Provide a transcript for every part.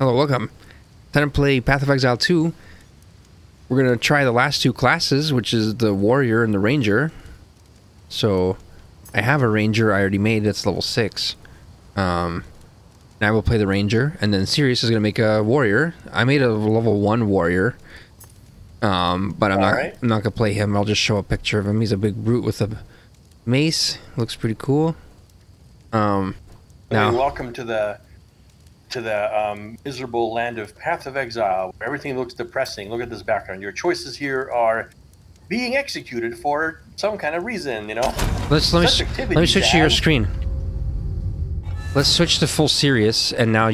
Hello, welcome. Time to play Path of Exile 2. We're going to try the last two classes, which is the Warrior and the Ranger. So, I have a Ranger I already made that's level 6. And I will play the Ranger, and then SiRiUS is going to make a Warrior. I made a level 1 Warrior. But I'm not going to play him. I'll just show a picture of him. He's a big brute with a mace. Looks pretty cool. Now, welcome to the miserable land of Path of Exile, where everything looks depressing. Look at this background. Your choices here are being executed for some kind of reason, you know? Let me switch to your screen. Let's switch to full SiRiUS, and now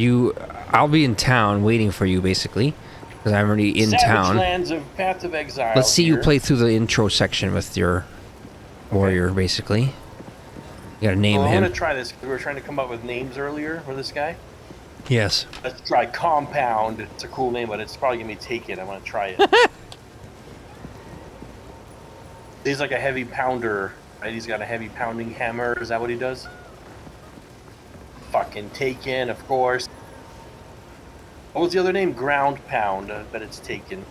I'll be in town waiting for you, basically, because I'm already in town. Lands of Path of Exile. Let's see you play through the intro section with your warrior, basically. You gotta name him. I'm gonna try this. We were trying to come up with names earlier for this guy. Yes. Let's try Compound. It's a cool name, but it's probably gonna be taken. I want to try it. He's like a heavy pounder, right? He's got a heavy pounding hammer. Is that what he does? Fucking taken, of course. What was the other name? Ground Pound. But it's taken.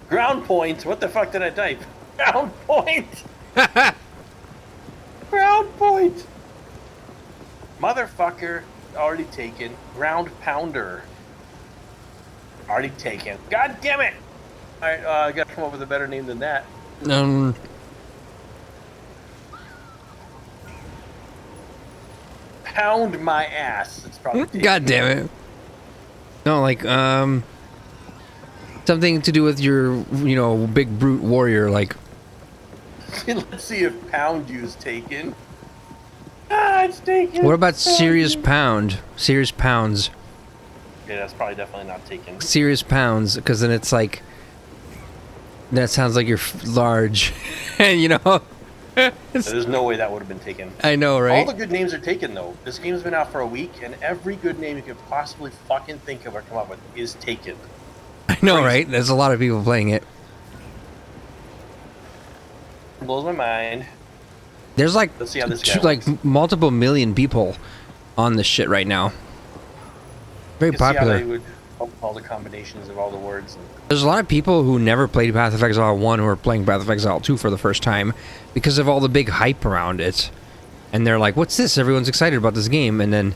Ground Point. What the fuck did I type? Ground Point. Ground Point. Motherfucker. Already taken. Ground Pounder. Already taken. God damn it! Alright, I gotta come up with a better name than that. Pound my ass. It's probably taken. God damn it. No, like, something to do with your, big brute warrior, like. Let's see if Pound You's taken. Ah, it's taken. What about SiRiUS Pound? SiRiUS Pounds. Yeah, that's probably definitely not taken. SiRiUS Pounds, because then it's like, that sounds like you're large, and There's no way that would have been taken. I know, right? All the good names are taken, though. This game's been out for a week, and every good name you could possibly fucking think of or come up with is taken. I know, right? There's a lot of people playing it. It blows my mind. There's like, let's see how this guy works. Multiple million people on this shit right now. Very popular. See how they would all the combinations of all the words. There's a lot of people who never played Path of Exile 1 who are playing Path of Exile 2 for the first time because of all the big hype around it. And they're like, what's this? Everyone's excited about this game. And then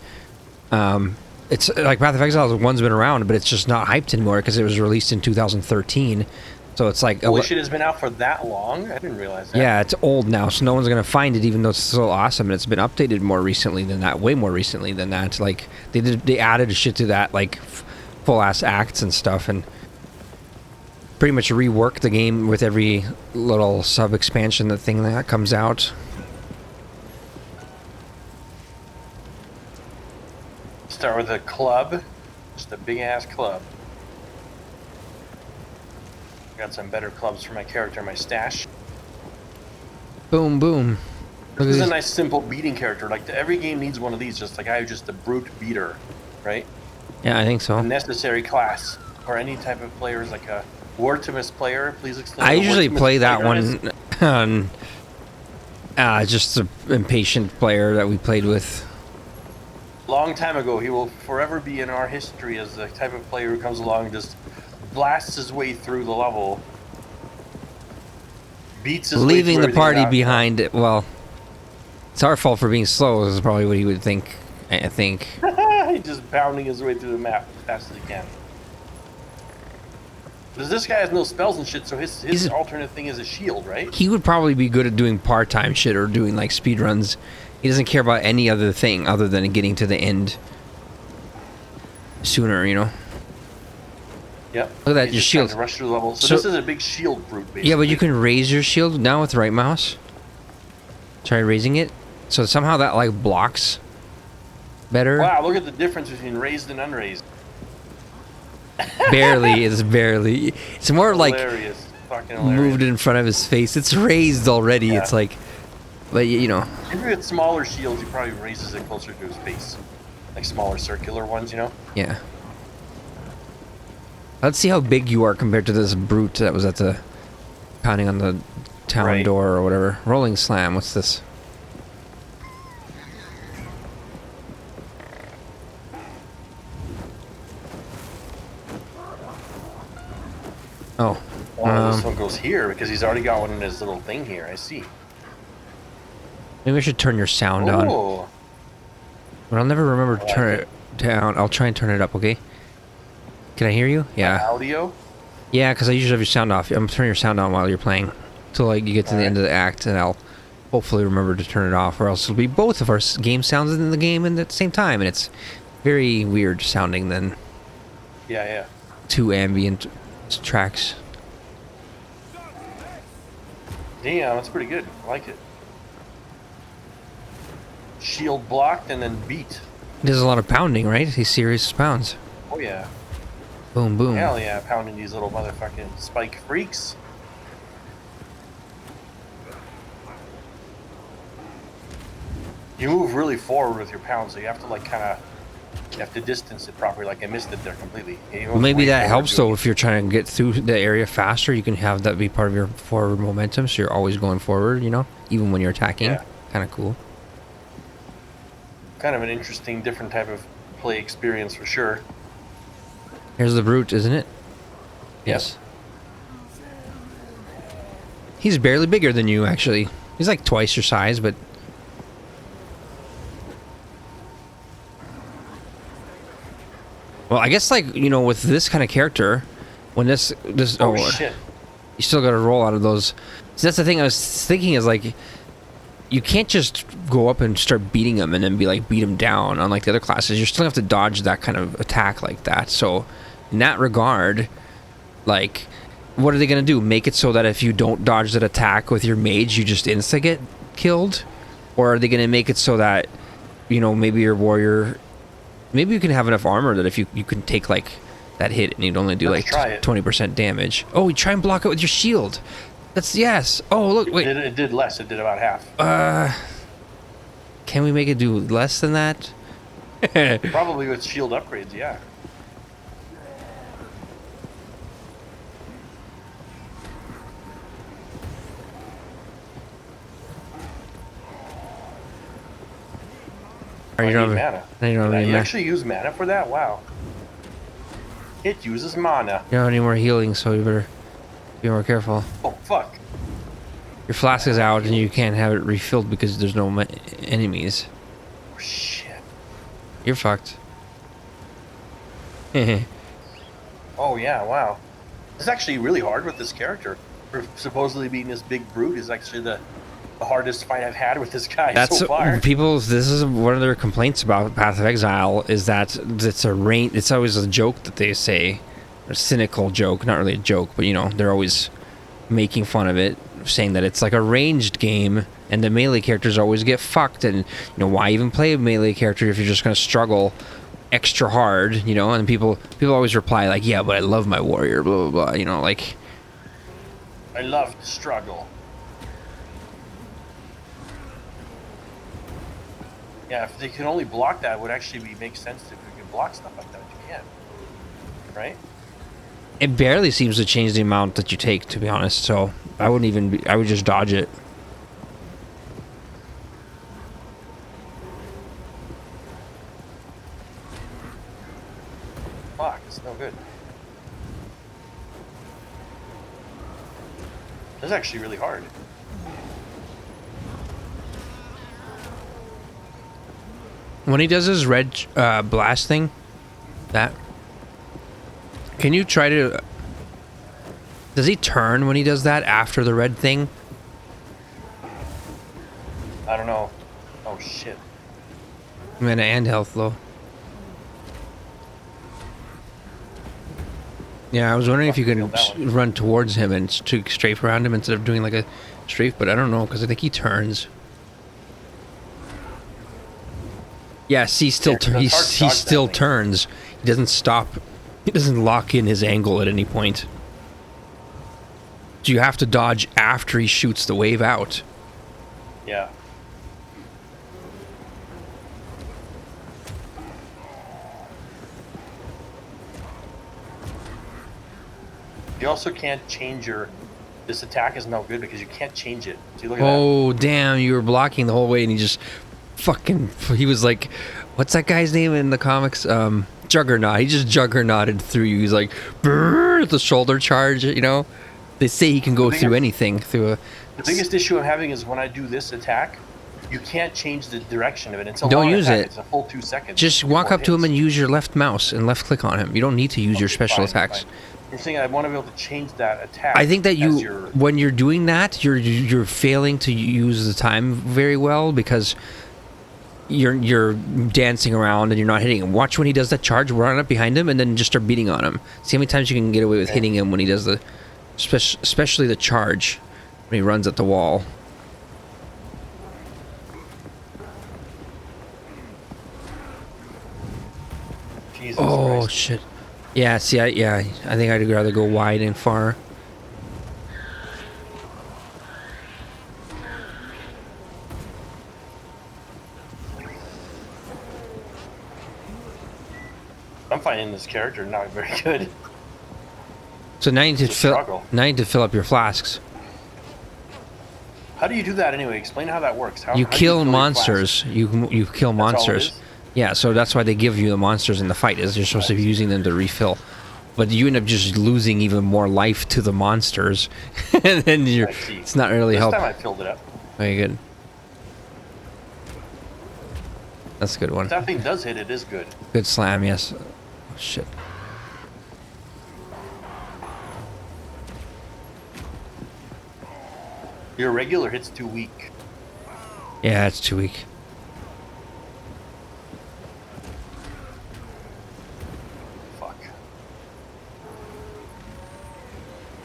it's like Path of Exile 1's been around, but it's just not hyped anymore because it was released in 2013. So it's like... Holy shit, has been out for that long? I didn't realize that. Yeah, it's old now, so no one's going to find it, even though it's still awesome. And it's been updated more recently than that, way more recently than that. Like, they added shit to that, like, full-ass acts and stuff, and pretty much reworked the game with every little sub-expansion, the thing that comes out. Start with a club. Just a big-ass club. Got some better clubs for my character in my stash. Boom, boom. This is a nice, simple beating character. Like, every game needs one of these. Just like I have just a brute beater, right? Yeah, I think so. A necessary class for any type of players, like a Wartimus player. Please explain. I usually play that one on just an impatient player that we played with. Long time ago, he will forever be in our history as the type of player who comes along and just blasts his way through the level, beats his leaving way the party behind. Well, it's our fault for being slow is probably what he would think. I think. He's just pounding his way through the map as fast as he can. Because this guy has no spells and shit, so his alternate thing is a shield, right? He would probably be good at doing part-time shit or doing like speed runs. He doesn't care about any other thing other than getting to the end sooner, Yep. Look at that, your shield. Rush through the level. So this is a big shield brute, basically. Yeah, but you can raise your shield now with the right mouse. Try raising it. So somehow that like blocks better. Wow, look at the difference between raised and unraised. Barely, it's barely. It's more hilarious. Like moved in front of his face. It's raised already. Yeah. It's like, but If you get smaller shields, he probably raises it closer to his face. Like smaller circular ones, Yeah. Let's see how big you are compared to this brute that was at the pounding on the town door or whatever. Rolling slam. What's this? Oh. Oh, this one goes here because he's already got one in his little thing here. I see. Maybe I should turn your sound on. Oh. But I'll never remember to turn it down. I'll try and turn it up, okay? Can I hear you? Yeah. Audio? Yeah, because I usually have your sound off. I'm turning your sound on while you're playing. Till like you get to the end of the act, and I'll hopefully remember to turn it off, or else it'll be both of our game sounds in the game and at the same time, and it's very weird sounding then. Yeah. Two ambient tracks. Damn, that's pretty good. I like it. Shield blocked and then beat. There's a lot of pounding, right? These serious pounds. Oh yeah. Boom, boom. Hell yeah, pounding these little motherfucking spike freaks. You move really forward with your pound, so you have to like kind of, you have to distance it properly. Like I missed it there completely. Well, maybe that helps though. If you're trying to get through the area faster, you can have that be part of your forward momentum, so you're always going forward, you know, even when you're attacking. Yeah. Kind of cool. Kind of an interesting, different type of play experience for sure. Here's the brute, isn't it? Yes. He's barely bigger than you, actually. He's like twice your size, but... Well, I guess, like, you know, with this kind of character, when this Oh, shit. You still got to roll out of those. So that's the thing I was thinking is, like, you can't just go up and start beating him and then be like, beat him down, unlike the other classes. You still have to dodge that kind of attack like that. So, in that regard, like, what are they going to do? Make it so that if you don't dodge that attack with your mage, you just insta get killed? Or are they going to make it so that, you know, maybe your warrior... Maybe you can have enough armor that if you can take, like, that hit and you'd only do, like, 20% damage. Oh, you try and block it with your shield. That's... Yes. Oh, look, wait. It did less. It did about half. Can we make it do less than that? Probably with shield upgrades, yeah. You don't have mana. You actually use mana for that? Wow. It uses mana. You don't have any more healing, so you better be more careful. Oh, fuck. Your flask is out and you can't have it refilled because there's no enemies. Oh, shit. You're fucked. Oh, yeah, wow. It's actually really hard with this character. For supposedly being this big brute is actually the hardest fight I've had with this guy so far. This is one of their complaints about Path of Exile, is that it's always a joke that they say, a cynical joke, not really a joke, but you know, they're always making fun of it, saying that it's like a ranged game and the melee characters always get fucked, and you know, why even play a melee character if you're just going to struggle extra hard, you know? And people always reply like, yeah, but I love my warrior, blah blah blah, you know, like, I love to struggle. Yeah, if they could only block that, it would actually make sense if we could block stuff like that. You can, right? It barely seems to change the amount that you take, to be honest. So I wouldn't even. I would just dodge it. Fuck, it's no good. This is actually really hard. When he does his red blast thing, can you try to... Does he turn when he does that after the red thing? I don't know. Oh, shit. Mana and health low. Yeah, I was wondering if you could run towards him and strafe around him instead of doing like a strafe, but I don't know, because I think he turns. Yes, he still turns. He doesn't stop. He doesn't lock in his angle at any point. So you have to dodge after he shoots the wave out. Yeah. You also can't change your... This attack is no good because you can't change it. See, look at that. Oh, damn, you were blocking the whole way and he just fucking... He was like... What's that guy's name in the comics? Juggernaut. He just juggernauted through you. He's like, brrr, the shoulder charge, you know? They say he can go through anything. The biggest issue I'm having is when I do this attack, you can't change the direction of it. It's a Don't long use attack. it. It's a full 2 seconds. Just walk up to him and use your left mouse and left click on him. You don't need to use your special attacks. Fine. You're saying I want to be able to change that attack. I think that when you're doing that, you're failing to use the time very well because you're dancing around and you're not hitting him. Watch when he does that charge, run up behind him, and then just start beating on him. See how many times you can get away with hitting him when he does especially the charge when he runs at the wall. Jesus oh Christ. shit! Yeah, see, I think I'd rather go wide and far. I'm finding this character not very good. So now you need to struggle. fill up your flasks. How do you do that anyway? Explain how that works. How You do kill fill your monsters. flask? You kill That's all it monsters. is? Yeah, so that's why they give you the monsters in the fight. Is you're supposed to be using them to refill, but you end up just losing even more life to the monsters, and then it's not really helpful. This time I filled it up. Very good. That's a good one. If that thing does hit, it is good. Good slam, yes. Oh, shit. Your regular hit's too weak. Yeah, it's too weak. Fuck.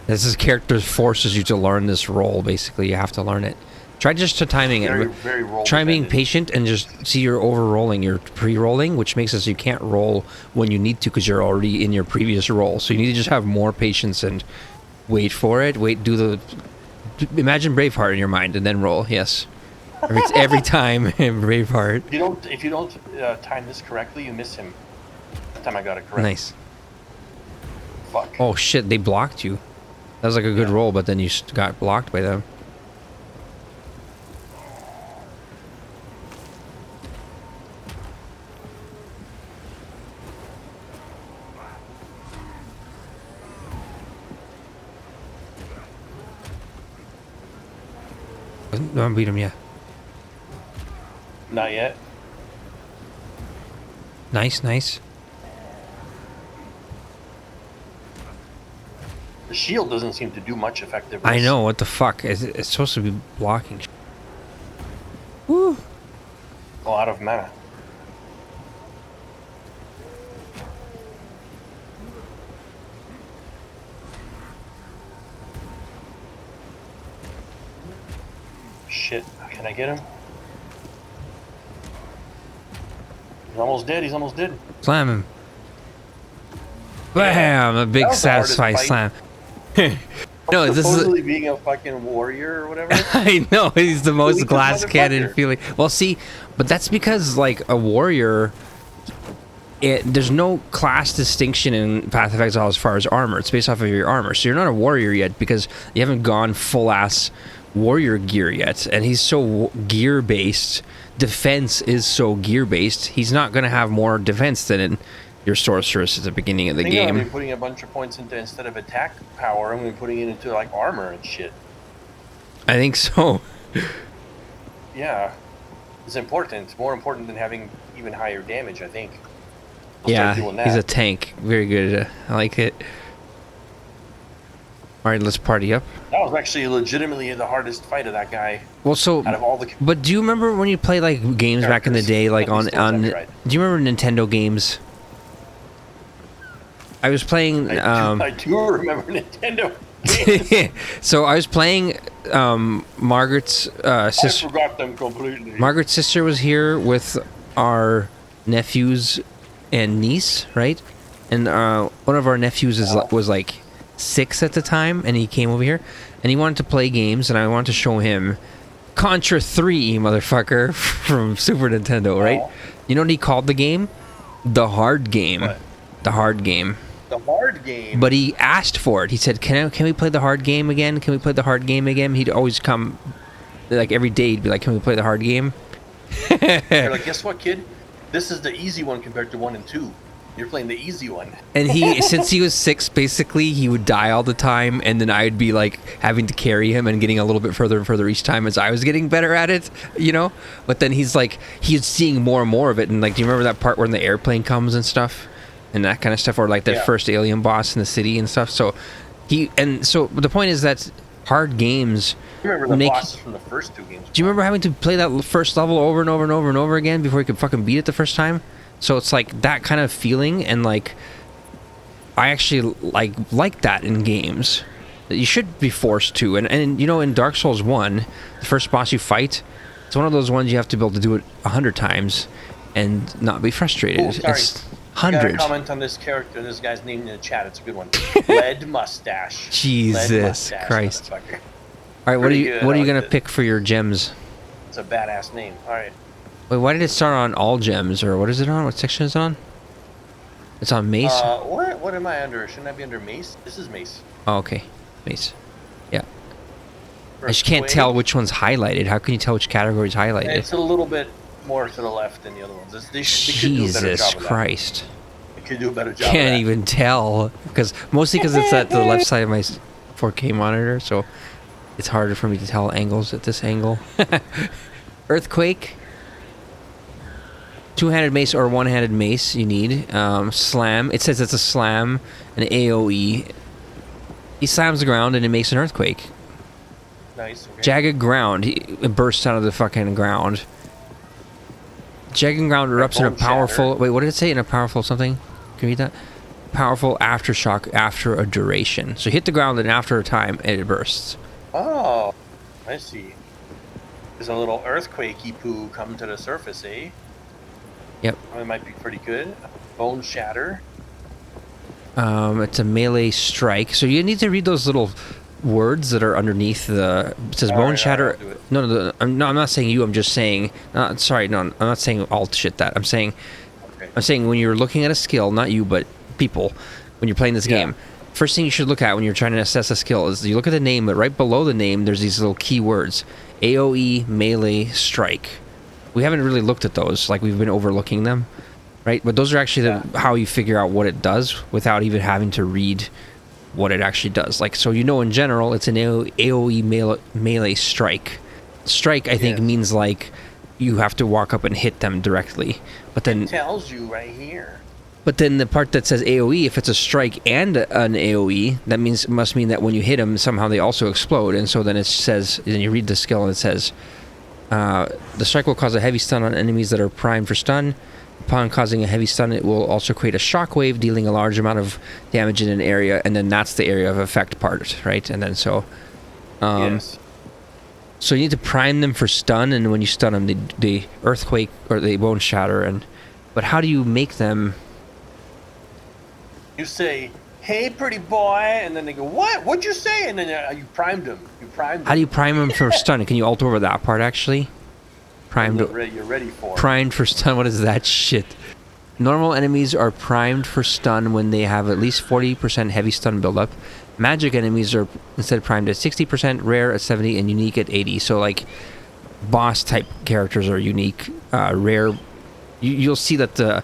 This character forces you to learn this role. Basically, you have to learn it. Try just to timing Very, it. very roll Try being dependent. patient and just see you're over-rolling. You're pre-rolling, which makes it so you can't roll when you need to because you're already in your previous roll. So you need to just have more patience and wait for it. Imagine Braveheart in your mind and then roll. Yes. Every time in Braveheart. If you don't time this correctly, you miss him. That time I got it correct. Nice. Fuck. Oh shit, they blocked you. That was like a good roll, but then you got blocked by them. No, I beat him, yeah. Not yet. Nice, nice. The shield doesn't seem to do much effectiveness. I know, what the fuck? It's supposed to be blocking. Woo! A lot of mana. Shit, can I get him? He's almost dead, he's almost dead. Slam him. Bam! A big That was the hardest satisfying fight. slam. No, this is... Supposedly being a fucking warrior or whatever. I know, he's the most Weakest glass cannon motherfucker. feeling. Well, see, but that's because, like, a warrior... there's no class distinction in Path of Exile as far as armor. It's based off of your armor. So you're not a warrior yet because you haven't gone full-ass warrior gear yet. And he's so gear-based. Defense is so gear-based. He's not going to have more defense than in your sorceress at the beginning of the I think I'm gonna game. be putting a bunch of points into, instead of attack power, I'm gonna be putting it into like armor and shit. I think so. Yeah. It's important. It's more important than having even higher damage, I think. I'll Yeah, start doing that. he's a tank. Very good. I like it. All right, let's party up. That was actually legitimately the hardest fight of that guy Well, so, out of all the. but do you remember when you played like games back in the Characters. day, like At least on? those I've tried. Do you remember Nintendo games? I was playing. I do remember Nintendo games. So I was playing. Margaret's I sister. forgot them completely. Margaret's sister was here with our nephews and niece, right? And one of our nephews was like 6 at the time, and he came over here, and he wanted to play games, and I wanted to show him Contra 3, motherfucker, from Super Nintendo, right? Oh. You know what he called the game? The hard game. What? The hard game. The hard game. But he asked for it. He said, can we play the hard game again? Can we play the hard game again? He'd always come, like every day, he'd be like, can we play the hard game? They're like, guess what, kid? This is the easy one compared to 1 and 2. You're playing the easy one. And he, since he was 6, basically, he would die all the time, and then I'd be like having to carry him and getting a little bit further and further each time as I was getting better at it, you know? But then he's seeing more and more of it, and like, do you remember that part when the airplane comes and stuff? And that kind of stuff, or like that first alien boss in the city and stuff. So so the point is that hard games. I remember the bosses from the first 2 games. Do you remember having to play that first level over and over and over and over again before you could fucking beat it the first time? So it's like that kind of feeling, and like I actually like that in games. That you should be forced to, and you know, in Dark Souls 1, the first boss you fight, it's one of those ones you have to be able to do it 100 times and not be frustrated. Oh, sorry. It's 100. I got a comment on this character. This guy's name in the chat. It's a good one. Lead mustache. Jesus Lead mustache, Christ! All motherfucker. right, what are you gonna it. pick for your gems? It's a badass name. All right. Wait, why did it start on all gems, or what is it on? What section is it on? It's on mace. What am I under? Shouldn't I be under mace? This is mace. Oh, okay, mace. Yeah. I First just can't wave. tell which one's highlighted. How can you tell which category is highlighted? It's a little bit more to the left than the other ones. They could do a better Jesus job of Christ! that. They could do a better job. Can't of that. even tell mostly because it's at the left side of my 4K monitor, so it's harder for me to tell angles at this angle. Earthquake. 2-handed mace or 1-handed mace you need. Slam. It says it's a slam, an AoE. He slams the ground and it makes an earthquake. Nice. Okay. Jagged ground. It bursts out of the fucking ground. Jagged ground erupts in a powerful... shatter. Wait, what did it say? In a powerful something? Can you read that? Powerful aftershock after a duration. So hit the ground and after a time it bursts. Oh, I see. There's a little earthquakey poo come to the surface, eh? Yep. It might be pretty good. Bone shatter. It's a melee strike. So you need to read those little words that are underneath the... It says bone shatter. I'll do it. No, I'm not saying you. I'm just saying... sorry, no, I'm not saying all shit that. I'm saying when you're looking at a skill, not you, but people, when you're playing this game, first thing you should look at when you're trying to assess a skill is you look at the name, but right below the name, there's these little keywords. AoE, melee, strike. We haven't really looked at those, like we've been overlooking them, right? But those are actually how you figure out what it does without even having to read what it actually does. Like, so you know, in general, it's an AoE melee strike. Strike, I think, means like you have to walk up and hit them directly. But then it tells you right here. But then the part that says AoE, if it's a strike and an AoE, that must mean that when you hit them, somehow they also explode. And so then it says, then you read the skill and it says, the strike will cause a heavy stun on enemies that are primed for stun. Upon causing a heavy stun, it will also create a shockwave, dealing a large amount of damage in an area, and then that's the area of effect part, right? And then so, Yes. so you need to prime them for stun, and when you stun them, they earthquake or they bone shatter. But how do you make them? You say, "Hey, pretty boy," and then they go, "What? What'd you say?" And then you primed them. How do you prime them for stun? Can you alter over that part actually? Primed. You're ready for it. Primed for stun. What is that shit? Normal enemies are primed for stun when they have at least 40% heavy stun buildup. Magic enemies are instead primed at 60%, rare at 70, and unique at 80. So like, boss type characters are unique. Rare. You'll see that the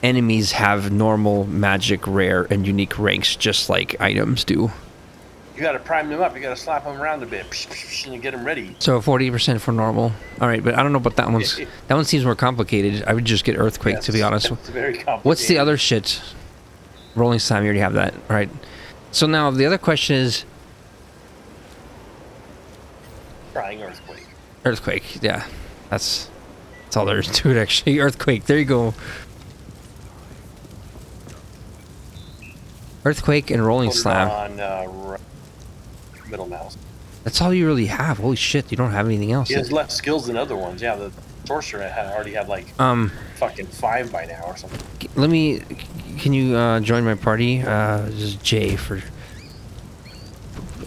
enemies have normal, magic, rare, and unique ranks, just like items do. You gotta prime them up. You gotta slap them around a bit, and you get them ready. So 40% for normal. All right, but I don't know about that one. That one seems more complicated. I would just get Earthquake, to be honest. It's very complicated. What's the other shit? Rolling Slime, you already have that. All right. So now the other question is... Trying Earthquake. Earthquake, yeah. That's all there is to it, actually. Earthquake, there you go. Earthquake and Rolling Slam. On middle mouse. That's all you really have. Holy shit, you don't have anything else. He has less skills than other ones. Yeah, the sorcerer already had like fucking 5 by now or something. Let me. Can you join my party? This is Jay for.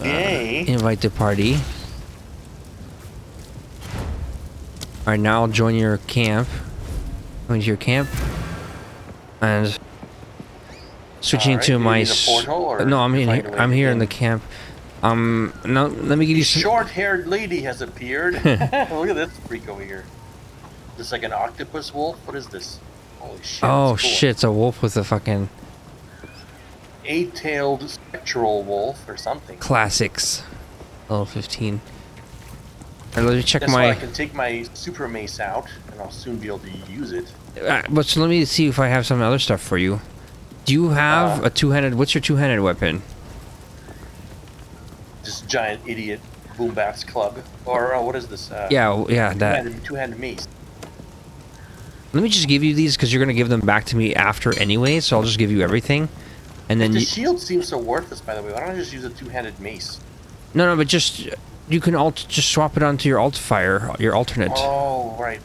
Invite to party. All right, now I'll join your camp. Going to your camp, and switching to my. No, I'm here. I'm here in the camp. Now let me give you some. Short-haired lady has appeared. Look at this freak over here. This like an octopus wolf. What is this? Holy shit. Oh that's cool. shit! It's a wolf with a fucking 8-tailed spectral wolf or something. classics. Level 15. Alright, let me check Guess what? my. I can take my super mace out, and I'll soon be able to use it. But so let me see if I have some other stuff for you. Do you have a two-handed? What's your two-handed weapon? This giant idiot Boombat's club, or what is this? Yeah, that. Two-handed mace. Let me just give you these because you're gonna give them back to me after anyway. So I'll just give you everything, and then The shield seems so worthless, by the way. Why don't I just use a two-handed mace? No, but just you can just swap it onto your alt fire, your alternate. Oh, right.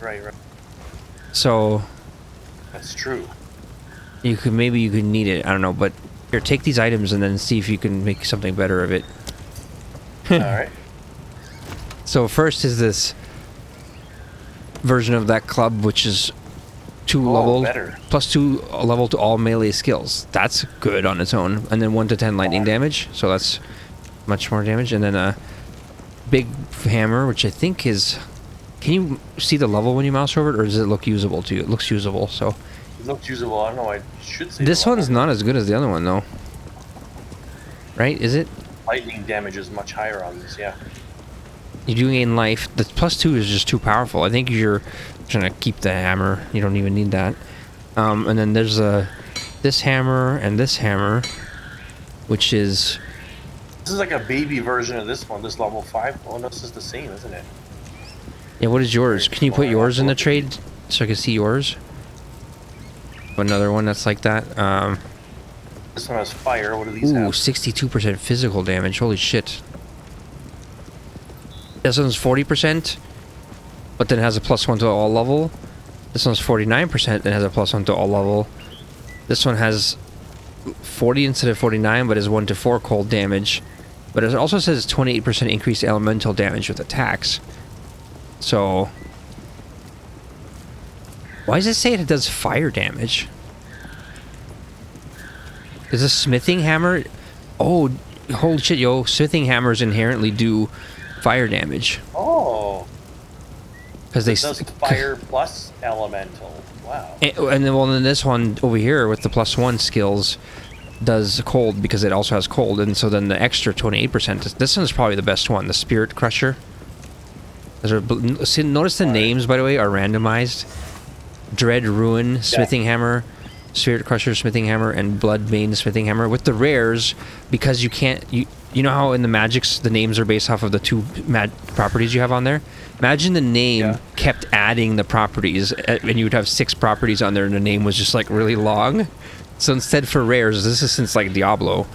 So That's true. you could need it. I don't know, but here, take these items and then see if you can make something better of it. All right. So first is this version of that club, which is Better. +2 level to all melee skills. That's good on its own. And then 1 to 10 lightning damage, so that's much more damage. And then a big hammer, which I think is. Can you see the level when you mouse over it, or does it look usable to you? It looks usable. So It looks usable. I don't know. I should say. this one's not as good as the other one, though. Right? Is it? Lightning damage is much higher on this. Yeah. You do gain life. The +2 is just too powerful. I think you're trying to keep the hammer. You don't even need that. And then there's this hammer and this hammer, which is. This is like a baby version of this one. This level 5. Oh no, this is the same, isn't it? Yeah, what is yours? Can you put yours in the trade so I can see yours? Another one that's like that. This one has fire. What do these Ooh, have? 62% physical damage. Holy shit. This one's 40%, but then has a +1 to all level. This one's 49% and has a +1 to all level. This one has 40 instead of 49, but is 1 to 4 cold damage. But it also says 28% increased elemental damage with attacks. So, why does it say it does fire damage? Is a smithing hammer? Oh, holy shit, yo! Smithing hammers inherently do fire damage. Oh. Because they It does fire plus elemental. Wow. and then this one over here with the +1 skills does cold because it also has cold, and so then the extra 28%. This one's probably the best one, the Spirit Crusher. Notice the names, by the way, are randomized. Dread Ruin Smithing Hammer, Spirit Crusher Smithing Hammer, and Bloodbane Smithing Hammer. With the rares, because you can't. You know how in the magics the names are based off of the 2 properties you have on there? Imagine the name kept adding the properties, and you would have 6 properties on there, and the name was just like really long. So instead, for rares, this is since like Diablo,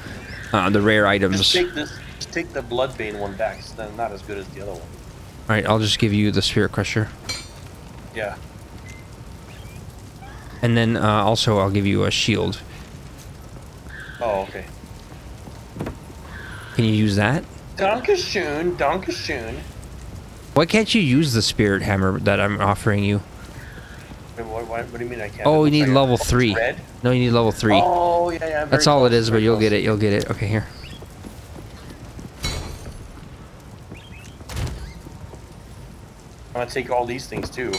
the rare items. Just take the Bloodbane one back. It's not as good as the other one. All right, I'll just give you the Spirit Crusher. Yeah. And then also I'll give you a shield. Oh, okay. Can you use that? Dankeschön, Dankeschön. Why can't you use the Spirit Hammer that I'm offering you? Wait, what do you mean I can't? Oh, It you looks need like level it's 3. red. No, you need level 3. Oh, yeah. That's all it is, but you'll get it. You'll get it. Okay, here. I'm gonna take all these things too.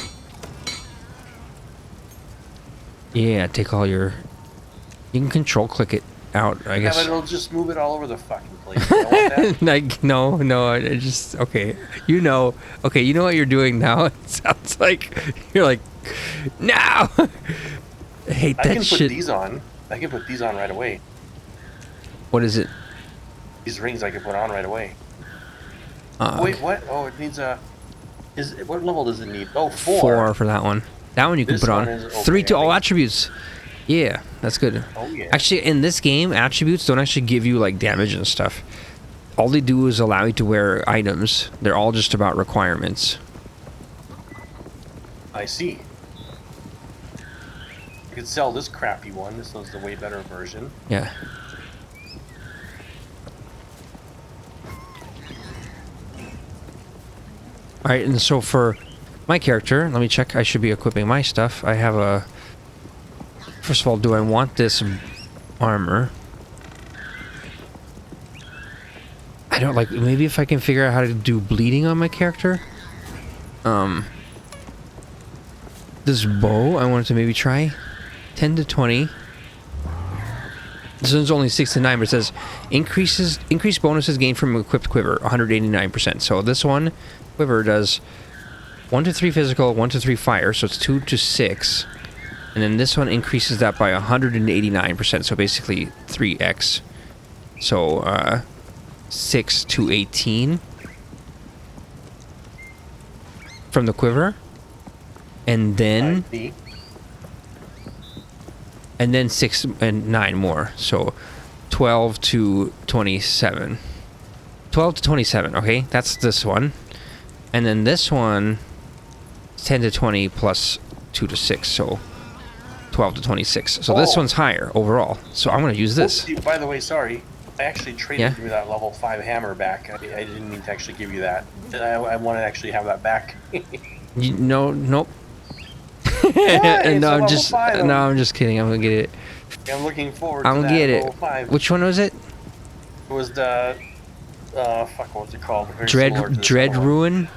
Yeah, take all your. You can control click it out, I guess. Yeah, but it'll just move it all over the fucking place. You don't want that? Like, no, I just okay. You know what you're doing now. It sounds like you're like, no. I hate that I can shit. put these on. I can put these on right away. What is it? These rings I can put on right away. Okay. Wait, what? Oh, it needs a. What level does it need? Oh, 4. 4 for that one. That one you can This put on. one is okay, 3 to I all think. attributes. Yeah, that's good. Oh yeah. Actually, in this game, attributes don't actually give you like damage and stuff. All they do is allow you to wear items. They're all just about requirements. I see. I could sell this crappy one. This one's the way better version. Yeah. Alright, and so for my character, let me check. I should be equipping my stuff. I have a... First of all, do I want this armor? I don't like... Maybe if I can figure out how to do bleeding on my character? This bow, I wanted to maybe try. 10 to 20. This one's only 6 to 9, but it says increased bonuses gained from equipped quiver, 189%. So this one quiver does 1 to 3 physical, 1 to 3 fire, so it's 2 to 6. And then this one increases that by 189%, so basically 3x. So 6 to 18 from the quiver. And then 6 and 9 more, so 12 to 27. 12 to 27, okay, that's this one. And then this one, 10 to 20 plus 2 to 6, so 12 to 26. So this one's higher overall, so I'm going to use this. By the way, sorry, I actually traded you that level 5 hammer back. I didn't mean to actually give you that. I want to actually have that back. Nope. Yeah, no, I'm just kidding. I'm gonna get it. I'm looking forward. I'm to gonna get it. Level 5. Which one was it? It was the fuck. What was it called? Very Dread Ruin.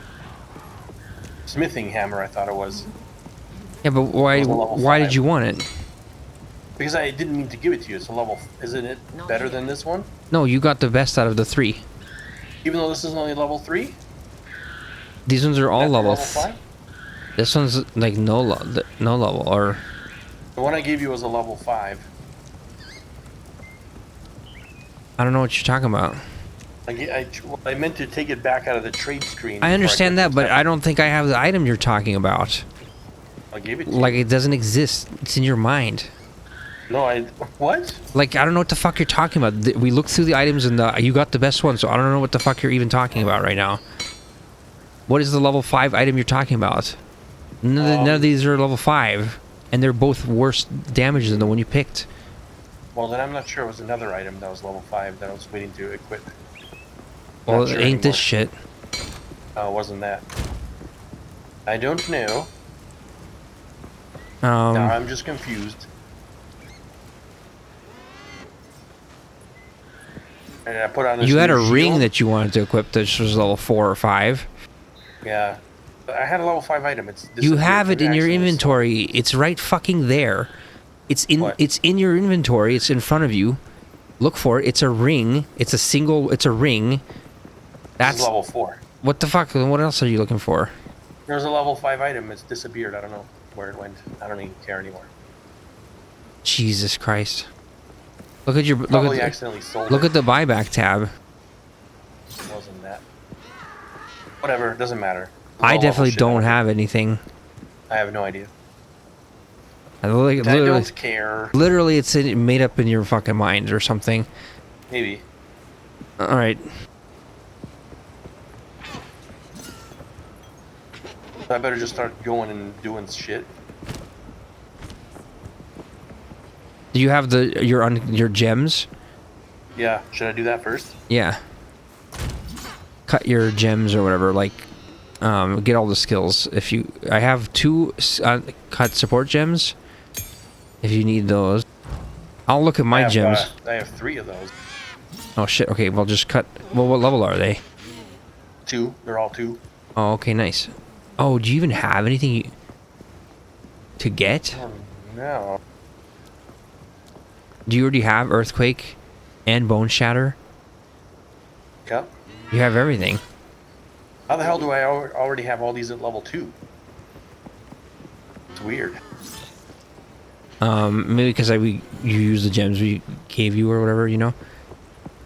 Smithing hammer. I thought it was. Yeah, but why did you want it? Because I didn't mean to give it to you. It's a level. Isn't it better than this one? No, you got the best out of the 3. Even though this is only level 3. These ones are all level 5. This one's like no level, or the one I gave you was a level 5. I don't know what you're talking about. I meant to take it back out of the trade screen. I understand that, but I don't think I have the item you're talking about. I gave it to you. Like, it doesn't exist. It's in your mind. No, what? Like, I don't know what the fuck you're talking about. We looked through the items and you got the best one, so I don't know what the fuck you're even talking about right now. What is the level 5 item you're talking about? None of these are level 5, and they're both worse damage than the one you picked. Well, then I'm not sure. It was another item that was level 5 that I was waiting to equip. Well, it ain't this shit. Oh, it wasn't that. I don't know. No, I'm just confused. And I put on this you had a new ring shield. that you wanted to equip that was level 4 or 5. Yeah. I had a level 5 item. You have it in your inventory. It's right fucking there. It's in your inventory. It's in front of you. Look for it. It's a ring. It's a ring. That's level 4. What the fuck? What else are you looking for? There's a level 5 item. It's disappeared. I don't know where it went. I don't even care anymore. Jesus Christ. Look at your Accidentally sold look it. at the buyback tab. It wasn't that. Whatever, it doesn't matter. I definitely don't have anything. I have no idea. I Literally, I don't care. Literally, it's made up in your fucking mind or something. Maybe. All right. I better just start going and doing shit. Do you have your gems? Yeah. Should I do that first? Yeah. Cut your gems or whatever. Like, get all the skills. I have 2 cut support gems. If you need those, I'll look at my gems. I have 3 of those. Oh shit. Okay. Well, just cut. Well, what level are they? 2. They're all 2. Oh, okay. Nice. Oh, do you even have anything to get? Oh, no. Do you already have Earthquake and Bone Shatter? Yep. You have everything. How the hell do I already have all these at level 2? It's weird. Maybe because you use the gems we gave you or whatever, you know,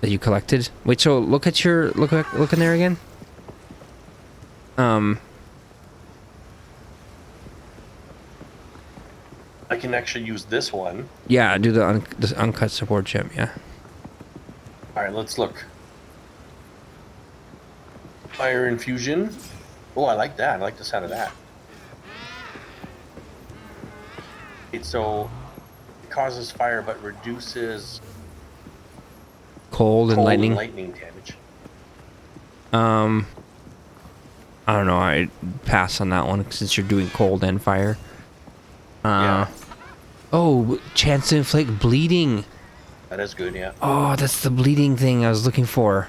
that you collected. Wait, so look in there again. I can actually use this one. Yeah, do the uncut support gem. Yeah. All right, let's look. Fire infusion. Oh, I like that. I like the sound of that. So it causes fire but reduces cold and lightning damage. I don't know. I pass on that one since you're doing cold and fire. Yeah. Oh, chance to inflict bleeding. That is good, yeah. Oh, that's the bleeding thing I was looking for.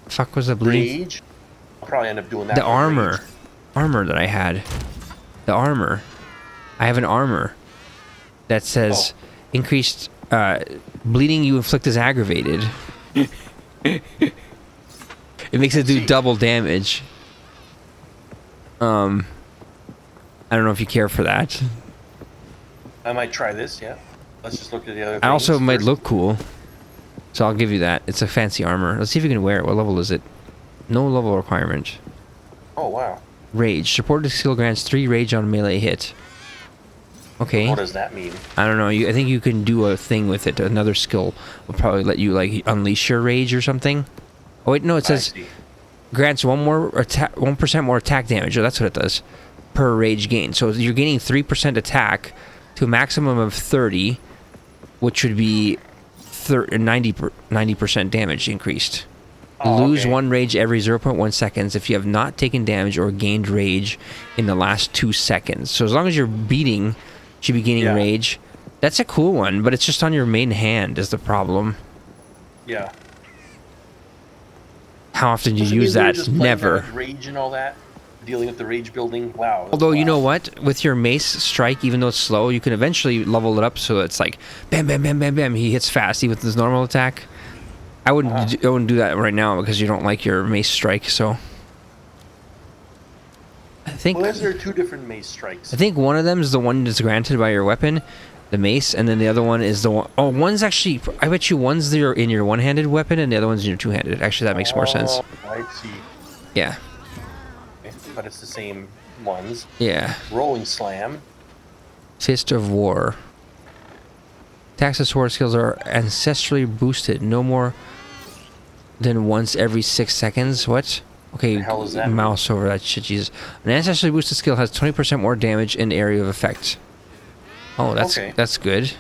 Fuck was the bleeding? Rage? I'll probably end up doing that. The armor that I had. The armor. I have an armor that says increased bleeding you inflict is aggravated. It makes it do double damage. I don't know if you care for that. I might try this, yeah. Let's just look at the other things. I also might first. look cool. So I'll give you that. It's a fancy armor. Let's see if you can wear it. What level is it? No level requirement. Oh, wow. Rage. Supported skill grants 3 rage on melee hit. Okay. What does that mean? I don't know. I think you can do a thing with it. Another skill will probably let you like unleash your rage or something. Oh wait, no. It says grants 1% more attack damage. Oh, that's what it does. Per rage gain. So you're gaining 3% attack to a maximum of 30, which would be 90% damage increased. Lose 1 rage every 0.1 seconds if you have not taken damage or gained rage in the last 2 seconds. So as long as you're beating, you should be gaining rage. That's a cool one, but it's just on your main hand is the problem. Yeah. How often do you use that? Never. Rage and all that. Dealing with the rage building. Wow. Although, you know what? With your mace strike, even though it's slow, you can eventually level it up so it's like bam, bam, bam, bam, bam. He hits fast, even with his normal attack. I wouldn't do that right now because you don't like your mace strike, so... I think... Well, there are 2 different mace strikes. I think one of them is the one that's granted by your weapon, the mace, and then the other one is the one... Oh, one's actually... I bet you one's in your one-handed weapon and the other one's in your two-handed. Actually, that makes more sense. I see. Yeah. But it's the same ones. Yeah. Rolling Slam. Fist of War. Attacks and sword skills are ancestrally boosted. No more than once every 6 seconds. What? Okay, the hell is that mouse over that shit, Jesus. An ancestrally boosted skill has 20% more damage in area of effect. Oh, that's good.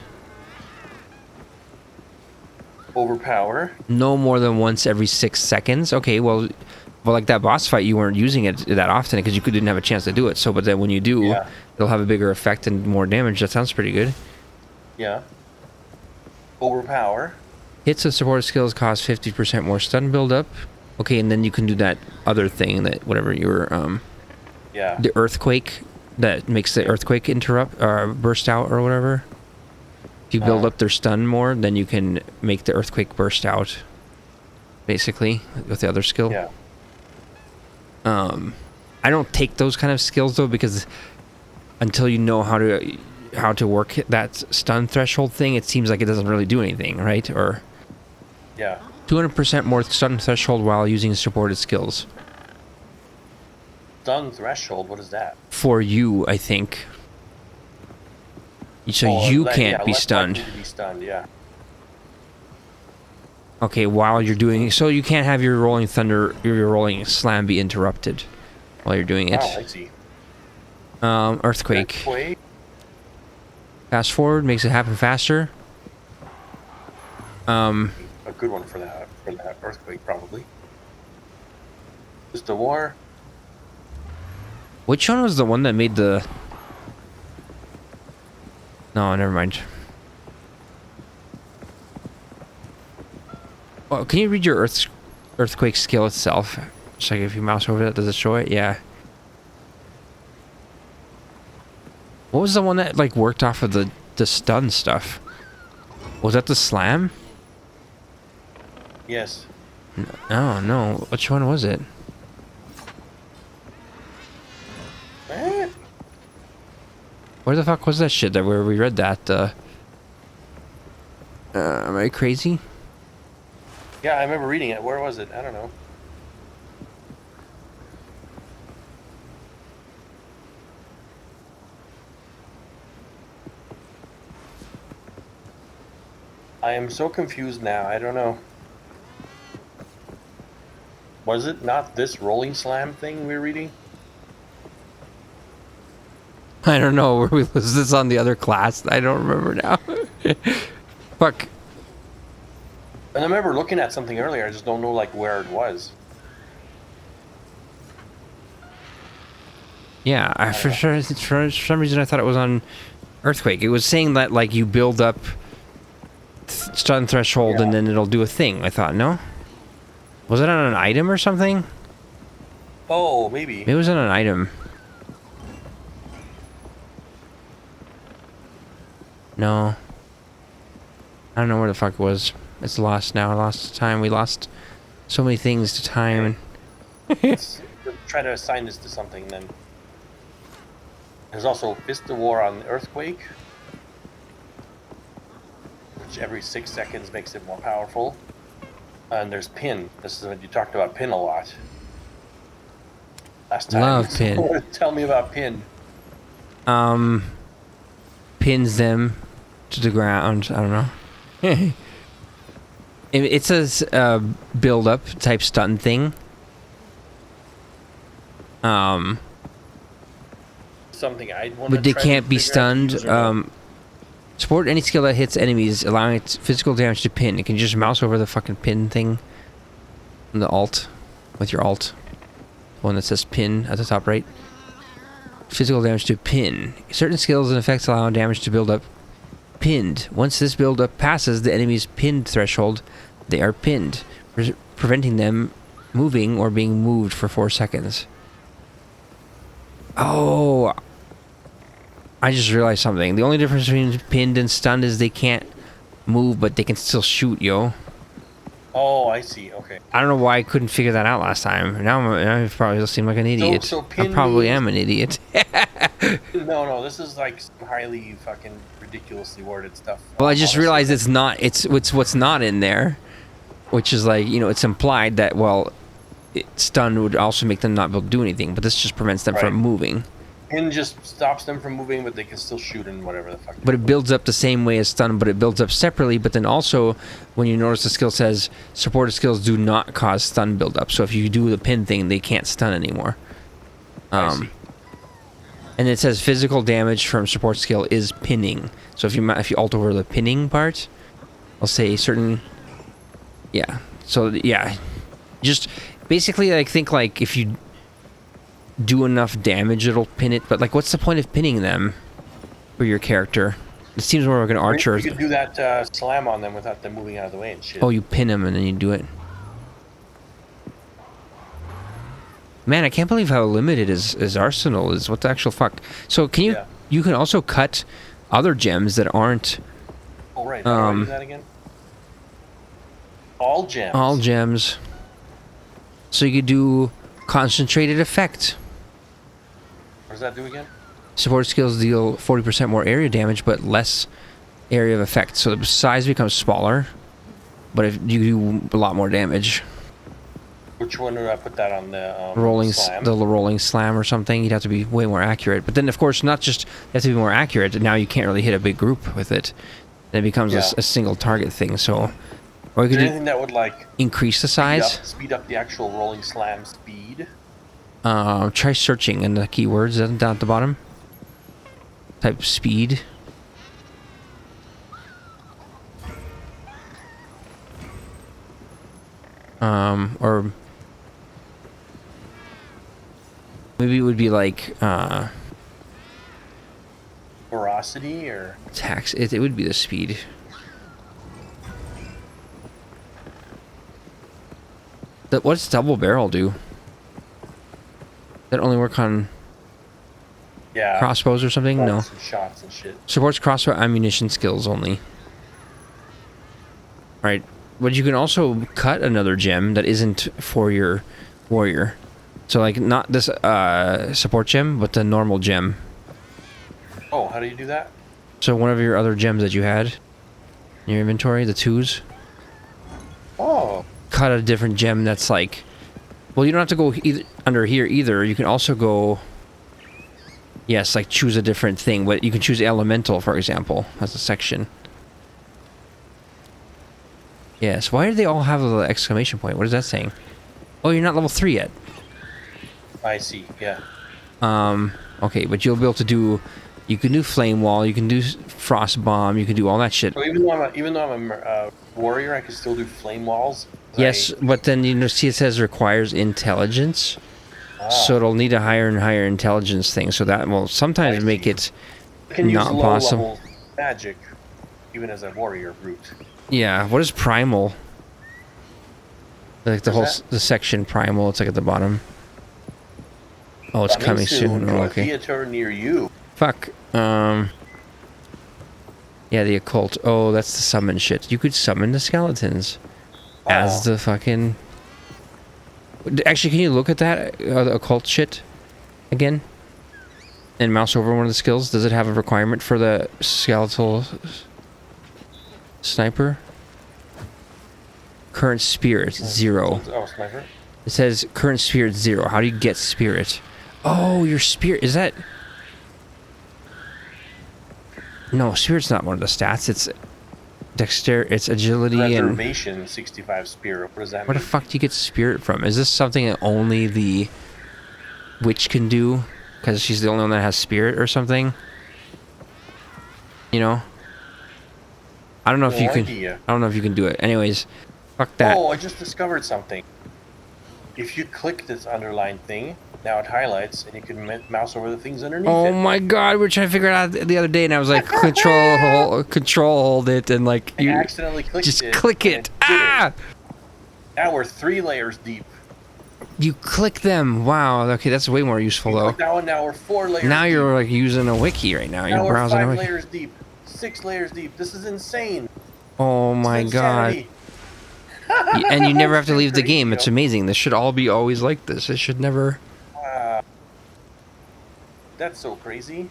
Overpower. No more than once every 6 seconds. Okay, well, like that boss fight, you weren't using it that often because you didn't have a chance to do it. So, but then when you do, it'll have a bigger effect and more damage. That sounds pretty good. Yeah. Overpower. Hits and supported skills cost 50% more stun buildup. Okay, and then you can do that other thing that whatever your the earthquake that makes the earthquake interrupt burst out or whatever. If you build up their stun more, then you can make the earthquake burst out. Basically, with the other skill. Yeah. I don't take those kind of skills though because until you know how to work that stun threshold thing, it seems like it doesn't really do anything, right? Or 200% more stun threshold while using supported skills. Stun threshold, what is that? For you, I think. So you can't be stunned. To be stunned, yeah. Okay, while you're doing so you can't have your rolling thunder, your rolling slam be interrupted while you're doing it. Oh, I see. Earthquake. Fast forward makes it happen faster. A good one for that earthquake probably. Just a war. Which one was the one that made the? No, never mind. Well, can you read your earthquake skill itself? Just like if you mouse over that, does it show it? Yeah. What was the one that like worked off of the stun stuff? Was that the slam? Yes. No, no. Which one was it? Where the fuck was that shit that where we read that? Am I crazy? Yeah, I remember reading it. Where was it? I don't know. I am so confused now. I don't know. Was it not this rolling slam thing we were reading? I don't know. Was this on the other class? I don't remember now. Fuck. And I remember looking at something earlier. I just don't know like where it was. Yeah, for some reason I thought it was on Earthquake. It was saying that like you build up stun threshold and then it'll do a thing. I thought, no? Was it on an item or something? Oh, maybe. It was on an item. No. I don't know where the fuck it was. It's lost now. I lost time. We lost so many things to time. Let's try to assign this to something then. There's also Fist of War on the Earthquake, which every 6 seconds makes it more powerful. And there's Pin. This is what you talked about Pin a lot last time. Love Pin. So tell me about Pin. Pins them to the ground. I don't know. It's a build-up type stun thing. Something I'd want to but they can't be stunned. Support any skill that hits enemies, allowing its physical damage to pin. You can just mouse over the fucking pin thing. On the alt. With your alt. The one that says pin at the top right. Physical damage to pin. Certain skills and effects allow damage to build up pinned. Once this build up passes the enemy's pinned threshold, they are pinned, preventing them moving or being moved for 4 seconds. Oh, I just realized something. The only difference between pinned and stunned is they can't move, but they can still shoot, yo. Oh, I see. Okay. I don't know why I couldn't figure that out last time. Now I probably seem like an idiot. So I probably am an idiot. No, this is like some highly fucking ridiculously worded stuff. Well, I just realized it's not. It's what's not in there, which is like, you know, it's implied that, well, stun would also make them not be able to do anything, but this just prevents them from moving. Pin just stops them from moving, but they can still shoot and whatever the fuck. But it builds up the same way as stun, but it builds up separately. But then also, when you notice the skill says supported skills do not cause stun buildup. So if you do the pin thing, they can't stun anymore. I see. And it says physical damage from support skill is pinning. So if you alt over the pinning part, I'll say certain. Yeah. So yeah, just basically, I think like if you do enough damage, it'll pin it. But like, what's the point of pinning them for your character? It seems more like an archer. You could do that slam on them without them moving out of the way and shit. Oh, you pin them and then you do it. Man, I can't believe how limited his arsenal is. What the actual fuck? So can you? Yeah. You can also cut other gems that aren't. Oh right. How do I do that again? All gems. All gems. So you could do concentrated effect. What does that do again? Support skills deal 40% more area damage, but less area of effect. So the size becomes smaller, but if you do a lot more damage. Which one do I put that on the rolling slam? The rolling slam or something? You'd have to be way more accurate. But then, of course, not just you have to be more accurate. Now you can't really hit a big group with it. It becomes a single target thing. So, or you could anything that would like increase the size, speed up the actual rolling slam speed. Try searching in the keywords down at the bottom. Type speed. Or maybe it would be like ferocity or tax. It would be the speed. What does double barrel do? That only work on crossbows or something? No. And shots and shit. Supports crossbow ammunition skills only. Alright. But you can also cut another gem that isn't for your warrior. So like not this support gem, but the normal gem. Oh, how do you do that? So one of your other gems that you had in your inventory, the 2s. Oh. Cut a different gem that's like, well, you don't have to go under here either. You can also go, yes, like choose a different thing. But you can choose elemental, for example, as a section. Yes. Why do they all have an exclamation point? What is that saying? Oh, you're not level 3 yet. I see. Yeah. Okay, but you'll be able to do. You can do flame wall. You can do frost bomb. You can do all that shit. So even though I'm a warrior, I can still do flame walls. Yes, but then you see it says requires intelligence, so it'll need a higher and higher intelligence thing. So that will sometimes make it not possible. Level magic, even as a warrior brute. Yeah. What is primal? Like the section primal. It's like at the bottom. Oh, it's coming soon. Oh, okay. Theater near you. Fuck. Yeah, the occult. Oh, that's the summon shit. You could summon the skeletons as the fucking... Actually, can you look at that the occult shit again? And mouse over one of the skills. Does it have a requirement for the skeletal sniper? Current spirit 0. Oh, sniper. It says current spirit 0. How do you get spirit? Oh, your spirit is that? No, spirit's not one of the stats. It's dexterity. It's agility and Reservation 65 spirit. What does that mean? where the fuck do you get spirit from? Is this something that only the witch can do? Because she's the only one that has spirit or something? You know? I don't know if you can. Idea. I don't know if you can do it. Anyways, fuck that. Oh, I just discovered something. If you click this underlined thing, now it highlights, and you can mouse over the things underneath Oh it. my god, we were trying to figure it out the other day, and I was like, control hold it, and like I accidentally clicked just it. click it. Ah! Now we're 3 layers deep. You click them. Wow. Okay, that's way more useful though. Click that one, now we're 4 layers Now deep. you're like using a wiki right now. You're Now we're browsing a 5 wiki. layers deep. 6 layers deep. This is insane. Oh my It's god. insanity. And you never have to leave the Crazy, game. yo. It's amazing. This should all be always like this. It should never. That's so crazy.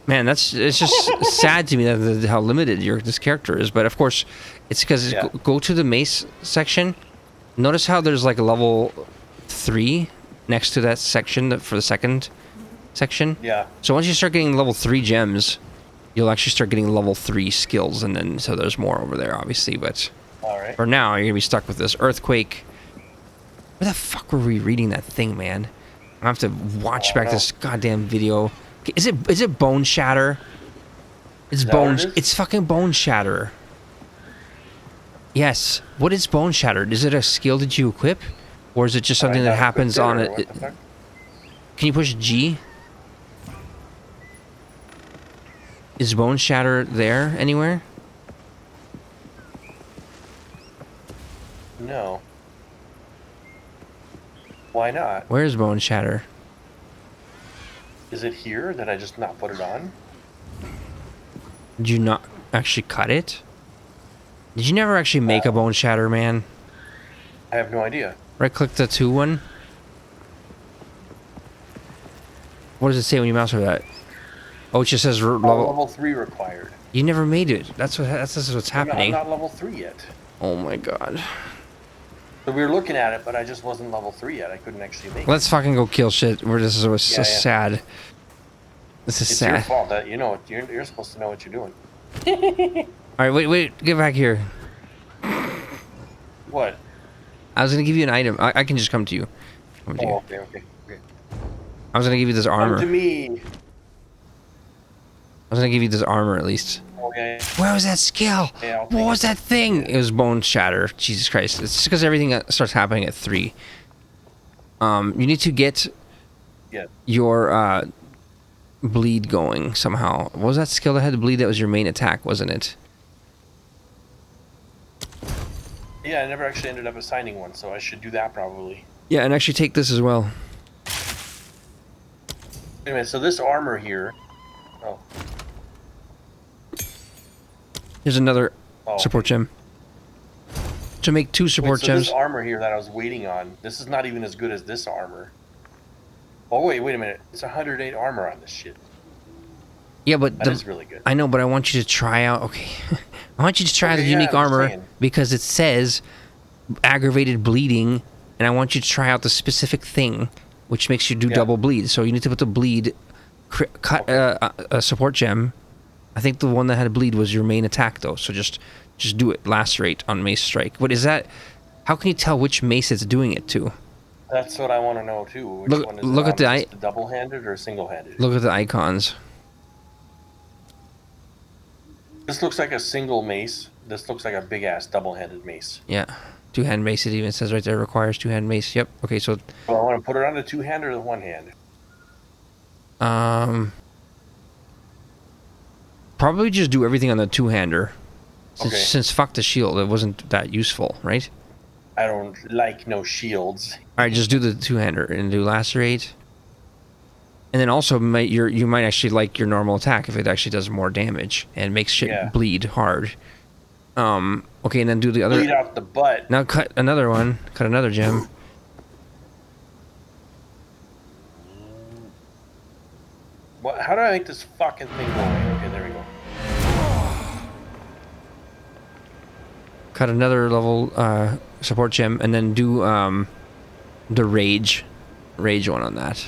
Man, it's just sad to me that how limited this character is. But of course, it's because Yeah. go to the mace section. Notice how there's like a level 3 next to that section for the second section. Yeah. So once you start getting level 3 gems, you'll actually start getting level 3 skills, and then so there's more over there, obviously. But All right. for now, you're gonna be stuck with this earthquake. Where the fuck were we reading that thing, man? I have to watch back this goddamn video. Is it Bone Shatter? It's Bone. It's fucking Bone Shatter. Yes. What is Bone Shatter? Is it a skill that you equip, or is it just something that happens on it? Can you push G? Is Bone Shatter there anywhere? No. Why not? Where is Bone Shatter? Is it here? Did I just not put it on? Did you not actually cut it? Did you never actually make a Bone Shatter, man? I have no idea. Right click the 2 one. What does it say when you mouse over that? Oh, it just says Level 3 required. You never made it. That's what's happening. I'm not level 3 yet. Oh my god. So we were looking at it, but I just wasn't level 3 yet. I couldn't actually make it. Let's fucking go kill shit. This is so Yeah. sad. This is It's sad. your fault. That you know you're supposed to know what you're doing. All right, wait, get back here. What? I was gonna give you an item. I can just come to you. Come to you. Oh, okay. I was gonna give you this armor. Come to me. I was gonna give you this armor at least. Oh, yeah. Where was that skill? Yeah, I'll What take was that thing? It was Bone Shatter. Jesus Christ. It's just because everything starts happening at 3. You need to get your bleed going somehow. What was that skill that had to bleed? That was your main attack, wasn't it? Yeah, I never actually ended up assigning one, so I should do that probably. Yeah, and actually take this as well. Wait a minute, so this armor here... Oh. Here's another support gem. To make 2 support gems. This armor here that I was waiting on, this is not even as good as this armor. Oh, wait a minute. It's 108 armor on this shit. Yeah, but that is really good. I know, but I want you to try out... Okay. I want you to try out the unique armor because it says aggravated bleeding, and I want you to try out the specific thing, which makes you do double bleed. So you need to put the bleed, cut a support gem. I think the one that had a bleed was your main attack, though. So just do it. Lacerate on Mace Strike. What is that? How can you tell which mace it's doing it to? That's what I want to know, too. Which one is look at the double-handed or single-handed? Look at the icons. This looks like a single mace. This looks like a big-ass double-handed mace. Yeah. 2-hand mace, it even says right there, requires 2-hand mace. Yep. Okay, so... Well, I want to put it on the 2-hand or the 1-hand? Probably just do everything on the 2-hander. Okay. Since fuck the shield, it wasn't that useful, right? I don't like no shields. Alright, just do the 2-hander and do lacerate. And then also you might actually like your normal attack if it actually does more damage and makes shit bleed hard. Okay, and then do the other. Bleed out the butt. Now cut another one. Cut another gem. What? How do I make this fucking thing go away? Okay, there we go. Cut another level support gem, and then do the rage one on that.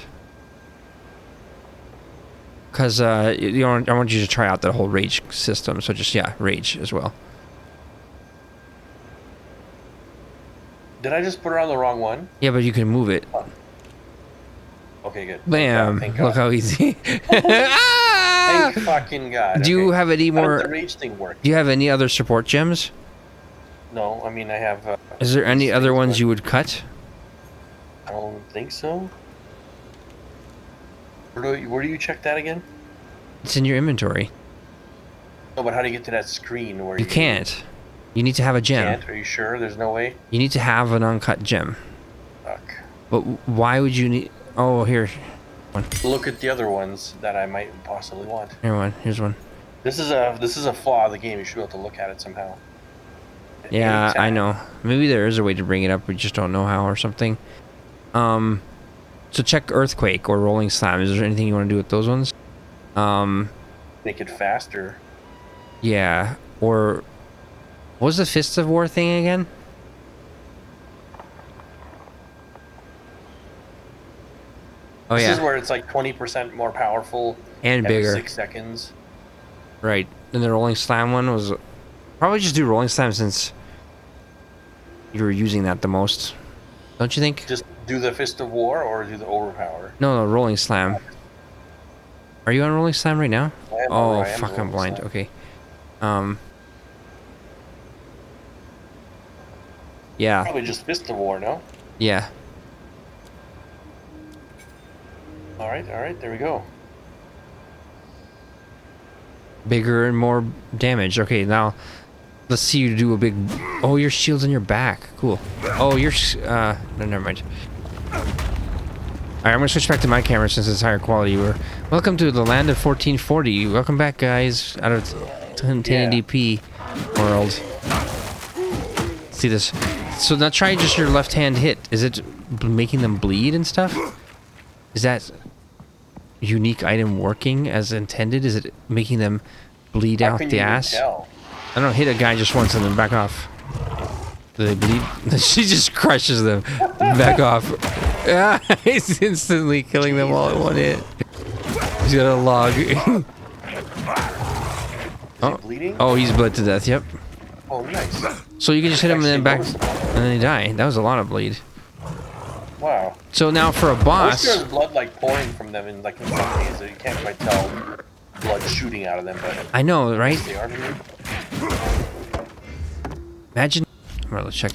Because I want you to try out the whole rage system. So just rage as well. Did I just put her on the wrong one? Yeah, but you can move it. Oh. Okay, good. Bam! Look how easy. Thank fucking God. Do you have any more? How does the rage thing work? Do you have any other support gems? No, I mean I have. Is there any other ones you would cut? I don't think so. Where do you check that again? It's in your inventory. No, but how do you get to that screen where you can't? You need to have a gem. Can't? Are you sure? There's no way? You need to have an uncut gem. Fuck. But why would you need... Oh, here. One. Look at the other ones that I might possibly want. Here's one. This is a flaw of the game. You should be able to look at it somehow. Yeah, I know. Maybe there is a way to bring it up. We just don't know how or something. So check Earthquake or Rolling Slam. Is there anything you want to do with those ones? Make it faster. Yeah. Or... What was the Fist of War thing again? Oh, this is where it's like 20% more powerful and every bigger. 6 seconds. Right. And the Rolling Slam one was... Probably just do Rolling Slam since you were using that the most. Don't you think? Just do the Fist of War or do the Overpower? No, Rolling Slam. Are you on Rolling Slam right now? Oh, fuck, I'm blind. Slam. Okay. Yeah. Probably just Fist of War, no? Yeah. Alright, there we go. Bigger and more damage. Okay, now let's see you do a big... Oh, your shield's on your back. Cool. Oh, you're... No, never mind. Alright, I'm gonna switch back to my camera since it's higher quality. Welcome to the land of 1440. Welcome back, guys, out of 1080p world. See this. So now try just your left-hand hit. Is it making them bleed and stuff? Is that unique item working as intended? Is it making them bleed out the ass? Tell? I don't know, hit a guy just once and then back off. Do they bleed? She just crushes them. Back off. Yeah, he's instantly killing them all at one hit. He's got a log. Is he bleeding? Oh, he's bled to death, yep. Oh, nice. So you can just hit him and then back, and then he die. That was a lot of bleed. Wow. So now for a I wish boss... there was blood like pouring from them in like in some cases. You can't quite tell blood shooting out of them, but I know, right? they are to me. Imagine... Alright, let's check.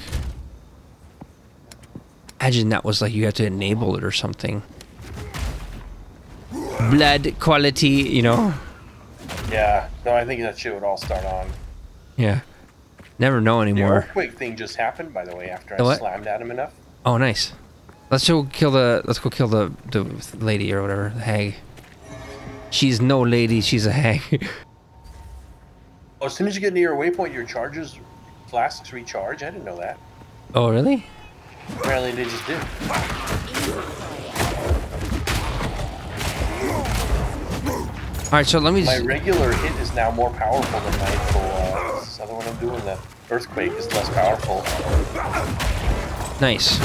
Imagine that was like you have to enable it or something. Blood quality, you know? Yeah. No, I think that shit would all start on. Yeah. Never know The anymore. earthquake thing just happened, by the way, after The I what? slammed at him enough. Oh, nice. Let's go kill the lady or whatever, the hag. She's no lady, she's a hag. Oh, as soon as you get near a waypoint, your charges flasks recharge. I didn't know that. Oh, really? Apparently they just did. Alright, so let me My just... regular hit is now more powerful than my full. This other one I'm doing, the earthquake, is less powerful. Nice.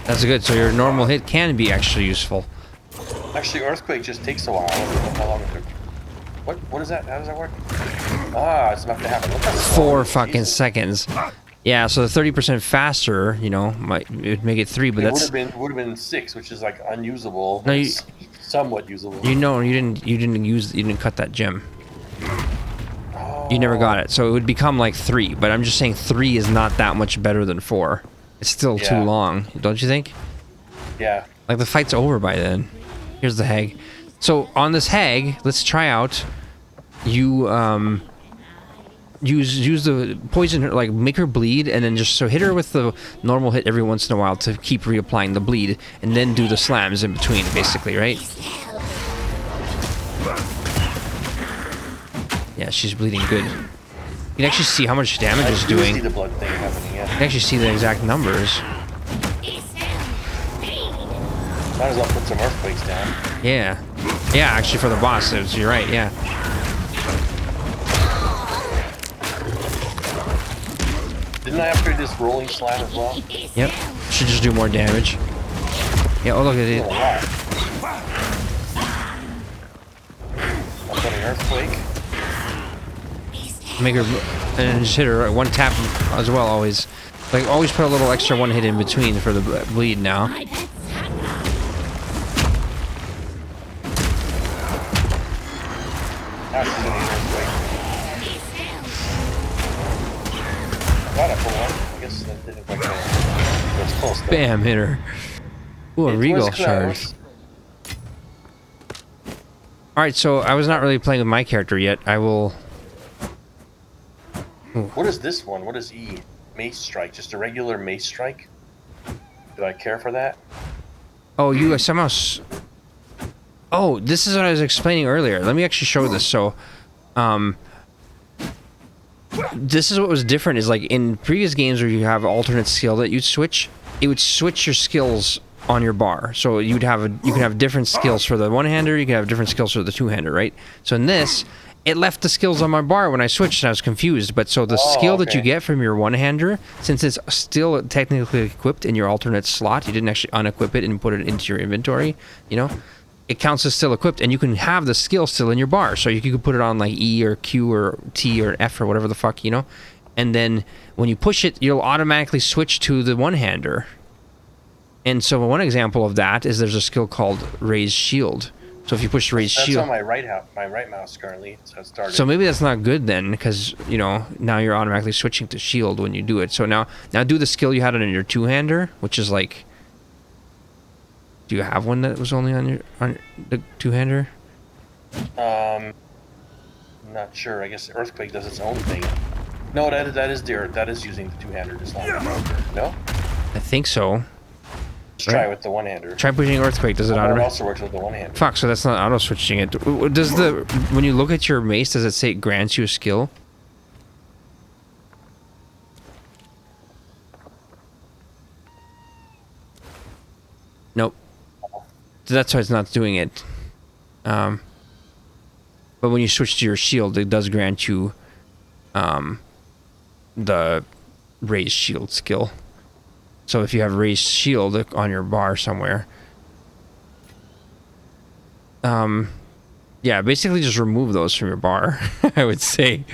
That's good. So your normal hit can be actually useful. Actually, earthquake just takes a while. I don't know how long it took. What is that? How does that work? Ah, it's about to happen. Look how slow 4 it is. fucking Jesus. seconds. Yeah, so the 30% faster, you know, it'd make it 3, but It that's... would have been 6, which is like unusable. No, It's somewhat usable. You know, you didn't cut that gem. Oh. You never got it, so it would become like 3. But I'm just saying 3 is not that much better than 4. It's still too Yeah. long, don't you think? Yeah. Like the fight's over by then. Here's the hag. So on this hag, let's try out. You use the poison her, like make her bleed, and then just so hit her with the normal hit every once in a while to keep reapplying the bleed, and then do the slams in between, basically, right? Yeah, she's bleeding good. You can actually see how much damage it's doing. See the blood thing happening, yeah. You can actually see the exact numbers. Might as well put some earthquakes down. Yeah. Yeah, actually for the boss, you're right, yeah. Didn't I upgrade this rolling slam as well? Yep. Should just do more damage. Yeah, oh look at it. I've got an earthquake. Make her, and just hit her one tap as well, always. Like, always put a little extra one hit in between for the bleed now. Bam, hit her. Ooh, a regal charge. Alright, so I was not really playing with my character yet. I will... Ooh. What is this one? What is E? Mace strike. Just a regular mace strike? Do I care for that? Oh, you somehow... Oh, this is what I was explaining earlier. Let me actually show this. So, this is what was different, is like in previous games where you have alternate skill that you'd switch, it would switch your skills on your bar. So you can have different skills for the one-hander, you can have different skills for the two-hander, right? So in this, it left the skills on my bar when I switched and I was confused. But so the skill that you get from your one-hander, since it's still technically equipped in your alternate slot, you didn't actually unequip it and put it into your inventory, you know? It counts as still equipped, and you can have the skill still in your bar. So you could put it on like E or Q or T or F or whatever the fuck, you know? And then when you push it, you'll automatically switch to the one-hander. And so one example of that is there's a skill called Raise Shield. So if you push Raise Shield... That's on my right mouse currently, so it started. So maybe that's not good then, because, you know, now you're automatically switching to Shield when you do it. So now do the skill you had on your two-hander, which is like... Do you have one that was only on the two-hander? I'm not sure. I guess Earthquake does its own thing. No, that is using the two-hander just like no? I think so. Let's try it with the one-hander. Try pushing Earthquake. Does it auto? It also works with the one-hander. Fuck, so that's not auto-switching it. Does when you look at your mace, does it say it grants you a skill? Nope. That's why it's not doing it. But when you switch to your shield, it does grant you the raised shield skill. So if you have raised shield on your bar somewhere, yeah, basically just remove those from your bar, I would say.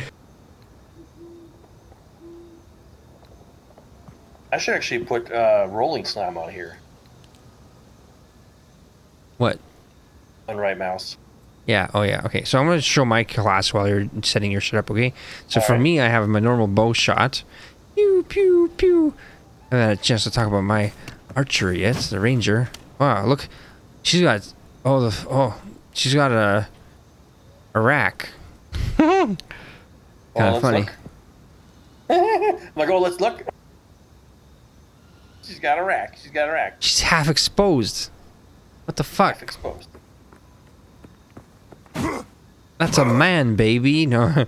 I should actually put Rolling Slam on here. What? On right mouse. Yeah, oh yeah, okay. So I'm going to show my class while you're setting your shit up, okay? So for me, I have my normal bow shot. Pew, pew, pew. I haven't had a chance to talk about my archery yet. It's the ranger. Wow, look. She's got... she's got a rack. Kind of funny. I'm like, oh, let's look. She's got a rack. She's got a rack. She's half exposed. What the fuck? Half exposed. That's a man, baby. No.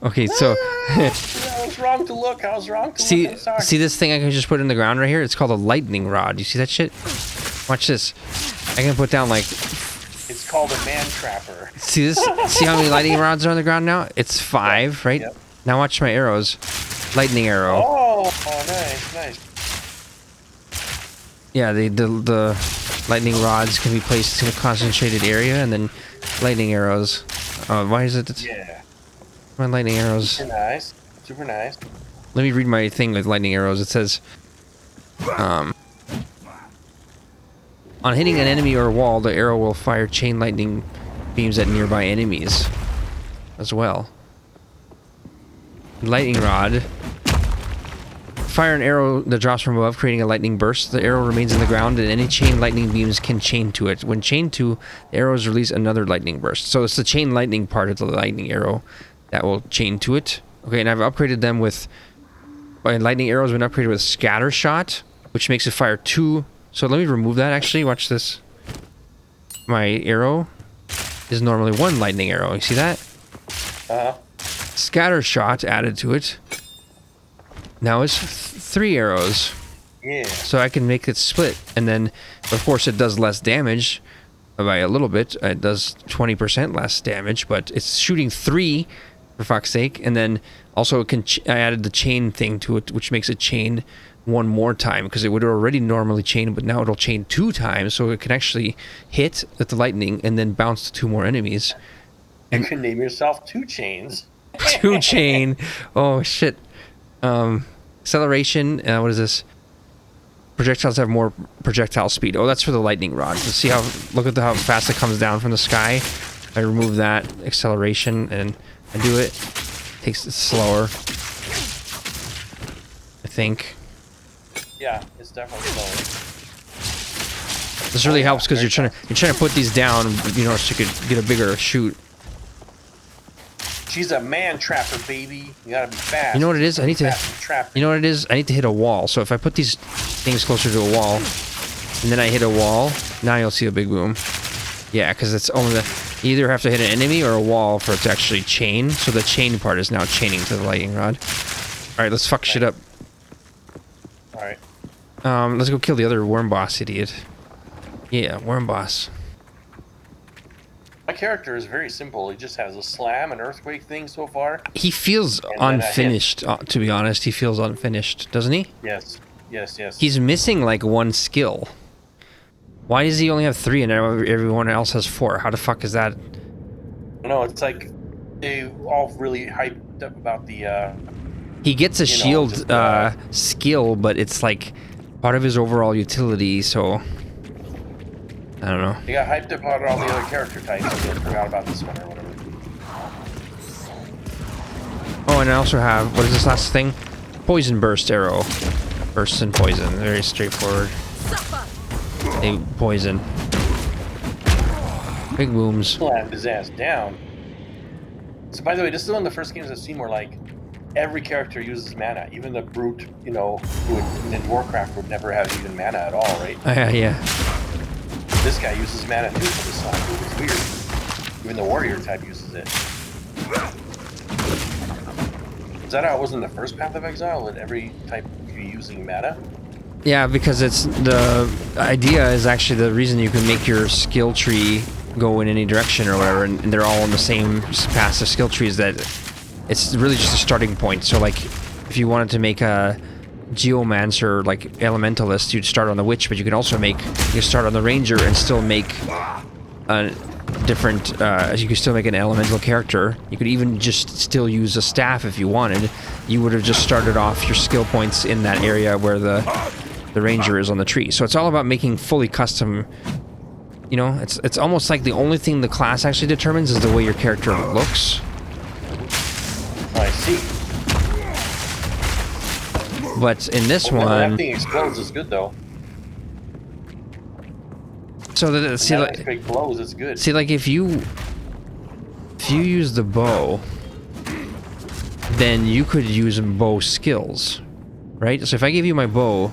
Okay, so... I was wrong to look. I was wrong to look. I'm sorry. See this thing I can just put in the ground right here? It's called a lightning rod. You see that shit? Watch this. I can put down like... It's called a man trapper. See this? See how many lightning rods are on the ground now? It's 5, right? Yep. Now watch my arrows. Lightning arrow. Oh, nice, nice. Yeah, the lightning rods can be placed in a concentrated area, and then lightning arrows. Why is it? Yeah. My lightning arrows. Super nice. Super nice. Let me read my thing with lightning arrows. It says, on hitting an enemy or wall, the arrow will fire chain lightning beams at nearby enemies as well. Lightning rod. Fire an arrow that drops from above, creating a lightning burst. The arrow remains in the ground, and any chain lightning beams can chain to it. When chained to, the arrows release another lightning burst. So it's the chain lightning part of the lightning arrow that will chain to it. Okay, and I've upgraded them with... My lightning arrow has been upgraded with scatter shot, which makes it fire 2. So let me remove that, actually. Watch this. My arrow is normally 1 lightning arrow. You see that? Scatter shot added to it. Now it's 3 arrows. Yeah. So I can make it split. And then, of course, it does less damage by a little bit. It does 20% less damage, but it's shooting 3, for fuck's sake. And then also it can I added the chain thing to it, which makes it chain 1 more time, because it would already normally chain, but now it'll chain 2 times, so it can actually hit with the lightning and then bounce to 2 more enemies. You can name yourself 2 Chains. 2 chain. Oh shit. Acceleration. What is this? Projectiles have more projectile speed. Oh, that's for the lightning rod. Let's see how. Look at how fast it comes down from the sky. I remove that acceleration and I do it. Takes it slower. I think. Yeah, it's definitely slower. This really helps because you're trying to put these down, you know, so you could get a bigger shoot. She's a man trapper, baby. You gotta be fast. You know what it is? I need to. Trap. You know what it is? I need to hit a wall. So if I put these things closer to a wall, and then I hit a wall, now you'll see a big boom. Yeah, because it's only you either have to hit an enemy or a wall for it to actually chain. So the chain part is now chaining to the lightning rod. All right, let's fuck shit up. All right. Let's go kill the other worm boss idiot. Yeah, worm boss. My character is very simple. He just has a slam, an earthquake thing so far. He feels unfinished, to be honest. He feels unfinished, doesn't he? Yes. Yes, yes. He's missing like 1 skill. Why does he only have 3 and everyone else has 4? How the fuck is that? No, it's like they all really hyped up about the... He gets a shield skill, but it's like part of his overall utility, so... I don't know. They got hyped up about all the other character types and they forgot about this one or whatever. Oh, and I also have... What is this last thing? Poison burst arrow. Bursts and poison. Very straightforward. They poison. Big booms. Slammed his ass down. So by the way, this is one of the first games I've seen where like every character uses mana. Even the brute, you know, who would, in Warcraft would never have even mana at all, right? Yeah. This guy uses mana too for the slime. It's weird. Even the warrior type uses it. Is that how it was in the first Path of Exile? That every type you're using mana? Yeah, because it's the idea is actually the reason you can make your skill tree go in any direction or whatever, and they're all in the same passive skill tree, is that it's really just a starting point. So like if you wanted to make a geomancer, like elementalist, you'd start on the witch, but you can also you start on the ranger and still make a different you could still make an elemental character. You could even just still use a staff if you wanted. You would have just started off your skill points in that area where the ranger is on the tree. So it's all about making fully custom, you know, it's almost like the only thing the class actually determines is the way your character looks. I see. But in this one, that one, thing explodes is good though. So that see, like big blows, it's good. See, like if you use the bow, then you could use bow skills, right? So if I give you my bow,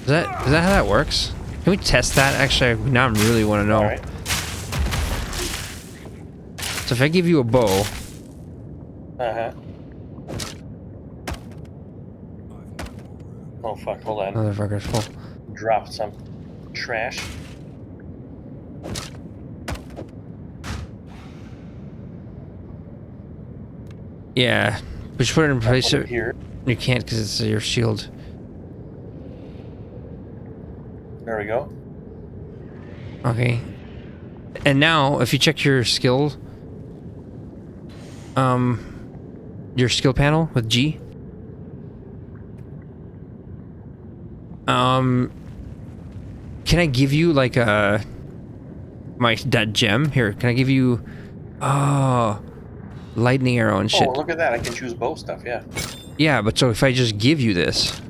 is that how that works? Can we test that? Actually, now I really want to know. All right. So if I give you a bow, oh fuck! Hold on. Motherfucker's full. Dropped some trash. Yeah, but you put it in place. Here. You can't because it's your shield. There we go. Okay. And now, if you check your skill, your skill panel with G, can I give you like that gem here? Can I give you, lightning arrow and shit? Oh, look at that! I can choose bow stuff. Yeah. Yeah, but so if I just give you this.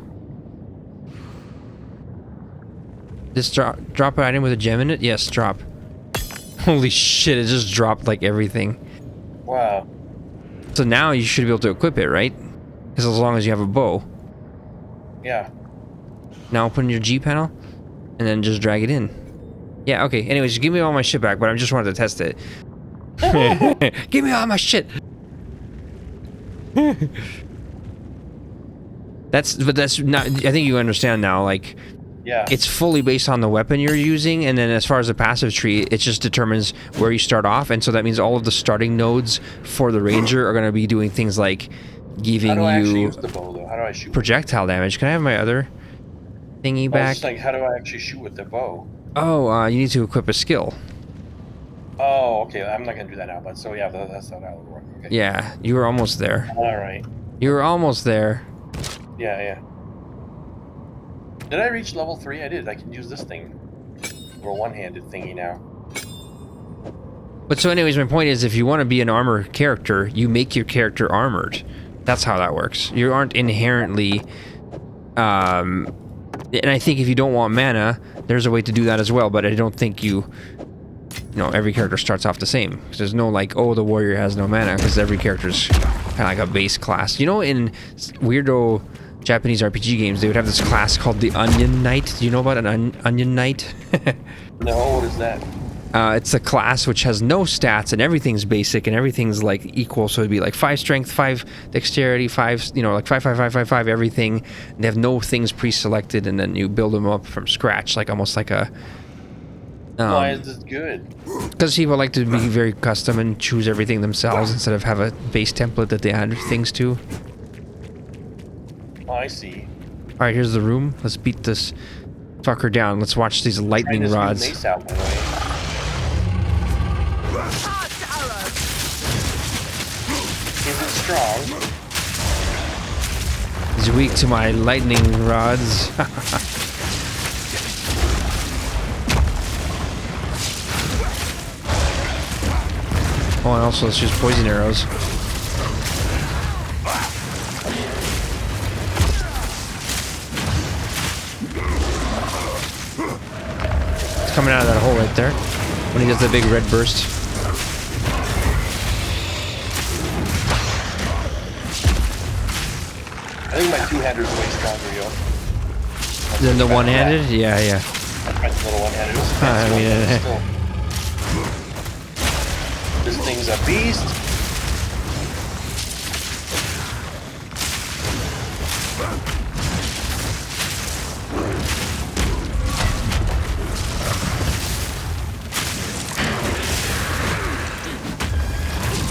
This drop an item with a gem in it? Yes, drop. Holy shit, it just dropped like everything. Wow. So now you should be able to equip it, right? Because as long as you have a bow. Yeah. Now open your G panel, and then just drag it in. Yeah, okay. Anyways, just give me all my shit back, but I just wanted to test it. Give me all my shit. That's not. I think you understand now. Like, Yeah. it's fully based on the weapon you're using, and then as far as the passive tree, it just determines where you start off, and so that means all of the starting nodes for the ranger are going to be doing things like giving How do I actually you use the bow, though? How do I shoot? projectile damage. Can I have my other thingy back? Just like, how do I actually shoot with the bow? Oh, you need to equip a skill. Oh, okay. I'm not gonna do that now, but so yeah, that's how that would work. Okay. Yeah, you were almost there. All right. You were almost there. Yeah, yeah. Did I reach level 3? I did. I can use this thing. Little one-handed thingy now. But so anyways, my point is if you want to be an armor character, you make your character armored. That's how that works. You aren't inherently... and I think if you don't want mana, there's a way to do that as well, but I don't think you know, every character starts off the same. There's no like, oh, the warrior has no mana, because every character's kind of like a base class. You know, in weirdo Japanese RPG games, they would have this class called the Onion Knight. Do you know about an Onion Knight? No, what is that? It's a class which has no stats and everything's basic and everything's like equal. So it'd be like 5 strength, 5 dexterity, 5, you know, like 5, 5, 5, 5, 5, everything. They have no things pre-selected, and then you build them up from scratch, like almost like a... Why is this good? Because people like to be very custom and choose everything themselves instead of have a base template that they add things to. Oh, I see. Alright, here's the room. Let's beat this fucker down. Let's watch these lightning rods. Mace out, by the way. Is it strong? He's weak to my lightning rods. Oh, and also let's use poison arrows. It's coming out of that hole right there when he does the big red burst. I think my two-hander's way stronger, yo. Then the one-handed? Yeah, yeah. My little one-handed. I mean, Still. This thing's a beast.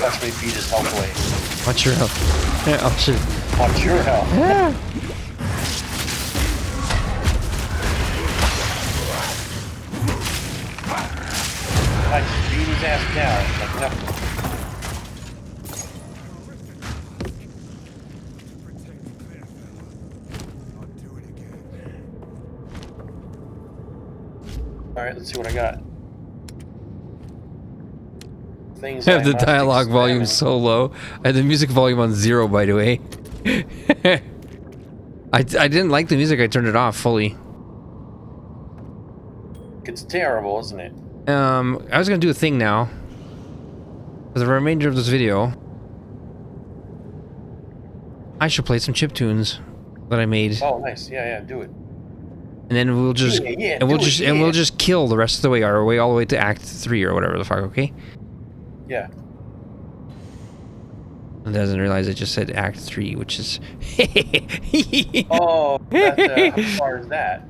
Watch me beat his health away. watch your health. Yeah, oh shit. Watch your health. Yeah. I just beat his ass down like nothing. Alright, let's see what I got. Things I have I the must dialogue volume examine. so low. I had the music volume on 0, by the way. I didn't like the music. I turned it off fully. It's terrible, isn't it? I was gonna do a thing now. For the remainder of this video, I should play some chiptunes that I made, Oh, nice. Yeah, yeah, do it. and then we'll just Yeah, and we'll do it, just and yeah. we'll just kill the rest of the way, our way all the way to Act 3 or whatever the fuck. Okay? Yeah. It doesn't realize I just said Act 3, which is. Oh, how far is that?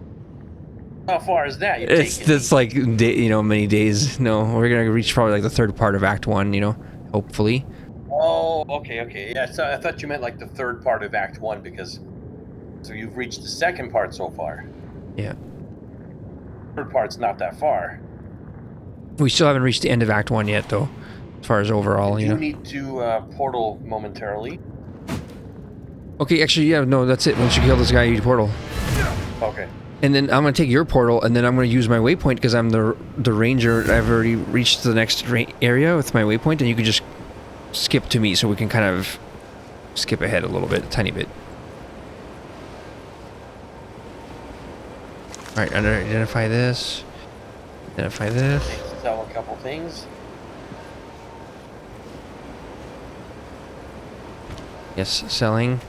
How far is that? You're taking me. It's like you know, many days. No, we're gonna reach probably like the third part of Act 1. You know, hopefully. Oh, okay, okay. Yeah, so I thought you meant like the third part of Act 1 because... So you've reached the second part so far. Yeah. Third part's not that far. We still haven't reached the end of Act 1 yet, though, as far as overall, you You know. need to portal momentarily. Okay, actually, yeah, no, that's it. Once you kill this guy, you portal. Okay. And then I'm gonna take your portal, and then I'm gonna use my waypoint because I'm the ranger. I've already reached the next area with my waypoint, and you can just skip to me, so we can kind of skip ahead a little bit, a tiny bit. All right, identify this. Identify this. Sell a couple things. Yes, selling.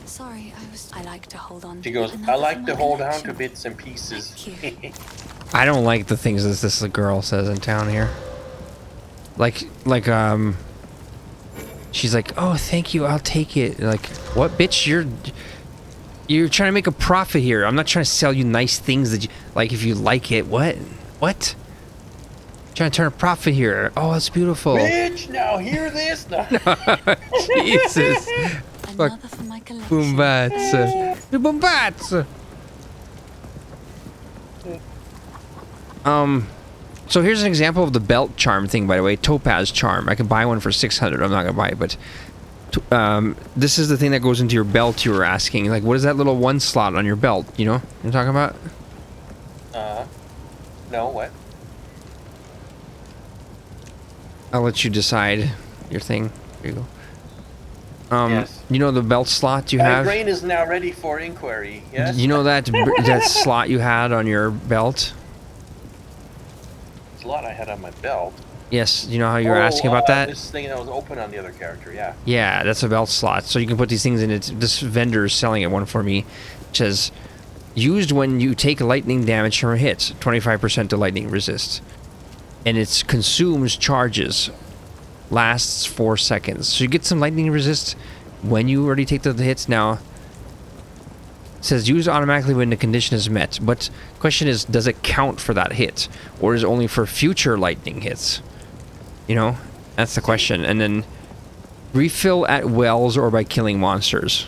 Sorry, I like to hold on. She goes, I Another like for to my hold on to collection. bits and pieces. Thank you. I don't like the things that this girl says in town here. Like, she's like, oh, thank you, I'll take it. Like, what, bitch? You're trying to make a profit here. I'm not trying to sell you nice things that you like. If you like it, what? Trying to turn a profit here. Oh, it's beautiful. Bitch, now hear this. No. Jesus. Fuck. Another for my collection. Boombats. Thank you. Boombats. So here's an example of the belt charm thing, by the way. Topaz charm. I can buy one for 600. I'm not gonna buy it, but this is the thing that goes into your belt. You were asking, like, what is that little one slot on your belt? You know what I'm talking about? No, what? I'll let you decide your thing. Here you go. Yes. You know the belt slot you My have? brain is now ready for inquiry. Yes. You know that slot you had on your belt? Slot I had on my belt. Yes. You know how you were asking about that? This thing that was open on the other character. Yeah. Yeah, that's a belt slot. So you can put these things in it. This vendor is selling it one for me. It says, used when you take lightning damage from a hit. 25% to lightning resist. And it consumes charges. Lasts 4 seconds. So you get some lightning resist when you already take the hits. Now, it says use automatically when the condition is met. But the question is, does it count for that hit? Or is it only for future lightning hits? You know? That's the question. And then refill at wells or by killing monsters.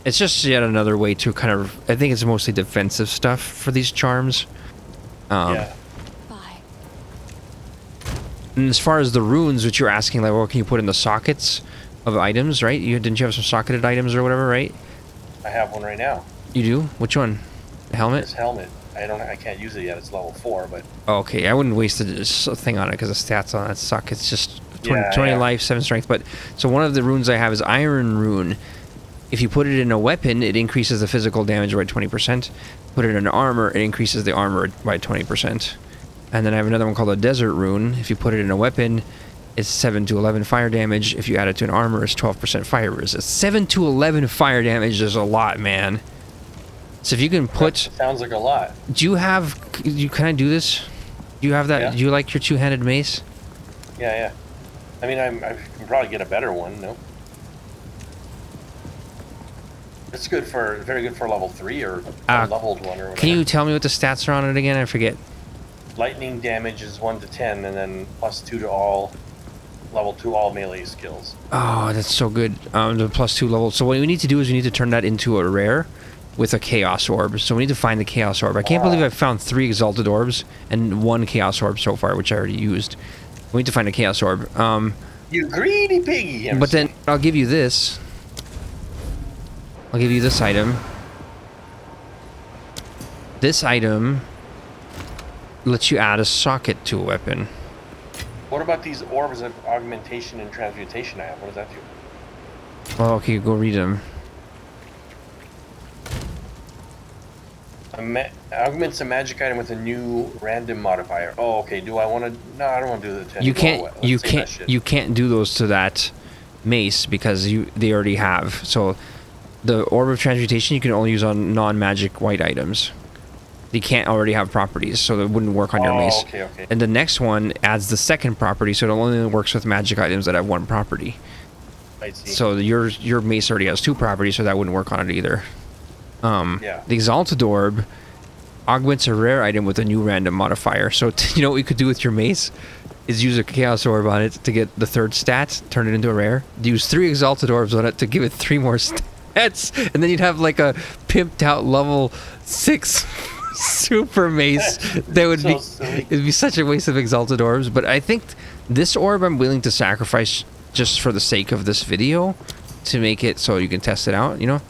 It's just yet another way to kind of... I think it's mostly defensive stuff for these charms. Yeah. Bye. And as far as the runes, which you're asking, like, what can you put in the sockets of items, right? Didn't you have some socketed items or whatever, right? I have one right now. You do? Which one? The helmet? This helmet. I can't use it yet. It's level 4, but Oh, okay, I wouldn't waste a thing on it because the stats on it suck. It's just 20 Yeah. life, 7 strength. But so one of the runes I have is Iron Rune. If you put it in a weapon, it increases the physical damage by 20%. Put it in armor, it increases the armor by 20%. And then I have another one called a Desert Rune. If you put it in a weapon, it's 7 to 11 fire damage. If you add it to an armor, it's 12% fire resist. 7 to 11 fire damage is a lot, man. So if you can put... sounds like a lot. Do you have... Can I do this? Do you have that? Yeah. Do you like your two-handed mace? Yeah. I mean, I can probably get a better one. No. It's good for very good for level 3 or a leveled one or whatever. Can you tell me what the stats are on it again? I forget. Lightning damage is 1 to 10, and then +2 to all level 2 all melee skills. Oh, that's so good. The +2 level. So what we need to do is we need to turn that into a rare with a Chaos Orb. So we need to find the Chaos Orb. I can't believe I've found 3 Exalted Orbs and 1 Chaos Orb so far, which I already used. We need to find a Chaos Orb. You greedy piggy! But then I'll give you this. I'll give you this item. This item lets you add a socket to a weapon. What about these orbs of augmentation and transmutation I have? What does that do? Oh, okay, go read them. Augments a magic item with a new random modifier. Oh, okay. Do I want to? No, I don't want to do the 10. You Go can't. away. Let's You save that can't. shit. You can't do those to that mace because they already have. So the orb of transmutation you can only use on non-magic white items. They can't already have properties, so it wouldn't work on your mace. Okay. And the next one adds the second property, so it only works with magic items that have 1 property. I see. So your mace already has 2 properties, so that wouldn't work on it either. Yeah. The Exalted Orb augments a rare item with a new random modifier. So you know what we could do with your mace is use a Chaos Orb on it to get the 3rd stat, turn it into a rare. Use 3 Exalted Orbs on it to give it 3 more stats, and then you'd have like a pimped out level 6 super mace. That would be silly. it'd be such a waste of Exalted Orbs. But I think this orb I'm willing to sacrifice just for the sake of this video to make it so you can test it out. You know,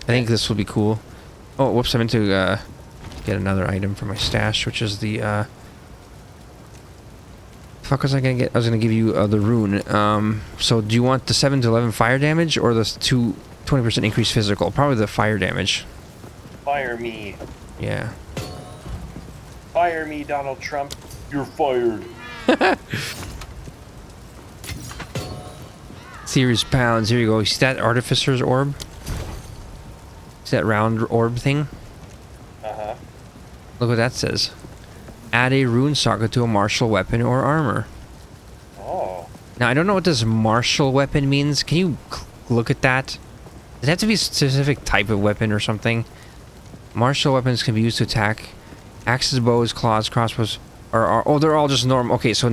I think this will be cool. Oh, whoops! I meant to get another item for my stash, which is the fuck was I gonna get? I was gonna give you the rune. So do you want the 7 to 11 fire damage or the 20% increased physical? Probably the fire damage. Fire me. Yeah. Fire me, Donald Trump. You're fired. Theory's pounds. Here you go. You see that Artificer's orb? See that round orb thing? Uh-huh. Look what that says. Add a rune socket to a martial weapon or armor. Oh. Now, I don't know what this martial weapon means. Can you look at that? Does it have to be a specific type of weapon or something? Martial weapons can be used to attack. Axes, bows, claws, crossbows. Oh, they're all just normal. Okay, so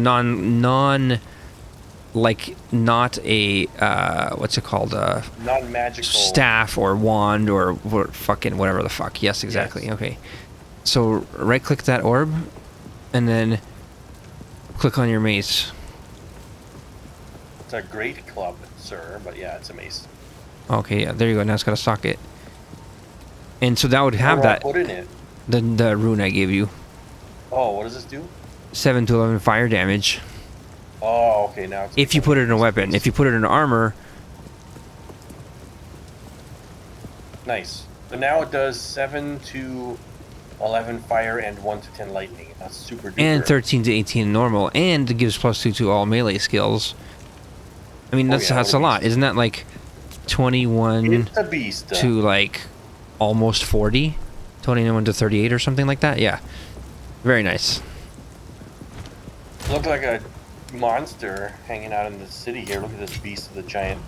like, not a, what's it called? Non-magical. Staff or wand or fucking whatever the fuck. Yes, exactly. Yes. Okay. So, right-click that orb, and then click on your mace. It's a great club, sir, but yeah, it's a mace. Okay, yeah, there you go. Now it's got a socket. And so that would have that. Put in it. The rune I gave you. Oh, what does this do? 7 to 11 fire damage. Oh, okay, now it's... If you put it in a weapon. If you put it in armor... Nice. So now it does 7 to 11 fire and 1 to 10 lightning. That's super duper. And 13 to 18 normal. And it gives +2 to all melee skills. I mean, that's a lot. Isn't that like 21 it's a beast, to like almost 40? 21 to 38 or something like that? Yeah. Very nice. Look like a monster hanging out in the city here. Look at this beast with a giant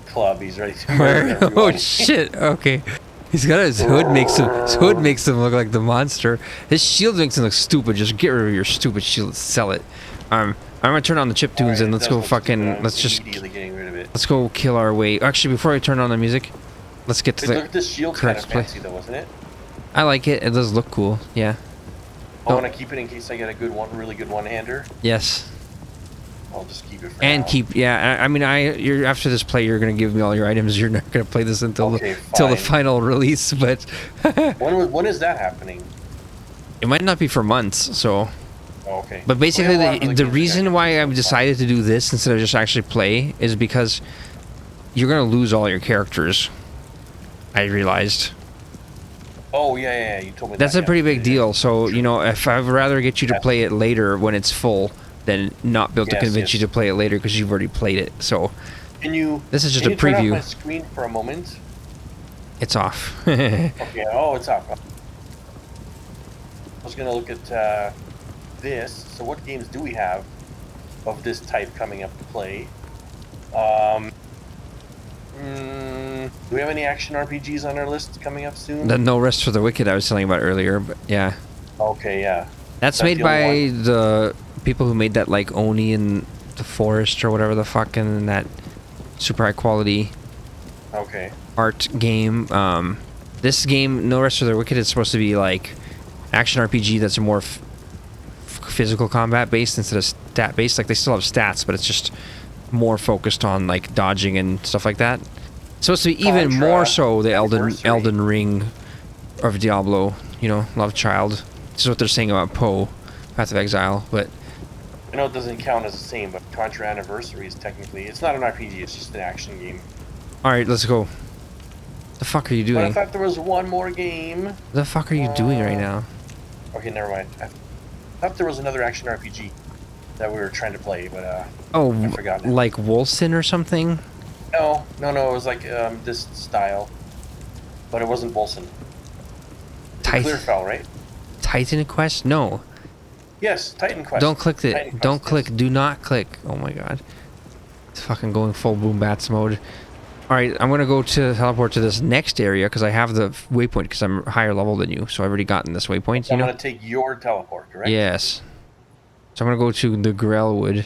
club. He's ready to murder everyone. Oh shit! Okay, he's got his hood his hood makes him look like the monster. His shield makes him look stupid. Just get rid of your stupid shield. Sell it. I'm gonna turn on the chip tunes and let's go fucking. Let's go kill our way. Actually, before I turn on the music, let's get to the. Look at this shield. Kind of fancy though, wasn't it? I like it. It does look cool. Yeah. I want to keep it in case I get a really good one-hander. Yes. I'll just keep it for and now. Yeah. I mean, you're after this play, you're gonna give me all your items. You're not gonna play this until the final release. But when is that happening? It might not be for months. So. Oh, okay. But basically, the reason why I've decided to do this instead of just actually play is because you're gonna lose all your characters. I realized. Oh yeah, you told me. That's a pretty big deal. So you know, if I'd rather get you to play it later when it's full, than not be able to convince you to play it later because you've already played it. So, this is just a preview. Turn off my screen for a moment? It's off. Okay. Oh, it's off. I was gonna look at this. So, what games do we have of this type coming up to play? Do we have any action RPGs on our list coming up soon? The No Rest for the Wicked I was telling you about earlier, but yeah. Okay, yeah. That's made by the people who made that like Oni in the Forest or whatever the fuck, and that super high quality art game. This game, No Rest for the Wicked, is supposed to be like action RPG that's more physical combat based instead of stat based. Like they still have stats, but it's just more focused on like dodging and stuff like that. It's supposed to be even more so the Elden Ring of Diablo, you know, Love Child. This is what they're saying about Poe, Path of Exile, but I know it doesn't count as the same, but Contra Anniversary is technically, it's not an RPG, it's just an action game. Alright, let's go. The fuck are you doing? But I thought there was one more game. The fuck are you doing right now? Okay, never mind. I thought there was another action RPG that we were trying to play, but I forgot now. Like Wolcen or something? No, it was like this style, but it wasn't Wolcen. Clearfell, right? Titan Quest? No. Yes, Titan Quest. Don't click it. Don't click. Do not click. Oh my god. It's fucking going full boom bats mode. Alright, I'm gonna go to teleport to this next area because I have the waypoint because I'm higher level than you, so I've already gotten this waypoint. So I'm gonna take your teleport, correct? Yes. So I'm gonna go to the Grellwood.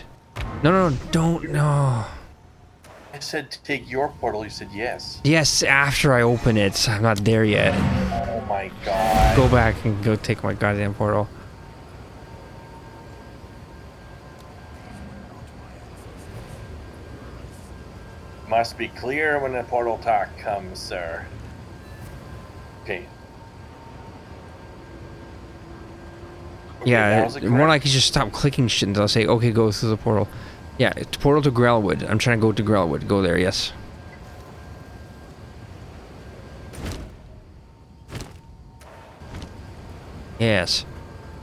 No, don't. No. I said to take your portal, you said yes. Yes, after I open it. I'm not there yet. Oh my god. Go back and go take my goddamn portal. Must be clear when the portal talk comes, sir. Okay. Yeah, more like you just stop clicking shit until I say, okay, go through the portal. Yeah, it's portal to Grellwood. I'm trying to go to Grellwood. Go there, yes. Yes.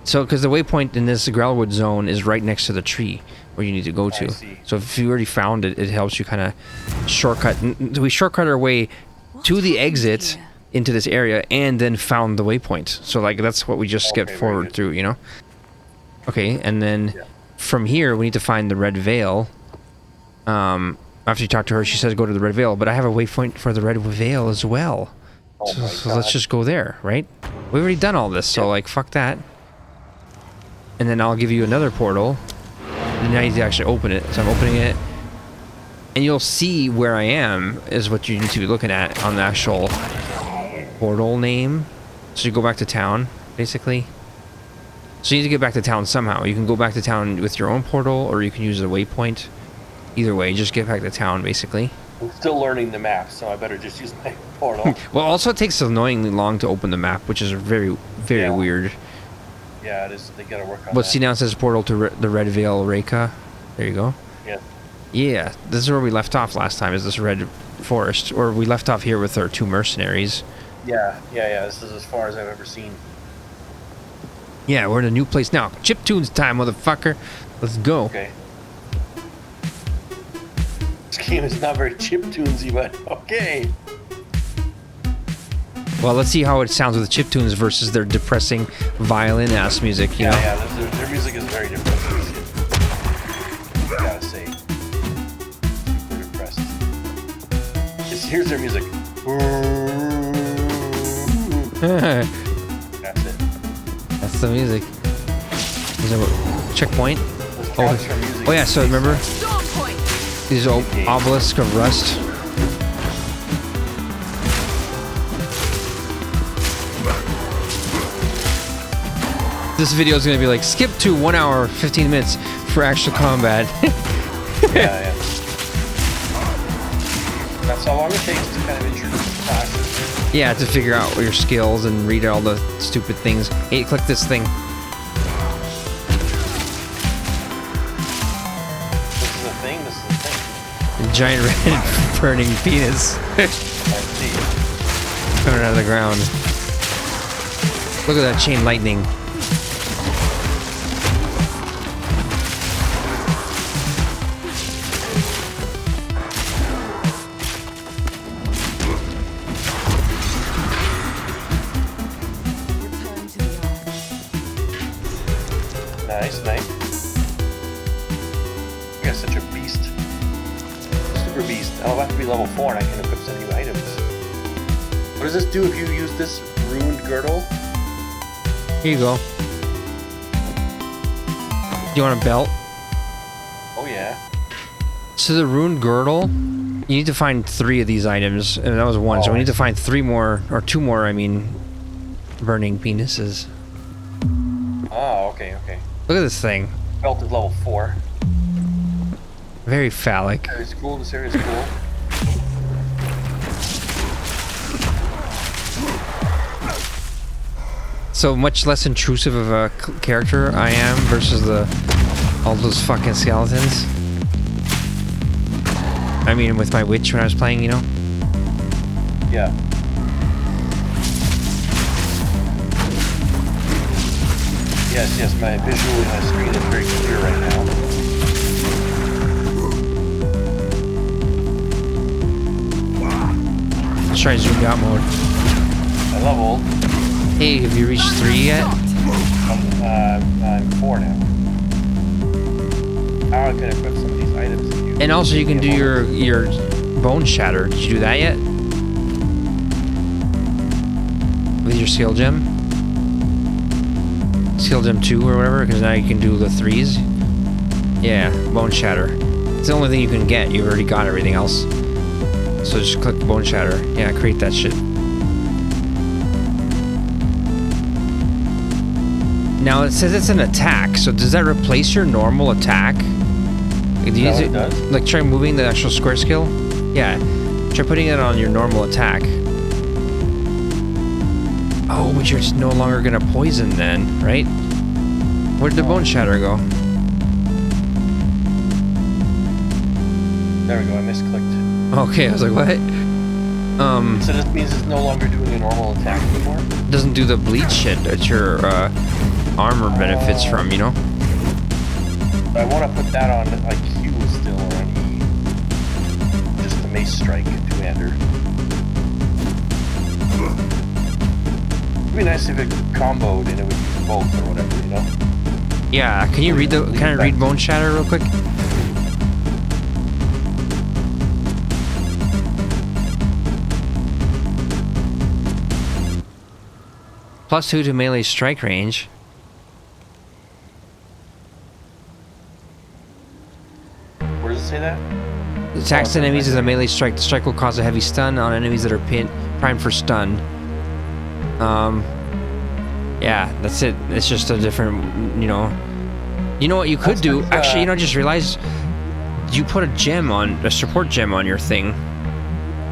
So, because the waypoint in this Growlwood zone is right next to the tree where you need to go I to. see. So if you already found it, it helps you kind of shortcut. We shortcut our way to the exit here? into this area and then found the waypoint. So like that's what we just skipped Okay, very forward good. through, you know? Okay, and then Yeah. from here we need to find the Red Veil. After you talk to her, she says go to the Red Veil, but I have a waypoint for the Red Veil as well. Oh my So let's God. just go there, right? We've already done all this, so Yeah. like fuck that. And then I'll give you another portal. And now you need to actually open it. So I'm opening it. And you'll see where I am is what you need to be looking at on the actual portal name. So you go back to town, basically. So you need to get back to town somehow. You can go back to town with your own portal, or you can use a waypoint. Either way, just get back to town, basically. I'm still learning the map, so I better just use my portal. Well, also it takes annoyingly long to open the map, which is very, very Yeah. weird. Yeah, it is. They gotta work on But that. see, now it says portal to the Red Veil Reka. There you go. Yeah. Yeah, this is where we left off last time, is this Red Forest. Or we left off here with our 2 mercenaries. Yeah. This is as far as I've ever seen. Yeah, we're in a new place now. Chiptunes time, motherfucker. Let's go. Okay. This game is not very chiptunesy, but okay. Well, let's see how it sounds with chiptunes versus their depressing violin-ass music, you know? Yeah, their music is very depressing. I gotta say. Super depressed. Here's their music. That's it. That's the music. Is there a checkpoint? Those tracks are music. Oh yeah, so remember Storm point. these obelisk of rust? This video is going to be like, skip to 1 hour, 15 minutes for actual combat. Yeah. That's how long it takes to kind of introduce the classes. Yeah, to figure out your skills and read all the stupid things. Hey, click this thing. This is a thing. This is a thing. A giant red burning penis I see. coming out of the ground. Look at that chain lightning. Return to the ark. Nice. You guys such a beast. Super beast. I'm about to be level 4 and I can equip some new items. What does this do if you use this ruined girdle? Here you go. Do you want a belt? Oh yeah. So the rune girdle, you need to find 3 of these items, and that was 1. So we need to find 3 more, or 2 more, I mean, burning penises. Oh, okay. Look at this thing. Belt is level 4. Very phallic. It's cool. This area is cool. So much less intrusive of a character I am versus all those fucking skeletons. I mean, with my witch when I was playing, you know? Yeah. Yes, my visual in my screen is very clear right now. Let's try zoomed out mode. I leveled. Hey, have you reached 3 yet? I'm 4 now. Now I can equip some of these items. If you And also you can do give me a your bone shatter. Did you do that yet? With your seal gem? Seal gem 2 or whatever, because now you can do the 3s. Yeah, bone shatter. It's the only thing you can get. You've already got everything else. So just click bone shatter. Yeah, create that shit. Now it says it's an attack, so does that replace your normal attack? Do you Is that use what it does? like try moving the actual square skill? Yeah. Try putting it on your normal attack. Oh, but you're no longer gonna poison then, right? Where'd the bone shatter go? There we go, I misclicked. Okay, I was like, what? So this means it's no longer doing a normal attack anymore? Doesn't do the bleed shit at your armor benefits from, you know? I want to put that on like Q still or an E. Just the mace strike two-hander. It'd be nice if it comboed and it would use both or whatever, you know? Yeah, can you read can I read Bone Shatter real quick? +2 to melee strike range. Where does it say that? Attacks enemies as a melee strike. The strike will cause a heavy stun on enemies that are primed for stun. Yeah, that's it. It's just a different, you know. You know what you could do? Actually, you know, I just realized you put a gem on, a support gem on your thing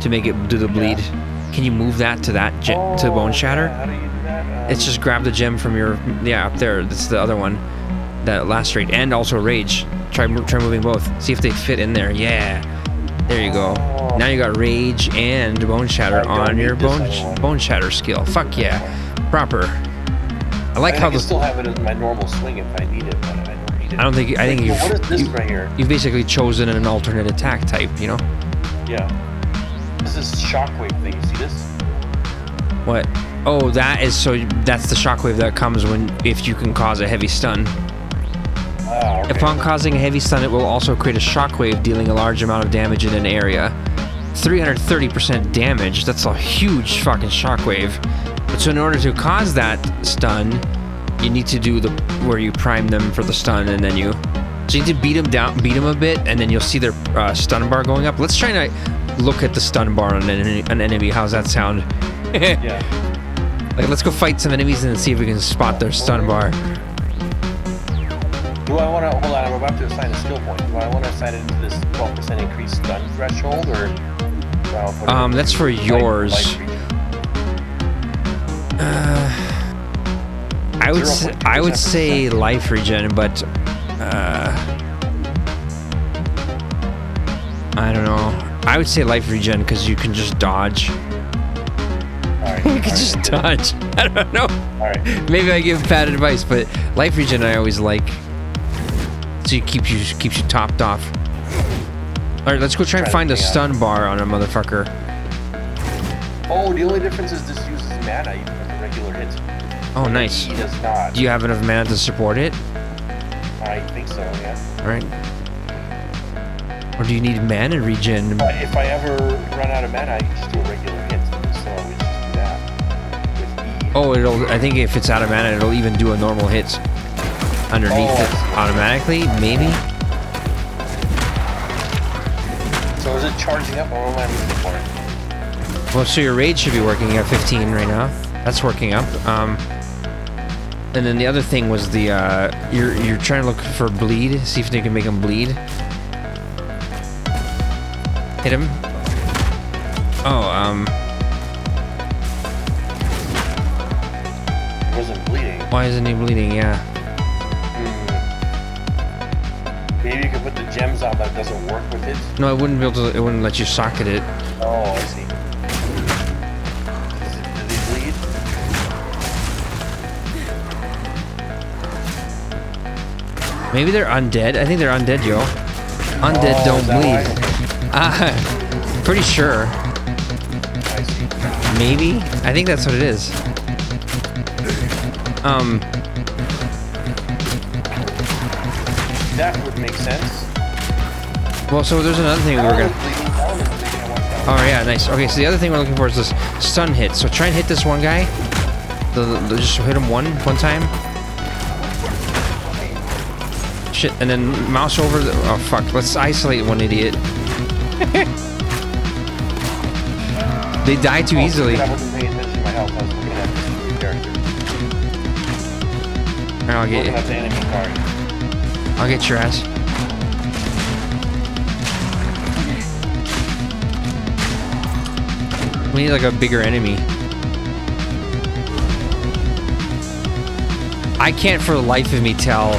to make it do the bleed. Yeah. Can you move that to that to Bone Shatter? Yeah, how do you do that? It's just grab the gem from your, up there. That's the other one. That last rate and also rage. Try moving both. See if they fit in there. Yeah. There you go. Now you got rage and Bone Shatter on your bone Shatter skill. Fuck yeah. Proper. I like how I can still have it as my normal swing if I need it, but I don't need it. I don't think. I think you've. What is this right here? You've basically chosen an alternate attack type. You know. Yeah. This is shockwave thing. You see this? What? Oh, that is so. That's the shockwave that comes if you can cause a heavy stun. Oh, okay. Upon causing a heavy stun, it will also create a shockwave, dealing a large amount of damage in an area. 330% damage. That's a huge fucking shockwave. But so in order to cause that stun, you need to do where you prime them for the stun, and then you need to beat them a bit, and then you'll see their stun bar going up. Let's try to look at the stun bar on an enemy. How's that sound? Yeah. Like, let's go fight some enemies and see if we can spot their stun bar. Do I want to hold on? I'm about to assign a skill point. Do I want to assign it into this 12% increased stun threshold, or? That's for yours. I would say life regen, but I don't know. I would say life regen because you can just dodge. Alright. You can just dodge. I don't know. Alright. Maybe I give bad advice, but life regen I always like. So it keeps you topped off. Alright, let's go try and find the stun bar on a motherfucker. Oh, the only difference is this uses mana even with a regular hit. Oh, nice. He does not. Do you have enough mana to support it? I think so, yeah. Alright. Or do you need mana regen? If I ever run out of mana, I can just do a regular hit. So I would just do that with E. Oh, I think if it's out of mana, it'll even do a normal hit underneath it automatically, maybe? So is it charging up, or what am I looking for? Well, so your rage should be working at 15 right now. That's working up. And then the other thing was the you're trying to look for bleed, see if they can make him bleed. Hit him. Oh, He wasn't bleeding. why isn't he bleeding? Yeah. Maybe you could put the gems on, but it doesn't work with it. No, it wouldn't be able to. It wouldn't let you socket it. Oh, I see. Did he bleed? Maybe they're undead. I think they're undead, yo. Undead don't bleed. Pretty sure. I see. Maybe. I think that's what it is. That would make sense. Well, so there's another thing we were gonna. Oh yeah, nice. Okay, so the other thing we're looking for is this stun hit. So try and hit this one guy. Just hit him one time. Shit, and then mouse over the. Oh fuck! Let's isolate one idiot. They die too easily. I wasn't paying attention to my health. I was looking at this character. I'll get you. Looking at the enemy card. I'll get your ass. We need like a bigger enemy. I can't for the life of me tell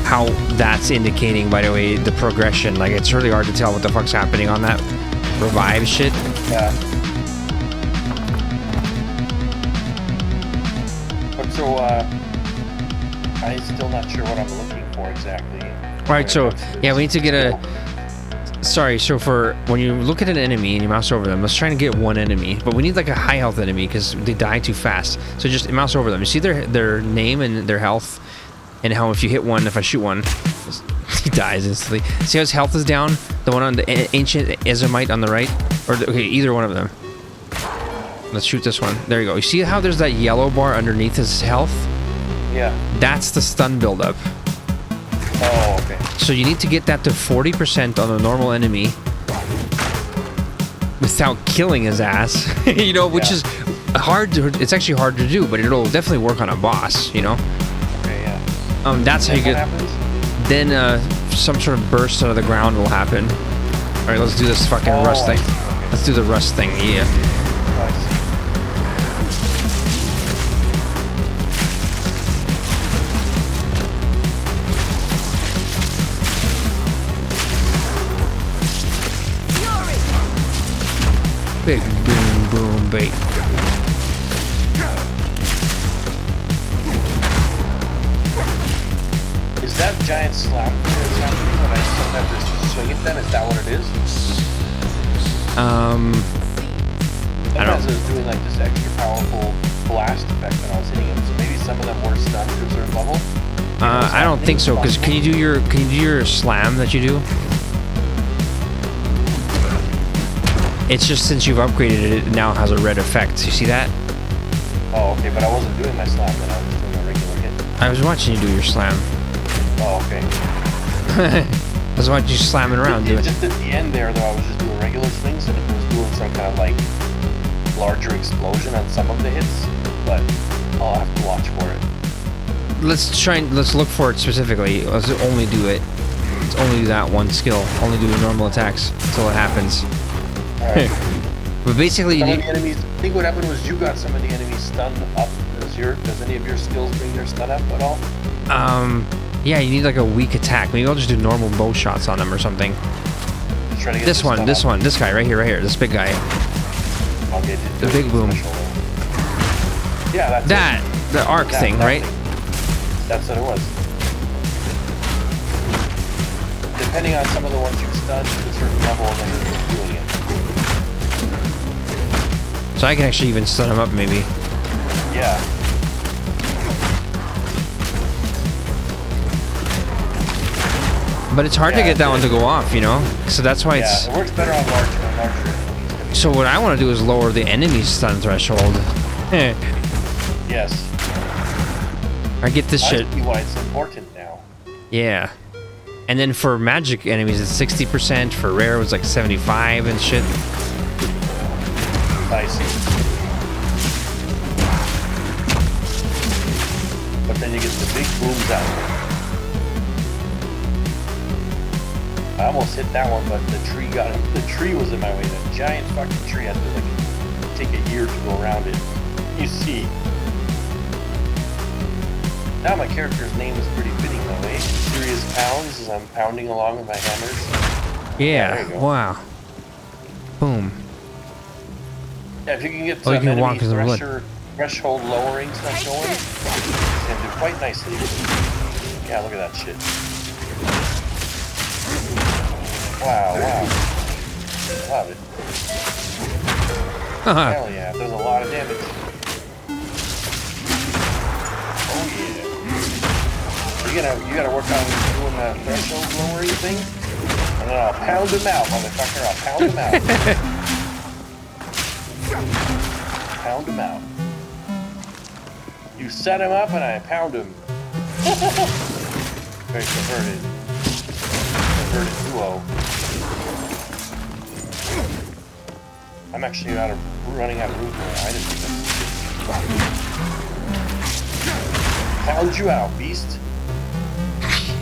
how that's indicating, by the way, the progression. Like, it's really hard to tell what the fuck's happening on that revive shit. Yeah. But so, I'm still not sure what I'm looking for exactly. All right, so yeah, we need to get a. Sorry, so for when you look at an enemy and you mouse over them, let's try and get one enemy, but we need like a high health enemy because they die too fast. So just mouse over them. You see their name and their health, and how if you hit one, if I shoot one, he dies instantly. See how his health is down? The one on the ancient Ezomite on the right, or okay, either one of them. Let's shoot this one. There you go. You see how there's that yellow bar underneath his health? Yeah. That's the stun buildup. Oh, okay. So you need to get that to 40% on a normal enemy without killing his ass, you know, which is hard to, it's actually hard to do, but it'll definitely work on a boss, you know? Okay, yeah. That's how you get, happens? then some sort of burst out of the ground will happen. All right, let's do this fucking rust thing. Okay. Let's do the rust thing, yeah. Nice. Big boom boom bait. Is that giant slap that's happening when I still have to swing it then? Is that what it is? I don't. Sometimes it was doing like this extra powerful blast effect when I was hitting them, so maybe some of them were stunned to a certain level. I don't think so, because can you do your slam that you do? It's just since you've upgraded it, it now has a red effect. You see that? Oh, okay, but I wasn't doing my slam then, I was just doing a regular hit. I was watching you do your slam. Oh, okay. I was watching you slamming around doing. Just at the end there, though, I was just doing regular swings, and it was doing some kind of like larger explosion on some of the hits, but I'll have to watch for it. Let's look for it specifically. Let's only do it. Let's only do that one skill. Only do normal attacks until it happens. Alright. But basically, Some of the enemies, I think what happened was you got some of the enemies stunned up. Does any of your skills bring their stun up at all? yeah, you need like a weak attack. Maybe I'll just do normal bow shots on them or something. Just try to get This one, this guy right here, this big guy. I'll get The big boom. Yeah, that's it. The arc thing, right? That's what it was. Depending on some of the ones you stunned to a certain level, then you're doing it. So I can actually even stun him up, maybe. Yeah. But it's hard to get that one to go off, you know? So that's why it's... Yeah, it works better on larger enemies. So what I want to do is lower the enemy's stun threshold. Yes. I get this shit. I see why it's important now. Yeah. And then for magic enemies, it's 60%. For rare, it was like 75 and shit. I see. But then you get the big booms out. I almost hit that one, but the tree got it. The tree was in my way. The giant fucking tree had to like take a year to go around it. You see. Now my character's name is pretty fitting though, eh? Serious pounds as I'm pounding along with my hammers. Yeah. There you go. Wow. Boom. Yeah, if you can get Oh, you can walk enemy in the blood. threshold lowering stuff going, you can do quite nicely. Yeah, look at that shit. Wow, wow. Love it. Hell yeah, there's a lot of damage. Oh yeah. You gotta work on doing the threshold lowering thing, and then I'll pound him out, motherfucker. I'll pound him out. Pound him out. You set him up and I pound him. Very perverted. Perverted duo. I'm actually running out of room for items. Pound you out, beast.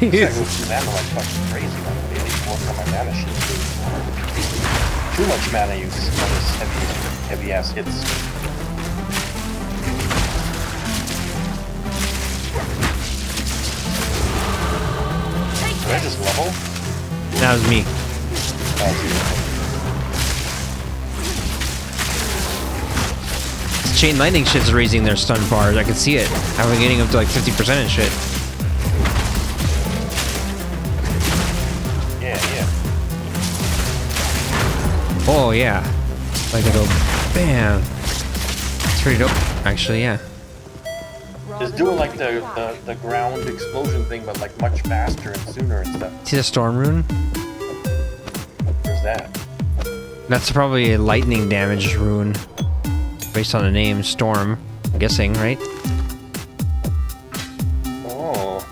I go through mana like fucking crazy, by the way. I need to work on my mana shit too. Too much mana use on this heavy ass hits. Did I just level? That was me. Oh, Chain lightning shit's raising their stun bars. I can see it. I've been getting up to like 50% and shit. Oh yeah, like I go, bam. It's pretty dope, actually. Yeah. Just doing like the ground explosion thing, but like much faster and sooner and stuff. See the storm rune? Where's that? That's probably a lightning damage rune, based on the name Storm. I'm guessing, right? Oh.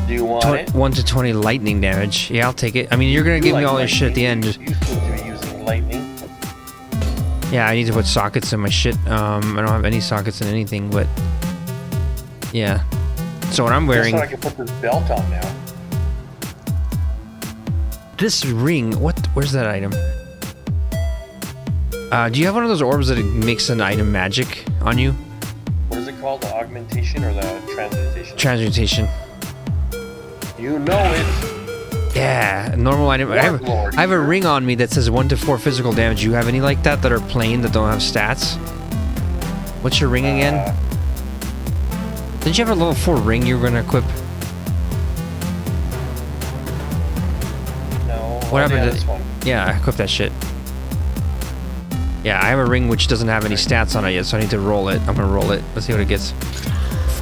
Do you want it? 1 to 20 lightning damage. Yeah, I'll take it. I mean, you're gonna give me all your shit at the end. You seem to be using lightning. Yeah, I need to put sockets in my shit. I don't have any sockets in anything, but yeah. So what I'm wearing. Just so I can put this belt on now. This ring. What? Where's that item? Do you have one of those orbs that makes an item magic on you? What is it called? The augmentation or the transmutation? Transmutation. You know it. Yeah, normal item. I have a ring on me that says 1 to 4 physical damage. You have any like that are plain that don't have stats? What's your ring again? Didn't you have a level 4 ring you were gonna equip? No. What happened to this one? Yeah, I equipped that shit. Yeah, I have a ring which doesn't have any stats on it yet, so I need to roll it. I'm gonna roll it. Let's see what it gets.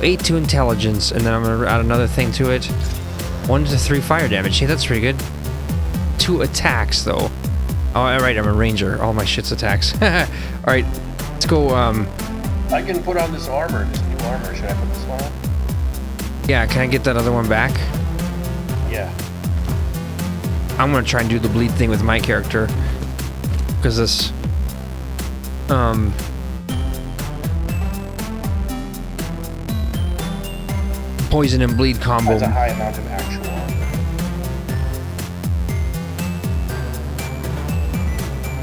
8 to intelligence, and then I'm gonna add another thing to it. 1 to 3 fire damage. Hey, that's pretty good. 2 attacks though. Oh, alright, I'm a ranger. All my shit's attacks. Alright, let's go. I can put on this armor, this new armor. Should I put this one on? Yeah, can I get that other one back? Yeah. I'm gonna try and do the bleed thing with my character. Because this. Poison and bleed combo. That's a high amount of actual armor.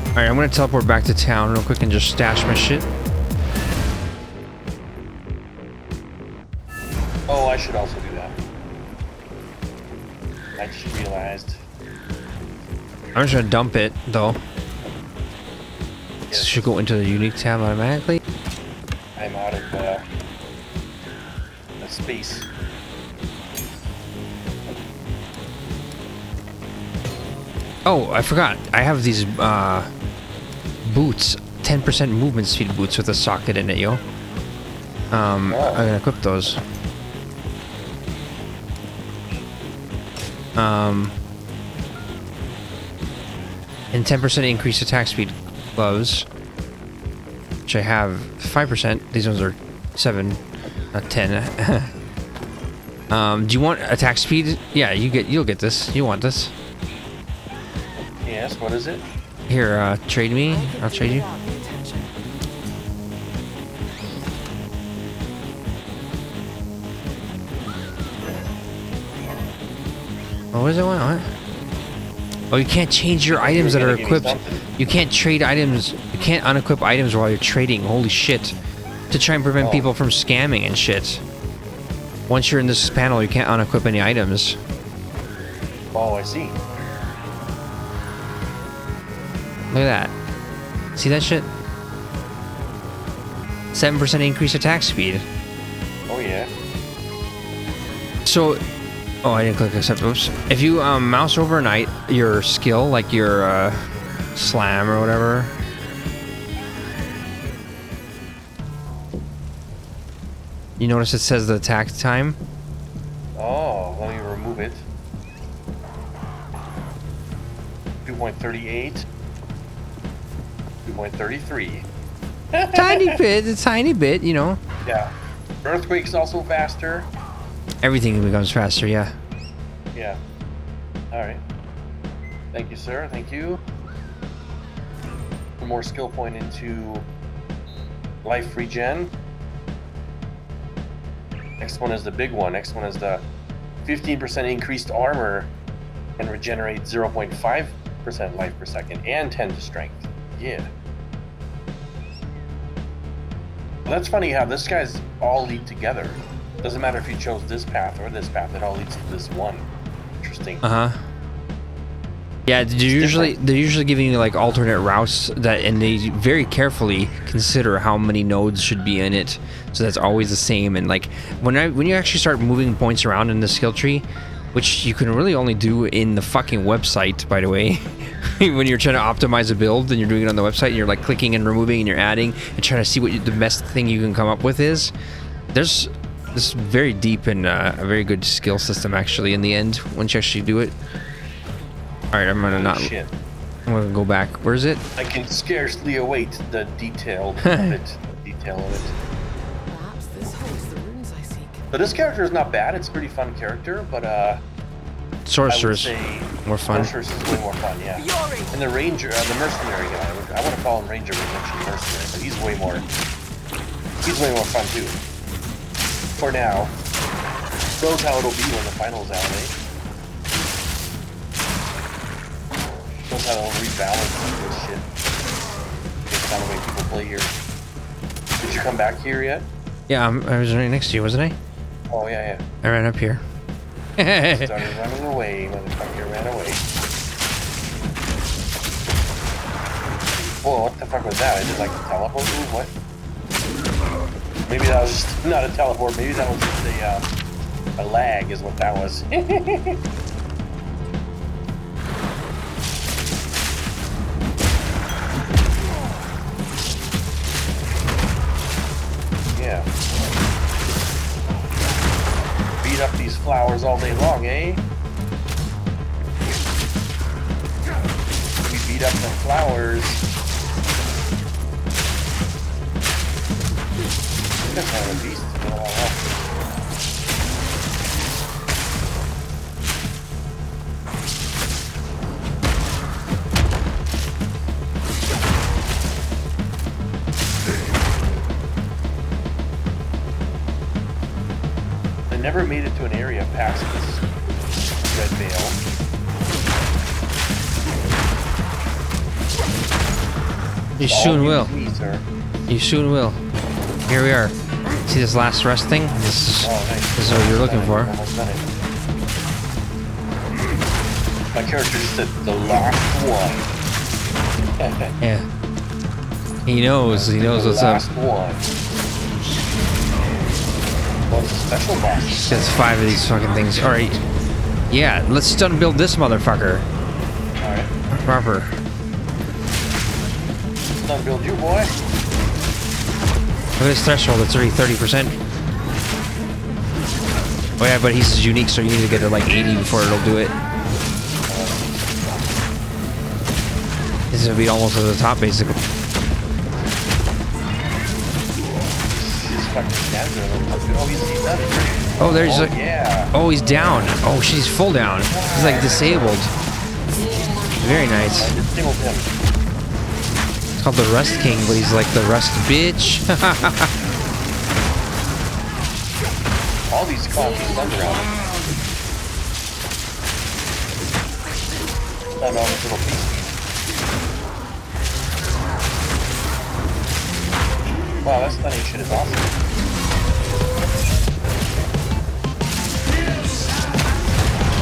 Alright, I'm gonna teleport back to town real quick and just stash my shit. Oh, I should also do that. I just realized. I'm just gonna dump it though. Yes. Should go into the unique tab automatically. I'm out of the space. Oh, I forgot. I have these boots, 10% movement speed boots with a socket in it, yo. I'm gonna equip those. And 10% increased attack speed gloves, which I have 5%. These ones are 7, not 10. Do you want attack speed? Yeah, you'll get this. You want this? Yes. What is it? Here, trade me. I'll trade you. Oh, what does it want? What? Oh, you can't change your items that are equipped. You can't trade items. You can't unequip items while you're trading. Holy shit. To try and prevent people from scamming and shit. Once you're in this panel, you can't unequip any items. Oh, I see. Look at that. See that shit? 7% increased attack speed. Oh, yeah. So, oh, I didn't click accept. Oops. If you mouse over your skill, like your slam or whatever. You notice it says the attack time? Oh, let me remove it. 2.38. 2.33. Tiny bit, a tiny bit, you know. Yeah. Earthquake's also faster. Everything becomes faster, yeah. Yeah. Alright. Thank you, sir. Thank you. One more skill point into life regen. Next one is the big one. Next one is the 15% increased armor and regenerate 0.5% life per second and 10 to strength. Yeah. Well, that's funny how this guy's all lead together. Doesn't matter if you chose this path or this path, it all leads to this one. Interesting. Uh-huh. Yeah, they're usually giving you like alternate routes and they very carefully consider how many nodes should be in it, so that's always the same. And like when you actually start moving points around in the skill tree, which you can really only do in the fucking website, by the way. When you're trying to optimize a build and you're doing it on the website and you're like clicking and removing and you're adding and trying to see what the best thing you can come up with is. There's this very deep and a very good skill system actually in the end once you actually do it. All right, I'm gonna Shit. I'm gonna go back. Where is it? I can scarcely await the detail of it. Perhaps this holds the runes I seek. But this character is not bad. It's a pretty fun character, but Sorceress, I would say more fun. Sorceress is way more fun, yeah. And the Ranger, the Mercenary guy, I want to call him Ranger, but mention Mercenary, but he's way more fun too. For now. Knows how it'll be when the final's out, eh? Knows how it'll rebalance this shit. Based on the way people play here. Did you come back here yet? Yeah, I was right next to you, wasn't I? Oh, yeah. I ran up here. Started running away, motherfucker, ran away. Whoa, what the fuck was that? I did like a teleport move? What? Maybe that was just not a teleport, maybe that was just a lag is what that was. Yeah. Beat up these flowers all day long, eh? We beat up the flowers. That's not a beast. I never made it to an area past this red veil. You soon will. Me, sir. You soon will. Here we are. See this last rest thing? This is what you're looking for. Almost done it. My character just said the last one. Yeah. He knows what's up. Last one. Well, it's a special boss. There's 5 of these fucking things. Alright. Yeah, let's stun build this motherfucker. Alright. Proper. Stun build you, boy. Look at his threshold, it's already 30%. Oh yeah, but he's unique, so you need to get to like 80 before it'll do it. This is gonna be almost at the top, basically. Oh, there's like... Yeah. Oh, he's down. Oh, she's full down. He's like disabled. Very nice. I disabled him. It's called the Rust King, but he's like the Rust bitch. All these clowns are stunned around him. Stun all these little pieces. Wow, that stunning shit is awesome.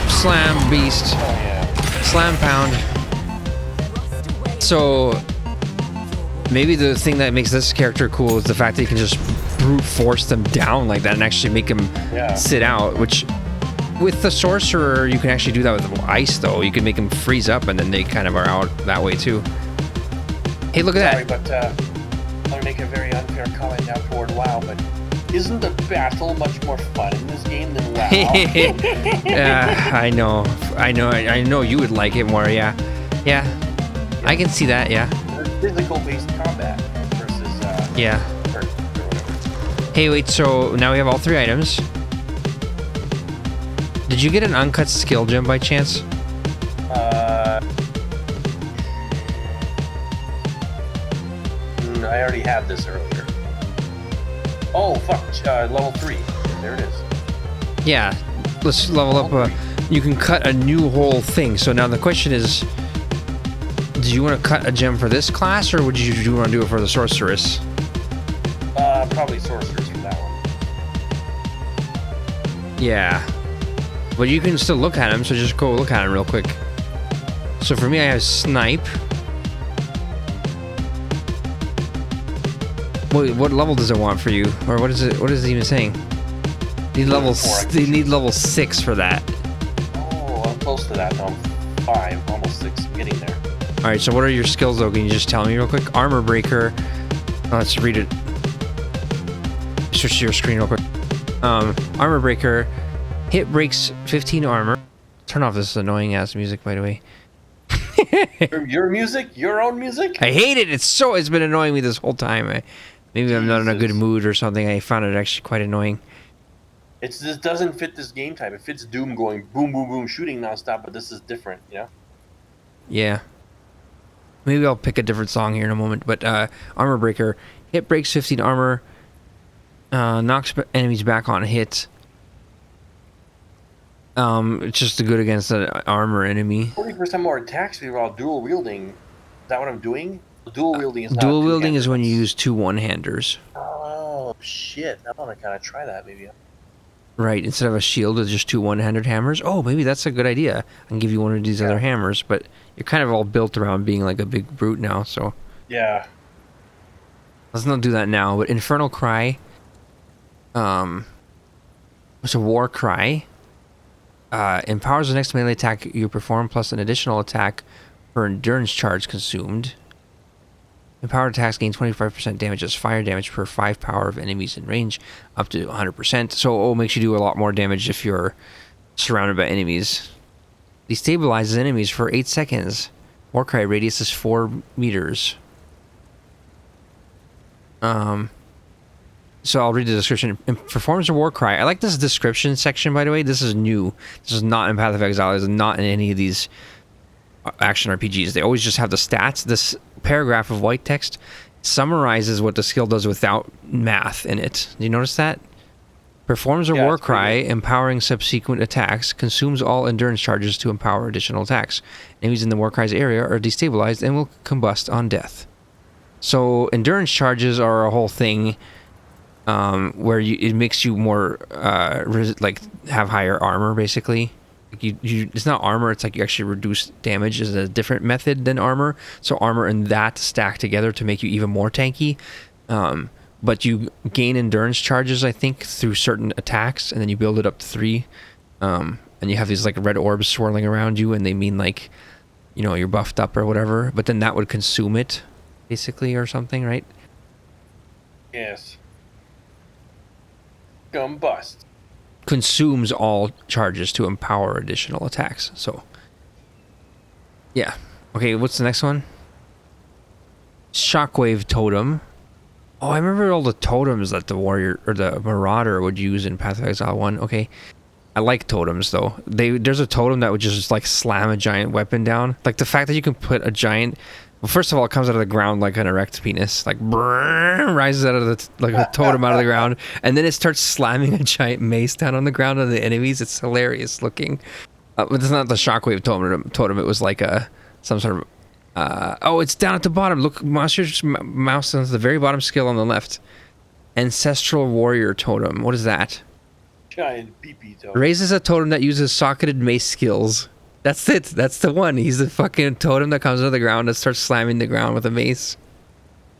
Slam beast. Oh yeah. Slam pound. So maybe the thing that makes this character cool is the fact that you can just brute force them down like that and actually make them sit out, which with the sorcerer you can actually do that with ice though. You can make them freeze up and then they kind of are out that way too. Hey, look at Sorry, that. but I'm gonna make a very unfair comment now toward WoW, but isn't the battle much more fun in this game than WoW? I know you would like it more. Yeah. I can see that. Yeah. Physical-based combat versus yeah. or whatever. Hey, wait. So now we have all 3 items. Did you get an uncut skill gem by chance? I already had this earlier. Oh fuck! Level 3. There it is. Yeah. Let's level up. You can cut a new whole thing. So now the question is, do you want to cut a gem for this class, or would you want to do it for the sorceress? Probably sorcerers for that one. Yeah. But you can still look at him, so just go look at him real quick. So for me, I have snipe. Wait, what level does it want for you? Or what is it? What is it even saying? Need level. They need level 6 for that. I'm close to that. I'm 5, almost 6. I'm getting there. All right, so what are your skills, though? Can you just tell me real quick? Armor breaker. Let's read it. Switch to your screen real quick. Armor breaker. Hit breaks 15 armor. Turn off this annoying ass music, by the way. Your music? Your own music? I hate it. It's been annoying me this whole time. Maybe I'm not in a good mood or something. I found it actually quite annoying. It just doesn't fit this game type. It fits Doom going boom, boom, boom, shooting nonstop, but this is different, you know? Yeah. Maybe I'll pick a different song here in a moment. But armor breaker. Hit breaks 15 armor. Knocks enemies back on hit. It's just good against an armor enemy. 40% more attacks while dual wielding. Is that what I'm doing? Dual wielding is not dual wielding is two-handed. when you use 2 one-handers. Oh, shit. I want to kind of try that, maybe. Right, instead of a shield with just 2 one-handed hammers. Oh, maybe that's a good idea. I can give you one of these other hammers, but you're kind of all built around being like a big brute now, so... Yeah. Let's not do that now, but Infernal Cry... it's a War Cry. Empowers the next melee attack you perform, plus an additional attack for endurance charge consumed. Empowered attacks gain 25% damage as fire damage per 5 power of enemies in range, up to 100%. So it makes you do a lot more damage if you're surrounded by enemies. Destabilizes enemies for 8 seconds. Warcry radius is 4 meters. So I'll read the description. Performs a war cry. I like this description section, by the way. This is new. This is not in Path of Exile. This is not in any of these action RPGs. They always just have the stats. This paragraph of white text summarizes what the skill does without math in it. Do you notice that? Performs a war cry, empowering subsequent attacks, consumes all endurance charges to empower additional attacks. Enemies in the war cry's area are destabilized and will combust on death. So endurance charges are a whole thing where it makes you more like have higher armor, basically. Like you it's not armor, it's like you actually reduce damage is a different method than armor. So armor and that stack together to make you even more tanky. But you gain endurance charges, I think, through certain attacks, and then you build it up to 3. And you have these like red orbs swirling around you, and they mean like, you know, you're buffed up or whatever. But then that would consume it, basically, or something, right? Yes. Combust. Consumes all charges to empower additional attacks. So, yeah. Okay, what's the next one? Shockwave Totem. Oh, I remember all the totems that the warrior or the marauder would use in Path of Exile 1. Okay. I like totems though. There's a totem that would just like slam a giant weapon down. Like the fact that you can put a giant, well, first of all, it comes out of the ground like an erect penis, like brrr, rises out of the like a totem out of the ground, and then it starts slamming a giant mace down on the ground on the enemies. It's hilarious looking. But it's not the shockwave totem. It was like some sort of oh, it's down at the bottom. Look, mouse on the very bottom skill on the left. Ancestral Warrior Totem. What is that? Giant pee-pee totem. Raises a totem that uses socketed mace skills. That's it. That's the one. He's the fucking totem that comes out of the ground and starts slamming the ground with a mace.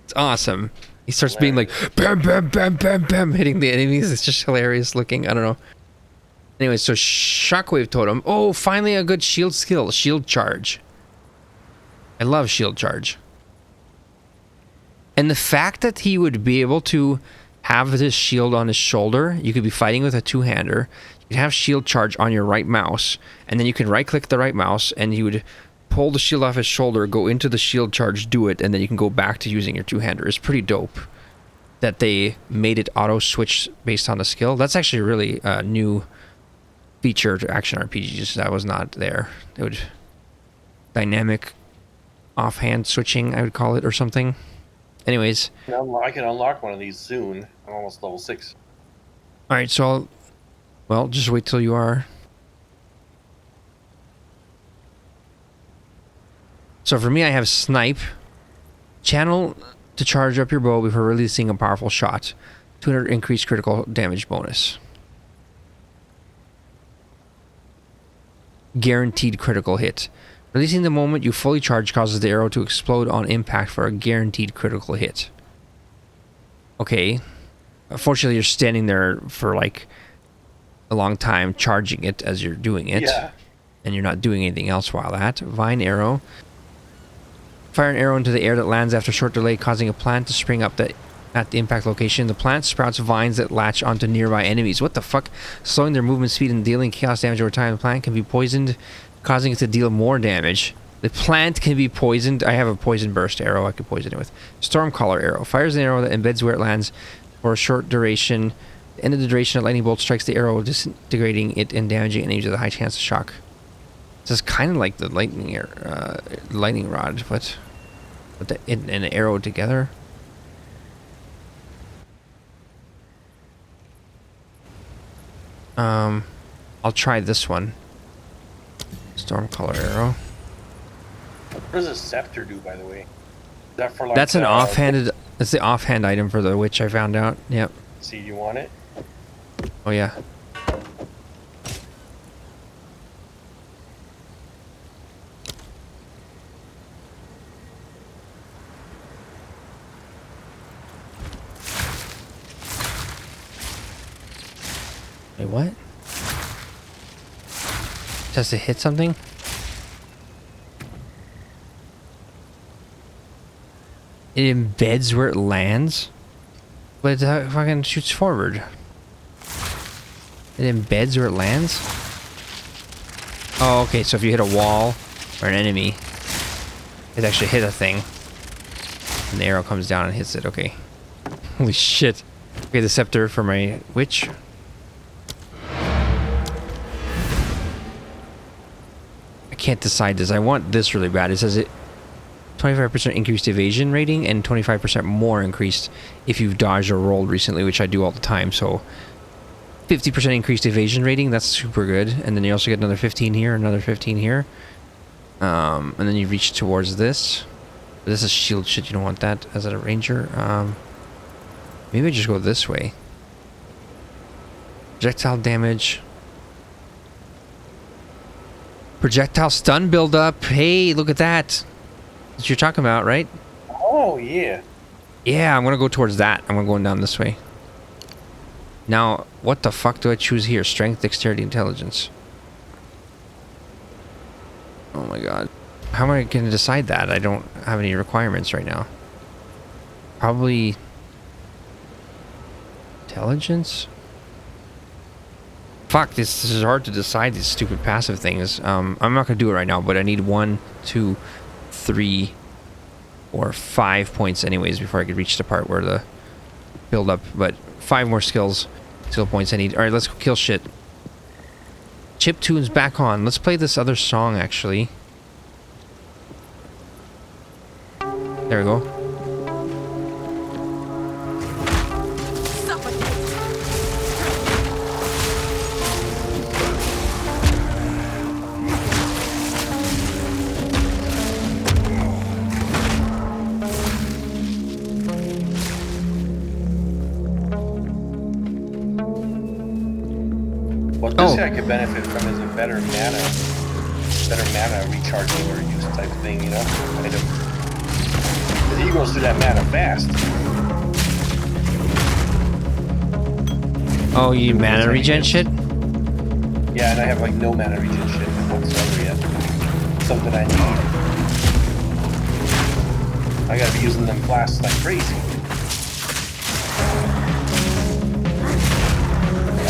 It's awesome. He starts being like, bam, bam, bam, bam, bam, hitting the enemies. It's just hilarious looking. I don't know. Anyway, so Shockwave Totem. Oh, finally a good shield skill. Shield Charge. I love Shield Charge. And the fact that he would be able to have this shield on his shoulder, you could be fighting with a two-hander, you could have Shield Charge on your right mouse, and then you can right-click the right mouse, and you would pull the shield off his shoulder, go into the Shield Charge, do it, and then you can go back to using your two-hander. It's pretty dope that they made it auto-switch based on the skill. That's actually really a new feature to action RPGs that was not there. It would dynamic offhand switching, I would call it, or something. Anyways, I can unlock one of these soon. I'm almost level 6. all right, so well, just wait till you are. So for me, I have Snipe. Channel to charge up your bow before releasing a powerful shot. 200 increased critical damage bonus. Guaranteed critical hit. Releasing the moment you fully charge causes the arrow to explode on impact for a guaranteed critical hit. Okay. Unfortunately, you're standing there for like a long time charging it as you're doing it. Yeah. and you're not doing anything else while at. Vine arrow. Fire an arrow into the air that lands after a short delay, causing a plant to spring up at the impact location. The plant sprouts vines that latch onto nearby enemies. What the fuck? Slowing their movement speed and dealing chaos damage over time. The plant can be poisoned, causing it to deal more damage. The plant can be poisoned. I have a poison burst arrow I could poison it with. Stormcaller arrow. Fires an arrow that embeds where it lands for a short duration. End of the duration, a lightning bolt strikes the arrow, disintegrating it and damaging enemies with a high chance of shock. This is kind of like the lightning rod, but with an arrow together. I'll try this one. Stormcaller arrow. What does a scepter do, by the way? Is that for like that's an offhanded. That's the offhand item for the witch. I found out. Yep. See, you want it? Oh yeah. Wait, what? Just to hit something? It embeds where it lands? But it fucking shoots forward. It embeds where it lands? Oh, okay, so if you hit a wall or an enemy, it actually hit a thing. And the arrow comes down and hits it, okay. Holy shit. Okay, the scepter for my witch. I can't decide this. I want this really bad. It says it 25% increased evasion rating and 25% more increased if you've dodged or rolled recently, which I do all the time. So 50% increased evasion rating, that's super good. And then you also get another 15 here, another 15 here. And then you reach towards this. This is shield shit, you don't want that as a ranger. Maybe I just go this way. Projectile damage. Projectile stun buildup. Hey, look at that. That's what you're talking about, right? Oh, yeah. Yeah, I'm gonna go towards that. I'm going down this way. Now, what the fuck do I choose here? Strength, dexterity, intelligence. Oh my god. How am I gonna decide that? I don't have any requirements right now. Probably intelligence? Fuck, this is hard to decide, these stupid passive things. I'm not gonna do it right now, but I need 1, 2, 3, or 5 points anyways before I could reach the part where the build up. But 5 more skill points I need. Alright, let's go kill shit. Chiptune's back on. Let's play this other song actually. There we go. What this guy could benefit from is a better mana recharging or use type thing, you know? Item. Because he goes through that mana fast. Oh, you mana regen shit? Yeah, and I have like no mana regen shit whatsoever yet. Something I need. I gotta be using them flasks like crazy.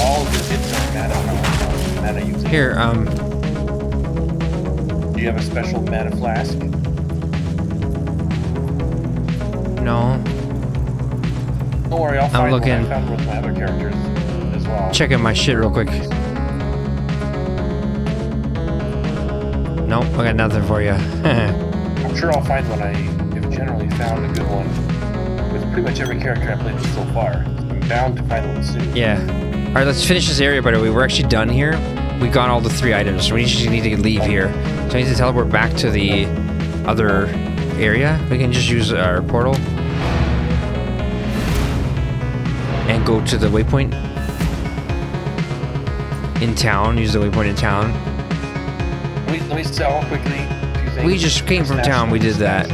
All of his hits are mana using. Here, Do you have a special mana flask? No. Don't worry, I'll find looking. one I found with my other characters as well. Checking my shit real quick. Nope, I got nothing for you. I'm sure I'll find one. I have generally found a good one with pretty much every character I've played with so far. I'm bound to find one soon. Yeah. Alright, let's finish this area, by the way. We're actually done here. We got all the 3 items, so we just need to leave here. So I need to teleport back to the other area. We can just use our portal. And go to the waypoint. In town, use the waypoint in town. Let me sell quickly 2 things. We just came from town, we did that.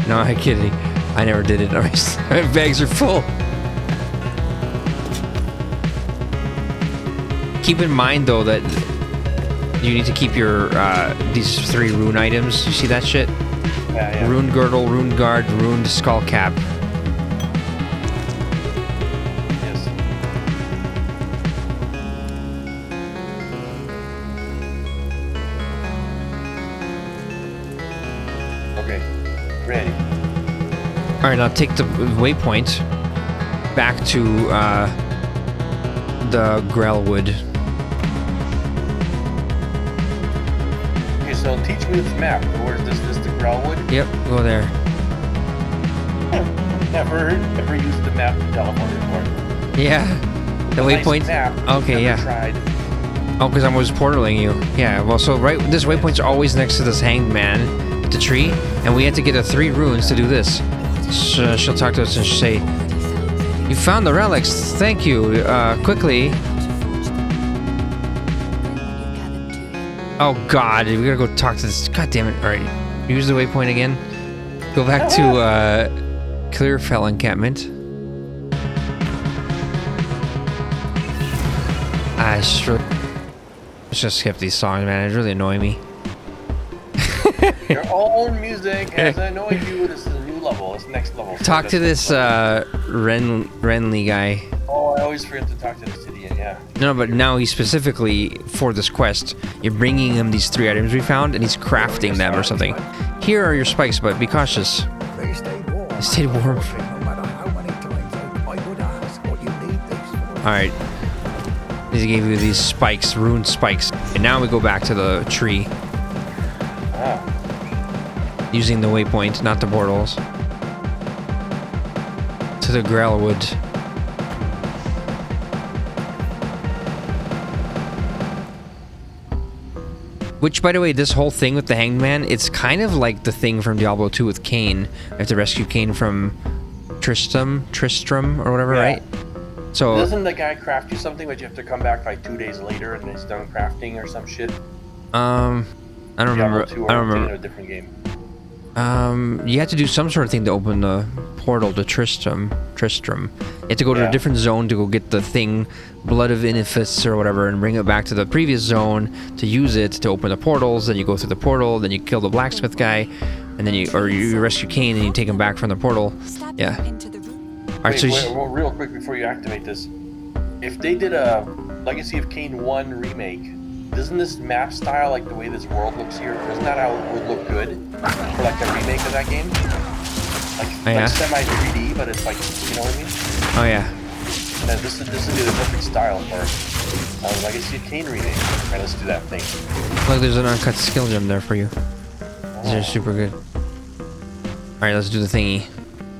No, I'm kidding. I never did it. My bags are full. Keep in mind though that You need to keep your these 3 rune items. You see that shit? Yeah. Rune girdle, rune guard, rune skull cap. Yes. Okay. Ready. All right, now take the waypoint back to the Grellwood. Okay, so teach me this map. Where's this the Grellwood? Yep, go there. Never used the map to teleport before. Yeah, the waypoint. Nice map, Okay, never yeah. Tried. Oh, because I was portaling you. Yeah, well, so right, this waypoint's always next to this hanged man, the tree, and we had to get 3 runes to do this. So she'll talk to us and she'll say, "You found the relics. Thank you. Quickly." Oh God, we gotta go talk to this. God damn it! All right, use the waypoint again. Go back to Clearfell encampment. Let's just skip these songs, man. It really annoy me. Your own music has annoyed you. This is a new level. It's next level. Talk to this Renly guy. Oh, I always forget to talk to this idiot. Yeah. No, but now he's specifically for this quest. You're bringing him these 3 items we found, and he's crafting them or something. Here are your spikes, but be cautious. They stayed warm. They stayed warm. No matter how many times I would ask what you need these for. Alright. He gave you these spikes, rune spikes. And now we go back to the tree. Ah. Using the waypoint, not the portals. To the Grellwood. Which, by the way, this whole thing with the Hanged Man, it's kind of like the thing from Diablo 2 with Cain. You have to rescue Cain from Tristram, or whatever, Yeah. right? So Doesn't the guy craft you something, but you have to come back like 2 days later and he's done crafting or some shit? I don't remember. Diablo 2 I don't or remember. a different game. You have to do some sort of thing to open the portal to Tristram. You have to go to a different zone to go get the thing, Blood of Inifis or whatever, and bring it back to the previous zone to use it to open the portals. Then you go through the portal, then you kill the blacksmith guy, and then you rescue Cain and you take him back from the portal. Yeah. All right, Wait, so real quick before you activate this, if they did a Legacy of Kain 1 remake, doesn't this map style, like the way this world looks here, isn't that how it would look good for like a remake of that game? Like semi 3D, but it's like, you know what I mean? oh yeah. And this would be the perfect style for Legacy of Kain remake. Alright, let's do that thing. Look, there's an uncut skill gem there for you. These are super good. All right, let's do the thingy.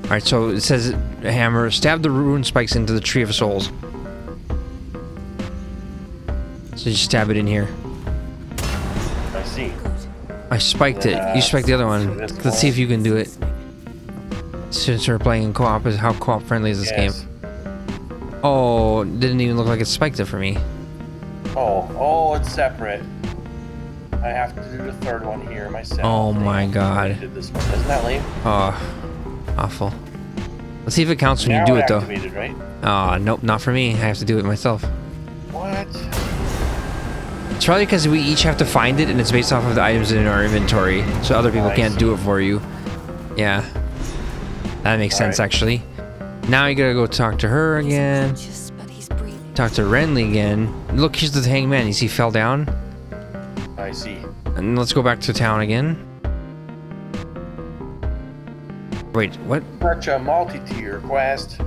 All right, so it says hammer, stab the rune spikes into the Tree of Souls. So you stab it in here. I see. I spiked it. You spiked the other one. Let's see if you can do it. Since we're playing in co-op, how co-op friendly is this game? Oh, didn't even look like it spiked it for me. Oh, it's separate. I have to do the third one here myself. Oh my god. I did this one. Isn't that lame? Oh, awful. Let's see if it counts when Now you do it though. activated, right? Oh, nope, not for me. I have to do it myself. What? It's probably because we each have to find it and it's based off of the items in our inventory, so other people can't do it for you. Yeah. That makes sense, actually. Now you gotta go talk to her again. Talk to Renly again. Look, here's the hanged man. You see, he fell down. I see. And let's go back to town again. Wait, what? Such a multi-tier quest.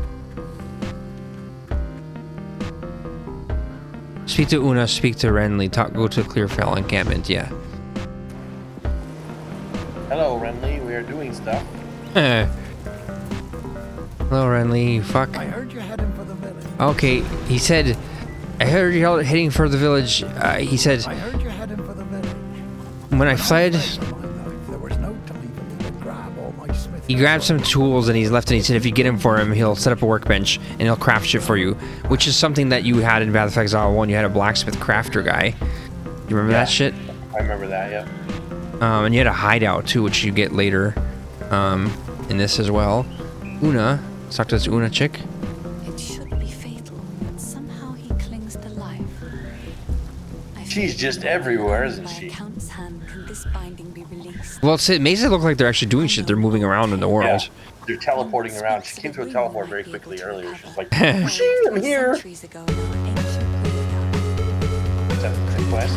Speak to Una, speak to Renly, go to Clearfell encampment, yeah. Hello, Renly. We are doing stuff. Hello, Renly, you fuck. I heard you're heading for the village. Okay, he said, I heard you're heading for the village. He said, I heard you're heading for the village. when I fled, There was no time for me to grab all my smith. he grabbed some tools and he's left, and he said if you get him for him, he'll set up a workbench and he'll craft shit for you, which is something that you had in Path of Exile 1. You had a blacksmith crafter guy. You remember that shit? I remember that, yeah. And you had a hideout too, which you get later in this as well. Una, let's talk to this Una chick. It should be fatal, but somehow he clings to life. She's just everywhere, isn't By she? account's hand, can this binding be released? Well, it makes it look like they're actually doing shit. They're moving around in the Yeah. world. They're teleporting around. She came to a teleport very quickly earlier. She's like, Buried "Shee, I'm here." centuries ago in our ancient graveyard. Is that the quest?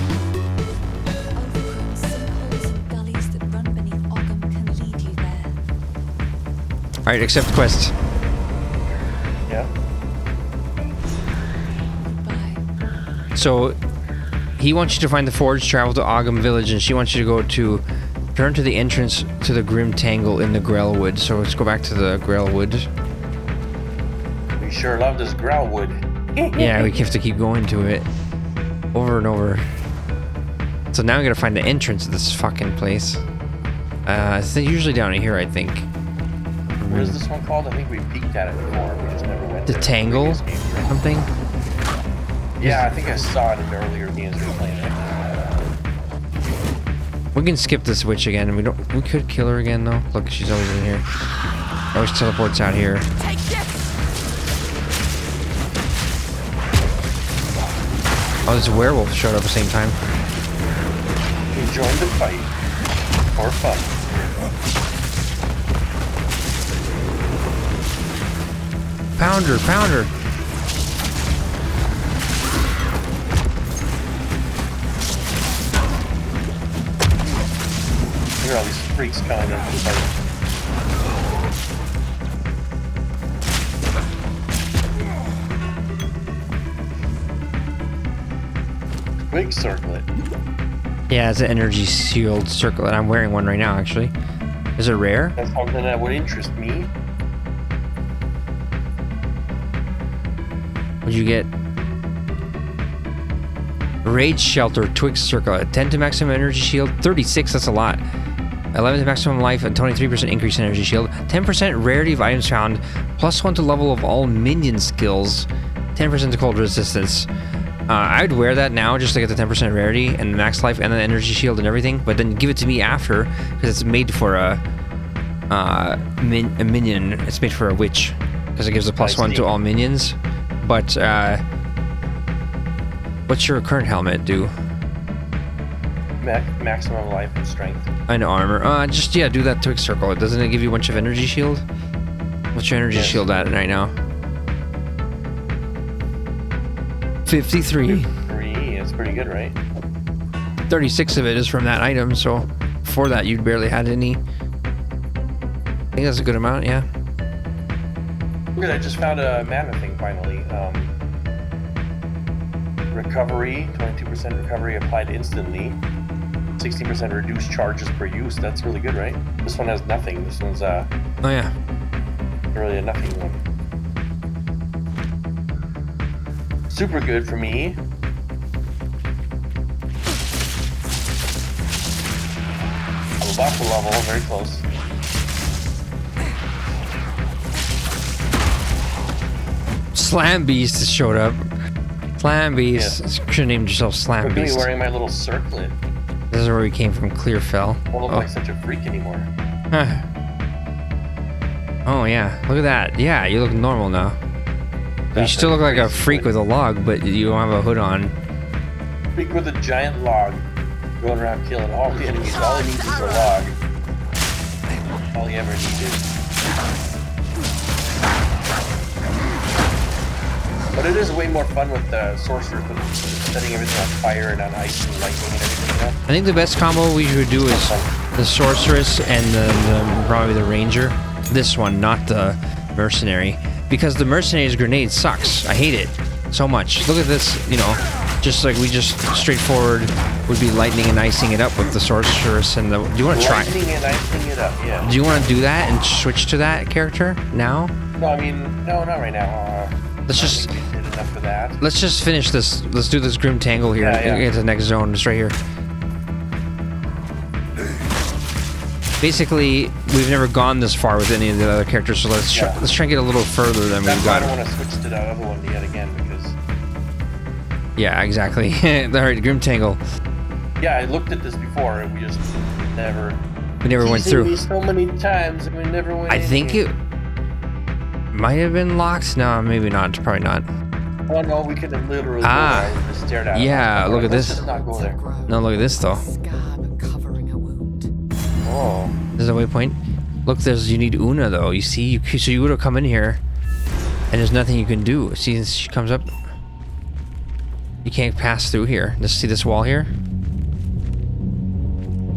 Overgrown sinkholes and gullies that run beneath Ogham can lead you there. All right, accept the quest. Yeah. Goodbye. So he wants you to find the forge, travel to Ogham Village, and she wants you to go to turn to the entrance to the Grim Tangle in the Grellwood. So let's go back to the Grellwood. We sure love this Growlwood. Yeah, we have to keep going to it over and over. So now we gotta find the entrance of this fucking place. It's usually down here, I think. What is this one called? I think we peeked at it before. We just never went The there. Tangle, Previous games, right? something. Yeah, I think I saw it in the earlier games we were playing it. We can skip this witch again. We could kill her again though. Look, she's always in here. Always teleports out here. Oh, this werewolf showed up at the same time. We joined the fight. For fun. Pounder, pounder. Look at all these freaks coming into the fight. Big circlet. Yeah, it's an energy shield circlet. I'm wearing one right now, actually. Is it rare? That's something that would interest me. What'd you get? Rage Shelter Twix Circlet. 10 to maximum energy shield. 36, that's a lot. 11 to maximum life, and 23% increase in energy shield. 10% rarity of items found. +1 to level of all minion skills. 10% to cold resistance. I'd wear that now just to get the 10% rarity and the max life and the energy shield and everything, but then give it to me after because it's made for a minion. It's made for a witch because it gives a +1 to all minions. But what's your current helmet do? Maximum life and strength. And armor. Just yeah, do that Twix circle. Doesn't it give you a bunch of energy shield? What's your energy shield at right now? 53. 3, it's pretty good, right? 36 of it is from that item, so before that you'd barely had any. I think that's a good amount, yeah. Good, I just found a mana thing finally. Recovery, 22% recovery applied instantly. 60% reduced charges per use. That's really good, right? This one has nothing. This one's Oh yeah. really a nothing one. Super good for me. I'm about to level, very close. Slam Beast has showed up. Slam Beast. Yes. Should have named yourself Slam Look at me Beast. wearing my little circlet. This is where we came from, Clearfell. I don't look Oh. like such a freak anymore. Huh. Oh yeah, look at that. Yeah, you look normal now. But you still look like a freak with a log, but you don't have a hood on. Freak with a giant log. Going around killing all the enemies. All he needs is a log. All he ever needed. But it is way more fun with the sorcerers with setting everything on fire and on ice and lightning and everything, you know? I think the best combo we should do is the sorceress and probably the ranger. This one, not the mercenary, because the mercenary's grenade sucks. I hate it so much. Look at this, you know, just like we just straightforward would be lightning and icing it up with the sorceress and the. Do you want to try? Lightning and icing it up, yeah. Do you want to do that and switch to that character now? No, I mean, no, not right now. Let's I just think we did enough for that. let's just finish this. Let's do this Grim Tangle here. Yeah, yeah. Get to the next zone. It's right here. Basically, we've never gone this far with any of the other characters, so let's Yeah. let's try and get a little further than That's we've why I got. don't want to switch to that other one yet again because Yeah, exactly. All right, Grim Tangle. yeah, I looked at this before and we just never. We never went Teasing through. me so many times and we never went. I in think here. it might have been locked. No, maybe not. Probably not. Oh no, we can literally Ah. go there. I just stared at Yeah, it. look at Let's this. just not go there. No, look at this though. Scab covering a wound. Oh. There's a waypoint. Look, you need Una though. You see, so you would have come in here, and there's nothing you can do. See, she comes up. You can't pass through here. Just see this wall here.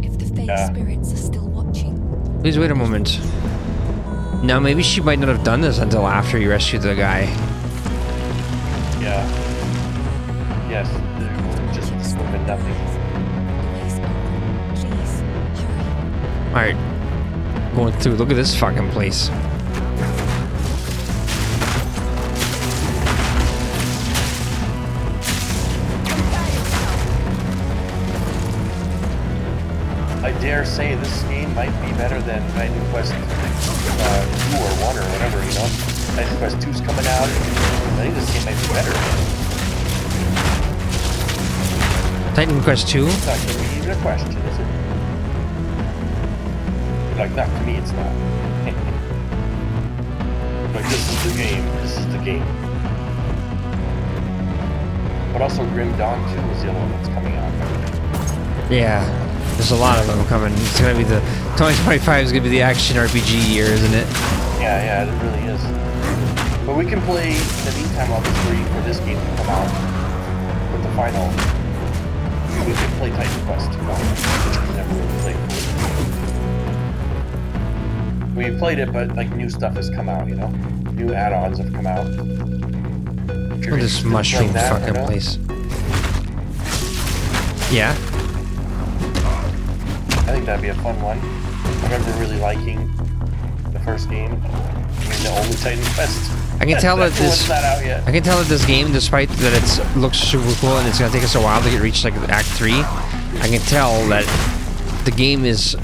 If the Fae spirits are still watching, Please wait a moment. Now maybe she might not have done this until after you rescued the guy. Yeah. Yes, there just would have been nothing. the way's open. Please, hurry. All right, going through. Look at this fucking place. I dare say this game might be better than Titan Quest 2 or 1 or whatever, you know? Titan Quest 2's coming out. I think this game might be better. Titan Quest 2. It's not going to be even a question, is it? Like, not to me, it's not. Like, this is the game. This is the game. But also Grim Dawn 2 is the other one that's coming out. Yeah, there's a lot of them coming. It's gonna be 2025 is gonna be the action RPG year, isn't it? Yeah, it really is. But we can play, in the meantime, while this game can come out with the final. We can play Titan Quest 2, which we've never really played before. We played it, but like new stuff has come out, you know? New add-ons have come out. If you're Look at this interested in mushroom playing that or fucking no? place. Yeah. I think that'd be a fun one. I remember really liking the first game. I mean, the only Titan Quest. I can tell that One's this. not out yet. I can tell that this game, despite that it looks super cool and it's gonna take us a while to get reach like Act 3, I can tell that the game is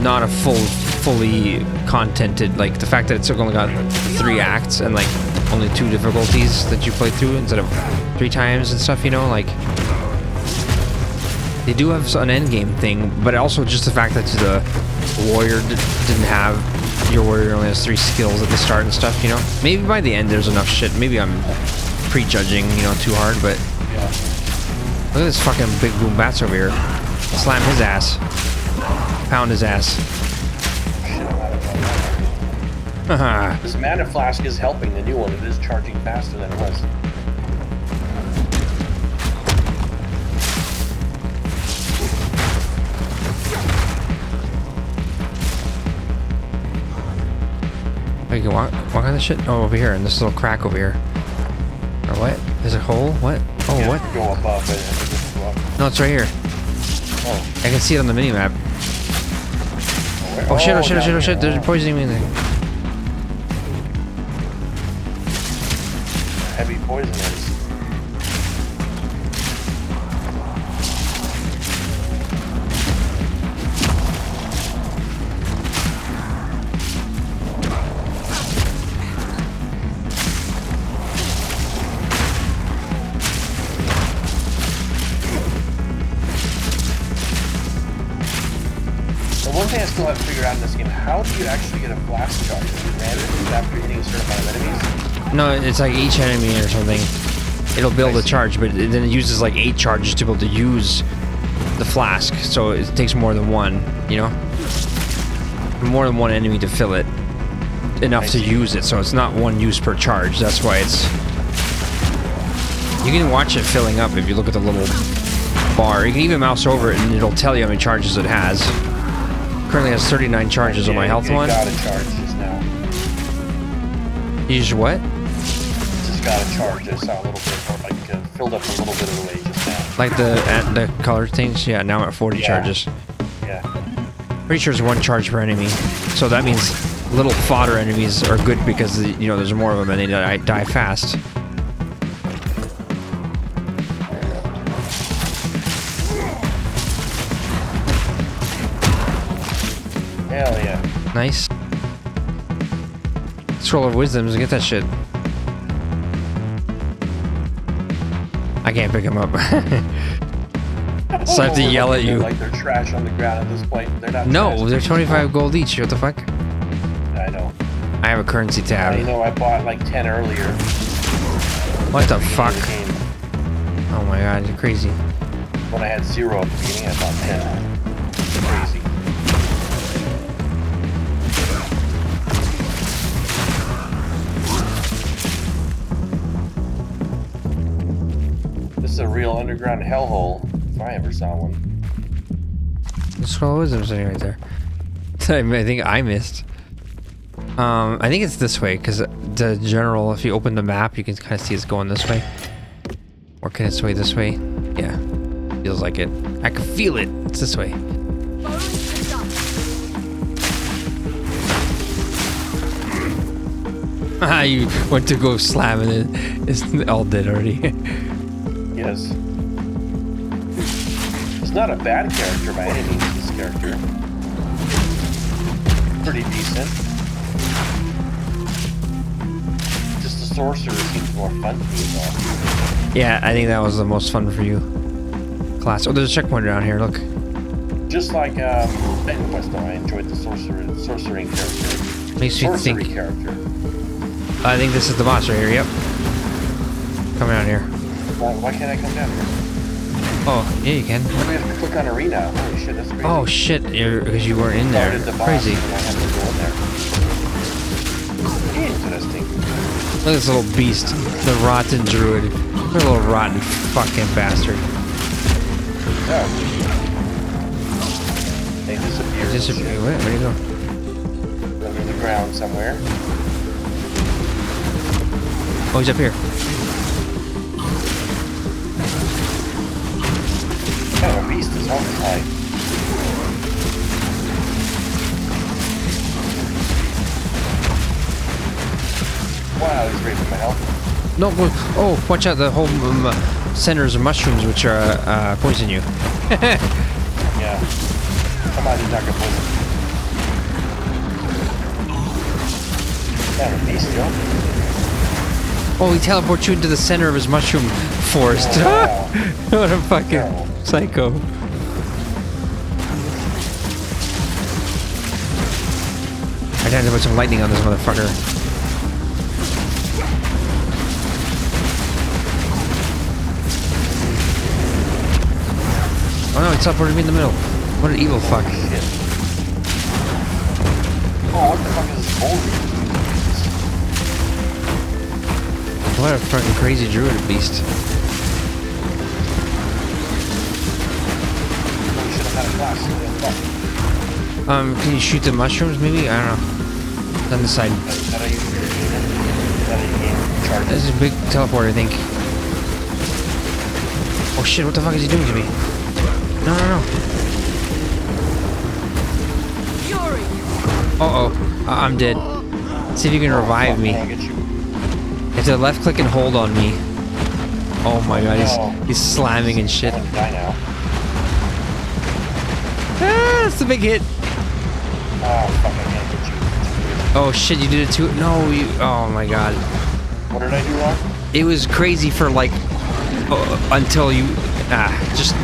not a fully contented. Like the fact that it's only got 3 acts and like only 2 difficulties that you play through instead of 3 times and stuff. You know, like they do have an end game thing, but also just the fact that the warrior didn't have. Your warrior only has 3 skills at the start and stuff, you know? Maybe by the end there's enough shit. Maybe I'm prejudging, you know, too hard, but... Look at this fucking big boom bats over here. Slam his ass. Pound his ass. Haha. This mana flask is helping the new one. It is charging faster than it was. Oh, you can walk on this shit? Oh, over here, in this little crack over here. Or what? There's a hole? What? Oh, Yeah, what? Go above it and just go up. No, it's right here. Oh. I can see it on the minimap. Where? Oh shit, oh shit, oh down shit, oh shit. here. There's poisoning me there. Heavy poison is. The one thing I still haven't figured out in this game, how do you actually get a blast charge? Is it random after hitting a certain amount of enemies? No, it's like each enemy or something. It'll build a charge, but then it uses like 8 charges to be able to use the flask. So it takes more than one, you know? More than one enemy to fill it. Enough to use it, so it's not one use per charge. That's why it's... You can watch it filling up if you look at the little bar. You can even mouse over it and it'll tell you how many charges it has. Currently has 39 charges on my health one. Got a charge just now. You use what? Just got a charge. I saw a little bit, or like filled up a little bit of the way just now. Like the color things? Yeah, now I'm at 40 charges. Yeah. Pretty sure it's 1 charge per enemy. So that means little fodder enemies are good because, you know, there's more of them and they die fast. Hell yeah. Nice. Scroll of Wisdoms, get that shit. I can't pick them up. So I have to yell at you. Like they're trash on the ground at this point. They're not. No, trash. they're 25 gold each. What the fuck? I know. I have a currency tab. You know, I bought like 10 earlier. What the At beginning fuck? of the game. Oh my god, you're crazy. When I had 0 at the beginning, I thought 10. Crazy. This is a real underground hellhole, if I ever saw one. The scroll wisdom sitting right there. I think I missed. I think it's this way, because the general, if you open the map, you can kind of see it's going this way. Or can it sway this way? Yeah. Feels like it. I can feel it. It's this way. Ah, you went to go slam and it's all dead already. Yes. It's not a bad character by any means, this character. Pretty decent. Just the sorcerer seems more fun to me though. Yeah, I think that was the most fun for you. Class. Oh, there's a checkpoint down here, look. Just like Titan Quest though, I enjoyed the sorcering character. Makes you Sorcery think. character. I think this is the boss right here, yep. Come down here. Why can't I come down here? Oh, yeah, you can. We have to click on arena. Holy shit, that's crazy. Oh shit, because you weren't in there. Started the boss Crazy. and I have to go in there. Interesting. Look at this little beast. The rotten druid. What a little rotten fucking bastard. Oh. They disappeared. Where do you go? Under the ground somewhere. Oh, he's up here. Oh, a beast is on the side. Wow, he's ready for my help. No, oh, watch out. The whole centers of mushrooms which are poison you. Yeah. Come on, he's not gonna poison me. Yeah, a beast, yo. Oh, he teleports you into the center of his mushroom forest. Oh, wow. What a fucking Terrible. psycho. I had to put some lightning on this motherfucker. Oh no, he teleported me in the middle. What an evil fuck. Shit. Oh, what the fuck is this boulder? What a fucking crazy druid beast. We should have had a class. Yeah, fuck. Can you shoot the mushrooms maybe? I don't know. On the side. Is that how you do it? Is that how you game charges? This is a big teleport, I think. Oh shit, what the fuck is he doing to me? No, no, no. Fury! Uh-oh. I'm dead. See if you can revive me. I'll get you. It's a left click and hold on me. Oh my god, he's slamming and shit. I'm gonna die now. Ah, that's the big hit. Oh, fuck, I can't get you. Oh shit, you did it too? No, you... Oh my god. What did I do wrong? It was crazy for like... until you... just...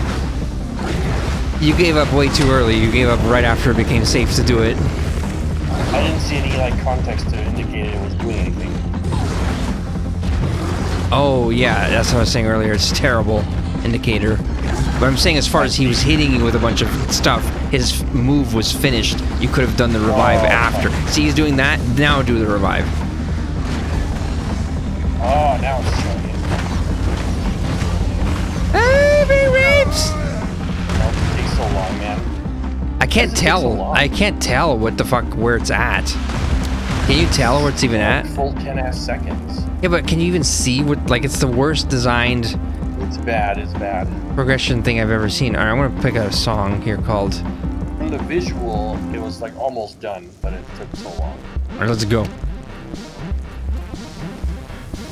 You gave up way too early. You gave up right after it became safe to do it. I didn't see any, like, context to indicate it was doing anything. Oh yeah, that's what I was saying earlier. It's a terrible indicator. But I'm saying as far as he was hitting you with a bunch of stuff, his move was finished. You could have done the revive after. See, he's doing that. Now do the revive. Oh, now it's showing it. Heavy rips! Oh, it takes so long, man. I can't Why does it take so tell. long? I can't tell what the fuck where it's at. Can you tell where it's even at? Full 10-ass seconds. Yeah, but can you even see what? Like, it's the worst designed It's bad, it's bad. progression thing I've ever seen. All right, I'm gonna pick a song here called. From the visual, it was, like, almost done, but it took so long. All right, let's go.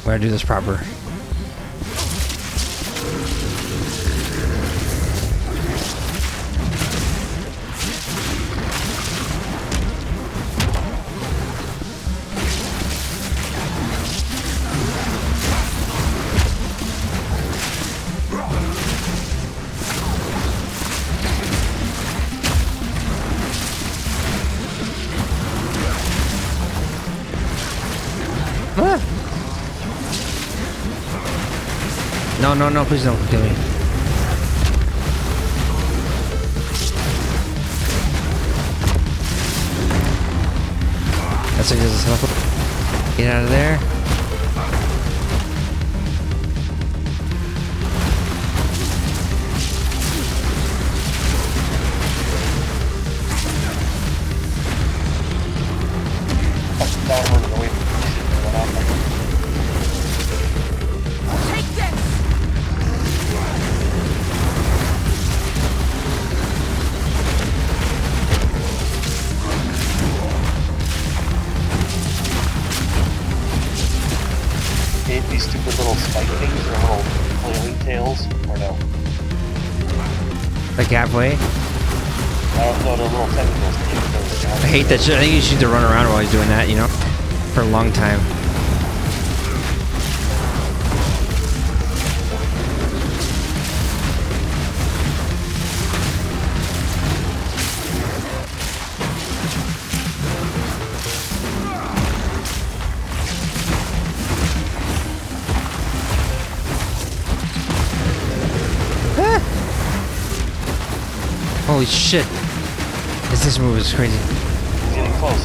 We gotta do this proper. Ah. No, no, no, please don't kill me. That's what he does. Get out of there. These stupid little spike things or little flailing tails, or no? Like halfway. I don't know, the little tentacles. I hate that shit. I think you just need to run around while he's doing that, you know? For a long time. Holy shit. This move is crazy. He's getting close.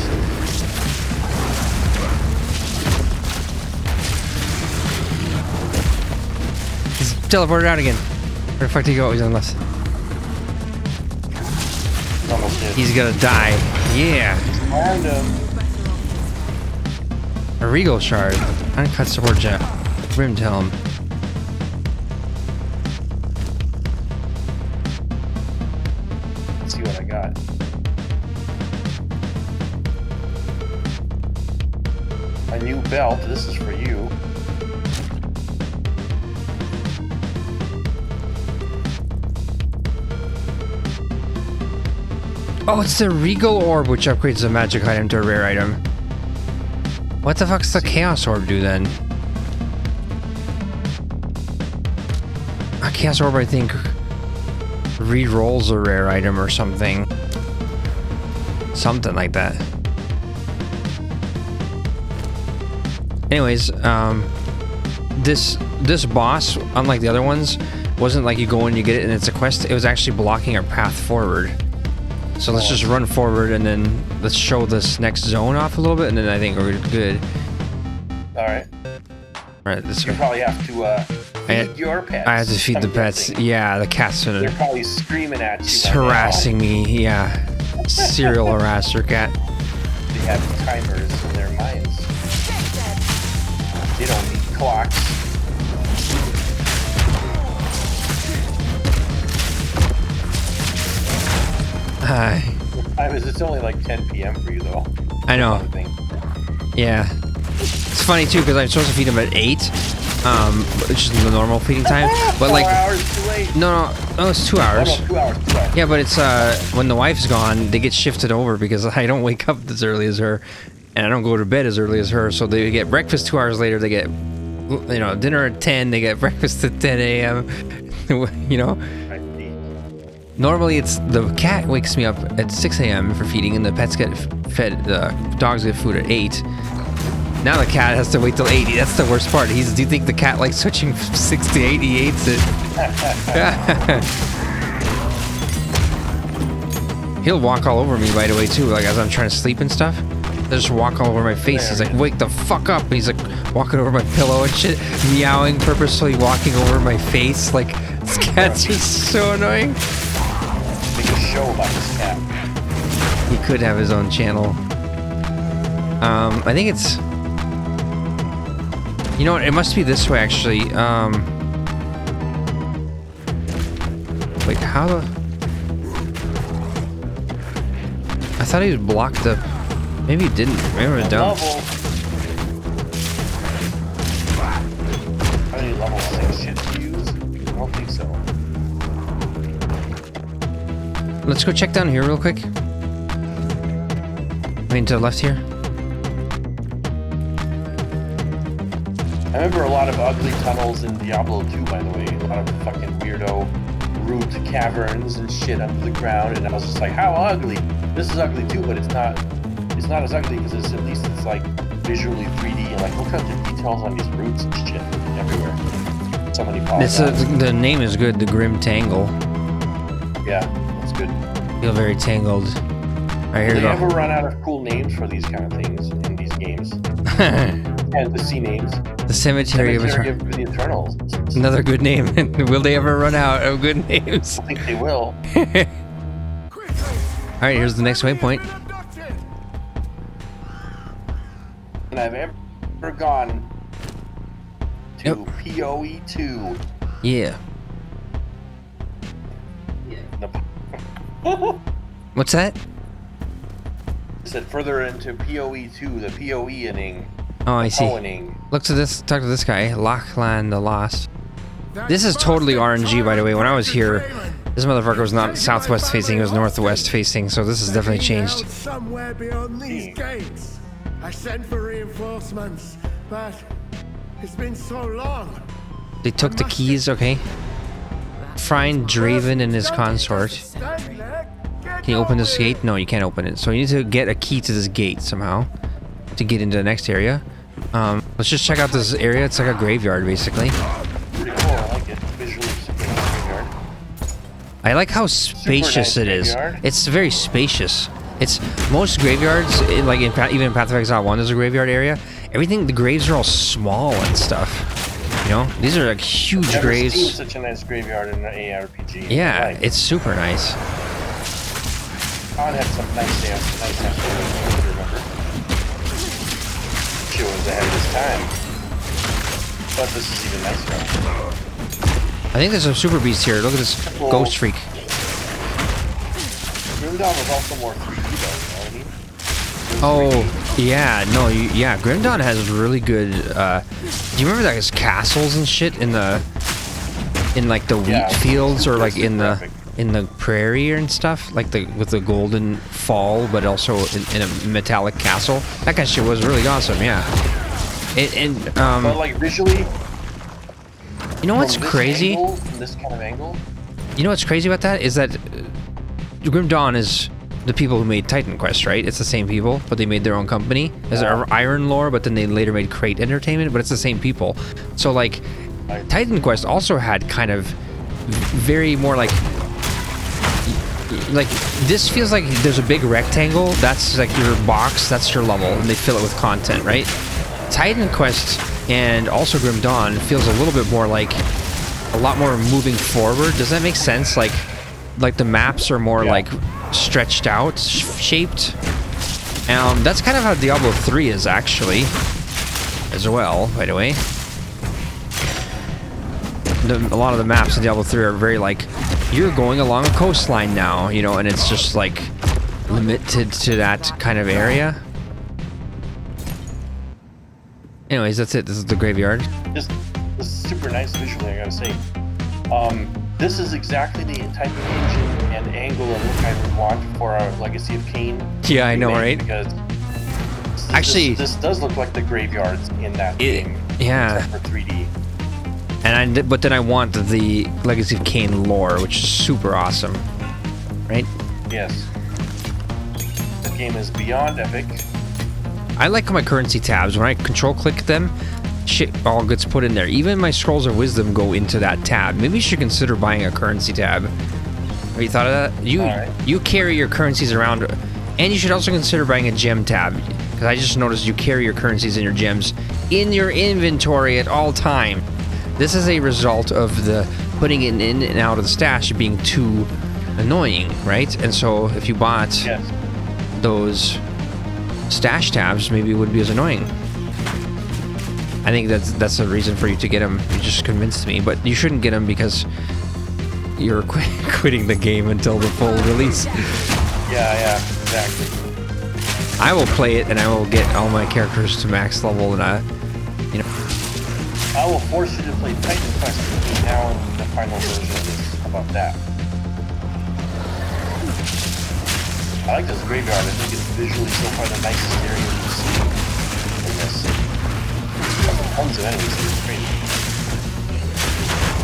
He's teleported out again. Where the fuck did he go? He's on the left. Almost did. He's gonna die. Yeah. Found him. A Regal shard. Uncut support jet. Rim tell him. Let's see what I got. A new belt. This is for you. Oh, it's the Regal Orb, which upgrades the magic item to a rare item. What the fuck's the Chaos Orb do then? A Chaos Orb, I think, re-rolls a rare item or something. Something like that. Anyways, this boss, unlike the other ones, wasn't like you go and you get it and it's a quest. It was actually blocking our path forward. So let's just run forward and then let's show this next zone off a little bit, and then I think we're good. Alright. Alright, this You probably have to feed your pets. I have to feed the I'm pets. guessing. Yeah, the cat's They're probably screaming at you. Right harassing me. Yeah. Serial harasser cat. now. They have timers in their minds. They don't need clocks. Hi. What time is it? It's only like 10 p.m. for you though. I know. Thing. Yeah. It's funny too because I'm supposed to feed them at 8, which is the normal feeding time. But 4 like, hours too late. no, it's 2 hours. Oh, no, 2 hours. 2 hours. Yeah, but it's when the wife's gone, they get shifted over because I don't wake up as early as her, and I don't go to bed as early as her. So they get breakfast 2 hours later. They get, dinner at 10. They get breakfast at 10 a.m. You know. I see. Normally, it's the cat wakes me up at 6 a.m. for feeding, and the pets get fed. The dogs get food at 8. Now the cat has to wait till 8. That's the worst part. Do you think the cat likes switching from 6 to 8? He hates it. He'll walk all over me, by the way, too. Like as I'm trying to sleep and stuff, they'll just walk all over my face. He's like, "Wake the fuck up!" And he's like walking over my pillow and shit, meowing, purposefully walking over my face. Like this cat's just so annoying. Make a show about this cat. He could have his own channel. I think it's... You know what? It must be this way, actually. Wait, how the... I thought he was blocked up. Maybe he didn't. Maybe it don't. How many level 6 shit to use? I don't think so. Let's go check down here real quick. I mean, to the left here. I remember a lot of ugly tunnels in Diablo 2, by the way. A lot of fucking weirdo root caverns and shit under the ground, and I was just like, how ugly? This is ugly too, but it's not as ugly because at least it's like visually 3D and like look at the details on these roots and shit everywhere. So many polygons. The name is good. The Grim Tangle. Yeah, that's good. Feel very tangled. All right, here Do we they ever go. run out of cool names for these kind of things in these games? Fantasy names. The Cemetery of Cemetery of the Eternals. Another good name. Will they ever run out of good names? I think they will. All right, here's the next waypoint. And I've ever gone to PoE 2. Yeah. The What's that? said further into PoE 2, the PoE inning. Oh, I see. Inning. Look to this. Talk to this guy. Lachlan the Lost. This is totally RNG, by the way. When I was here, this motherfucker was not southwest facing; he was northwest facing. So this has definitely changed. Somewhere beyond these gates. I sent for reinforcements, but it's been so long. They took the keys. Okay. Find Draven and his consort. Can you open this gate? No, you can't open it. So you need to get a key to this gate somehow to get into the next area. Let's just check out this area. It's like a graveyard, basically. Pretty cool. I like it. Visually super nice graveyard. I like how spacious nice it is. graveyard. It's very spacious. It's most graveyards, even in Path of Exile 1, there's a graveyard area. Everything, the graves are all small and stuff. You know, these are like huge Never graves. seen such a nice graveyard in an ARPG. Yeah, Like, it's super nice. Khan had some nice ass graveyards, remember? She was ahead of his time. But this is even nicer. I think there's some super beasts here. Look at this ghost freak. Grimdawn was also more 3D though, you know what I mean? Oh, yeah, no, yeah, Grim Dawn has really good, do you remember that his castles and shit in like the wheat fields or like in the prairie and stuff, like with the golden fall, but also in a metallic castle? That kind of shit was really awesome, yeah. But like visually, you know what's from this crazy? Angle, from this kind of angle, You know what's crazy about that is that Grim Dawn is the people who made Titan Quest, right? It's the same people, but they made their own company. There's Iron Lore, but then they later made Crate Entertainment, but it's the same people. So like, Titan Quest also had kind of very more like this feels like there's a big rectangle. That's like your box. That's your level, and they fill it with content, right? Titan Quest and also Grim Dawn feels a little bit more like a lot more moving forward. Does that make sense? Like the maps are more like stretched out, shaped. That's kind of how Diablo 3 is actually, as well. By the way, a lot of the maps in Diablo 3 are very like you're going along a coastline now, you know, and it's just like limited to that kind of area. Anyways, that's it. This is the graveyard. this is super nice visually, I gotta say. This is exactly the type of engine and angle and look I would want for our Legacy of Kain. Yeah, I know, remake, right? Because Actually, this does look like the graveyards in that game. yeah. Except for 3D. But then I want the Legacy of Kain lore, which is super awesome, right? Yes. The game is beyond epic. I like my currency tabs. When I control click them, shit all gets put in there. Even my Scrolls of Wisdom go into that tab. Maybe you should consider buying a currency tab. Have you thought of that? You carry your currencies around, and you should also consider buying a gem tab, because I just noticed you carry your currencies and your gems in your inventory at all time. This is a result of the putting it in and out of the stash being too annoying, right? And so if you bought those stash tabs, maybe it wouldn't be as annoying. I think that's a reason for you to get them. You just convinced me, but you shouldn't get them because you're quitting the game until the full release. Yeah, exactly. I will play it and I will get all my characters to max level, and you know. I will force you to play Titan Quest with me now in the final version of this. How about that? I like this graveyard. I think it's visually so far the nicest area you see in this. Tons of enemies here. It's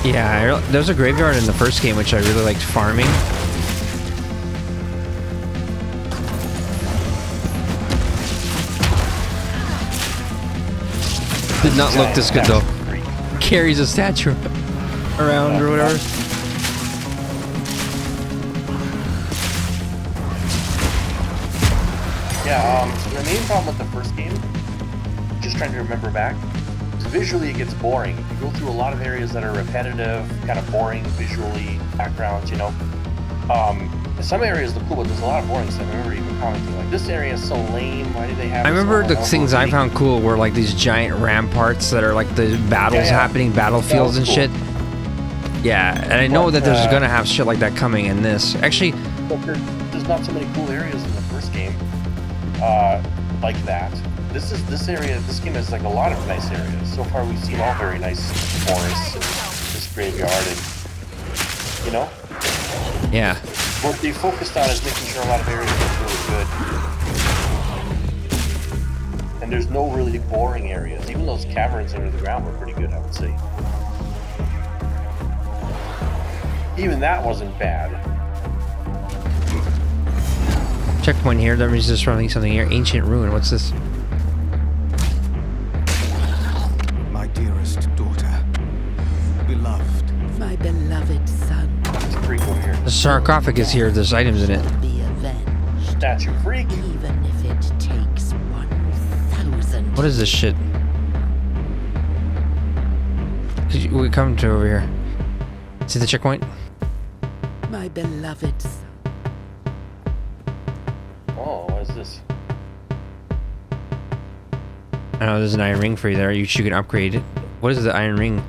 great. Yeah, there's a graveyard in the first game which I really liked farming. Did not look this good though. carries a statue around or whatever. Yeah, the main problem with the first game, just trying to remember back, is visually it gets boring. You go through a lot of areas that are repetitive, kind of boring visually, backgrounds, you know. Some areas look cool, but there's a lot of boring stuff. I remember even commenting, like, this area is so lame, why do they have I this remember all the over things I me? found cool were like these giant ramparts that are like the battles happening, battlefields and cool. shit. Yeah, and I know that there's gonna have shit like that coming in this. Actually, But there's not so many cool areas in the first game, like that. This game has like a lot of nice areas. So far we've seen all very nice forests and this graveyard and, you know? yeah. What they focused on is making sure a lot of areas look really good. And there's no really boring areas. Even those caverns under the ground were pretty good, I would say. Even that wasn't bad. Checkpoint here. That means there's probably something here. Ancient ruin. What's this? My dearest daughter, beloved. My beloved son It's pretty cool here. The sarcophagus here. There's items in it. will be avenged, Statue freak. even if it takes 1,000. What is this shit? We come to over here. See the checkpoint? My beloved son. Oh, what is this? I know there's an iron ring for you there. You can upgrade it. What is the iron ring?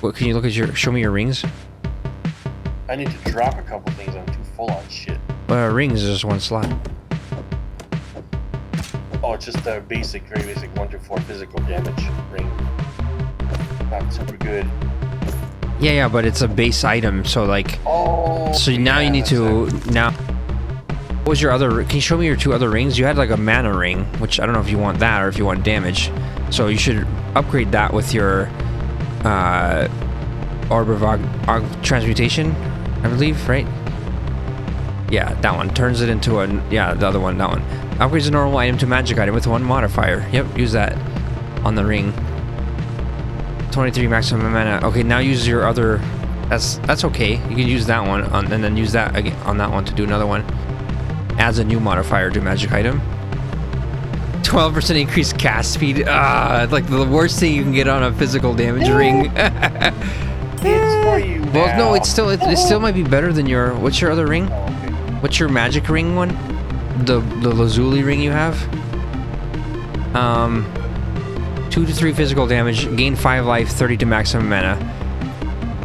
What can you look at your? Show me your rings. I need to drop a couple things. I'm too full on shit. Rings is just one slot. Oh, it's just a basic, very basic 1 to 4 physical damage ring. Not super good. Yeah, but it's a base item. So like, Oh. so now yeah, you need that's to it. now. What was your other? Can you show me your 2 other rings? You had like a mana ring, which I don't know if you want that or if you want damage. So you should upgrade that with your orb of transmutation, I believe, right? Yeah, that one turns it into a the other one, that one upgrades a normal item to magic item with 1 modifier. Yep, use that on the ring. 23 maximum mana. Okay, now use your other. That's okay. You can use that one on, and then use that again on that one to do another one. Adds a new modifier to magic item. 12% increased cast speed. Like the worst thing you can get on a physical damage ring. It's for you Well, now. no, it still might be better than your. What's your other ring? Oh, okay. What's your magic ring one? The lazuli ring you have. 2 to 3 physical damage, gain 5 life, 30 to maximum mana.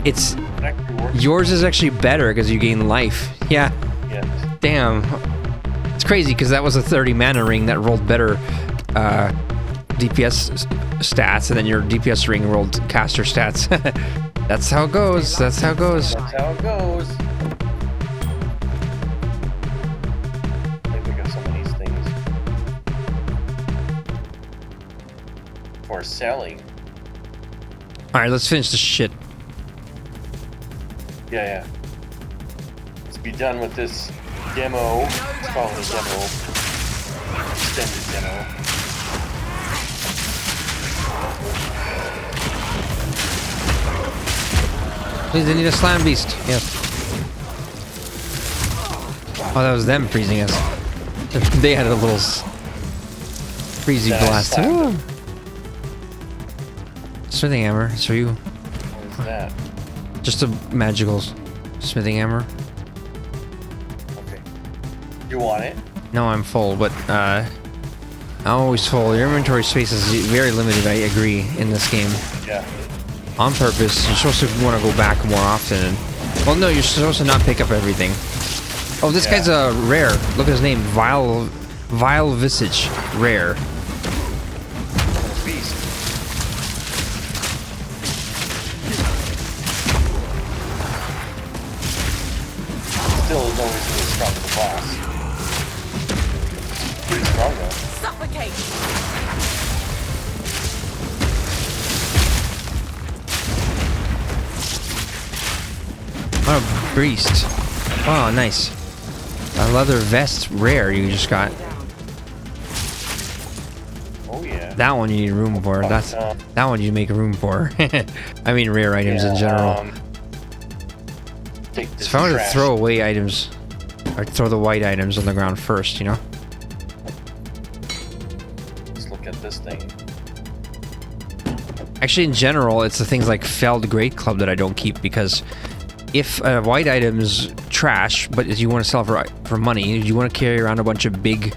It's It actually works. yours is actually better because you gain life. Yeah, Yes. damn. It's crazy because that was a 30 mana ring that rolled better DPS stats, and then your DPS ring rolled caster stats. That's how it goes. That's how it goes. That's how it goes. I think we got some of these things for selling. All right, let's finish this shit. Yeah. Let's be done with this demo. Let's call it a demo. Extended demo. Please, I need a slam beast. Yes. Oh, that was them freezing us. They had a little freezy Then I blast. slapped Ooh. them. Smithing hammer. So you What is that? just a magical smithing hammer. Okay. You want it? No, I'm full, but I'm always full. Your inventory space is very limited. I agree in this game. Yeah. On purpose. You're supposed to want to go back more often. And, well, no, you're supposed to not pick up everything. Oh, this guy's a rare. Look at his name, Vile Visage, rare. Beast. Still is no reason to be strong as the boss. Pretty strong though. Suffocate! What a beast. Oh, nice. A leather vest, rare, you just got. Oh yeah. That one you need room for. That's that one you make room for. I mean, rare items in general. Take this So if I were to trash. throw away items, I'd throw the white items on the ground first, you know? Let's look at this thing. Actually, in general, it's the things like Felled Great Club that I don't keep, because if a white item's trash, but you want to sell for money, you want to carry around a bunch of big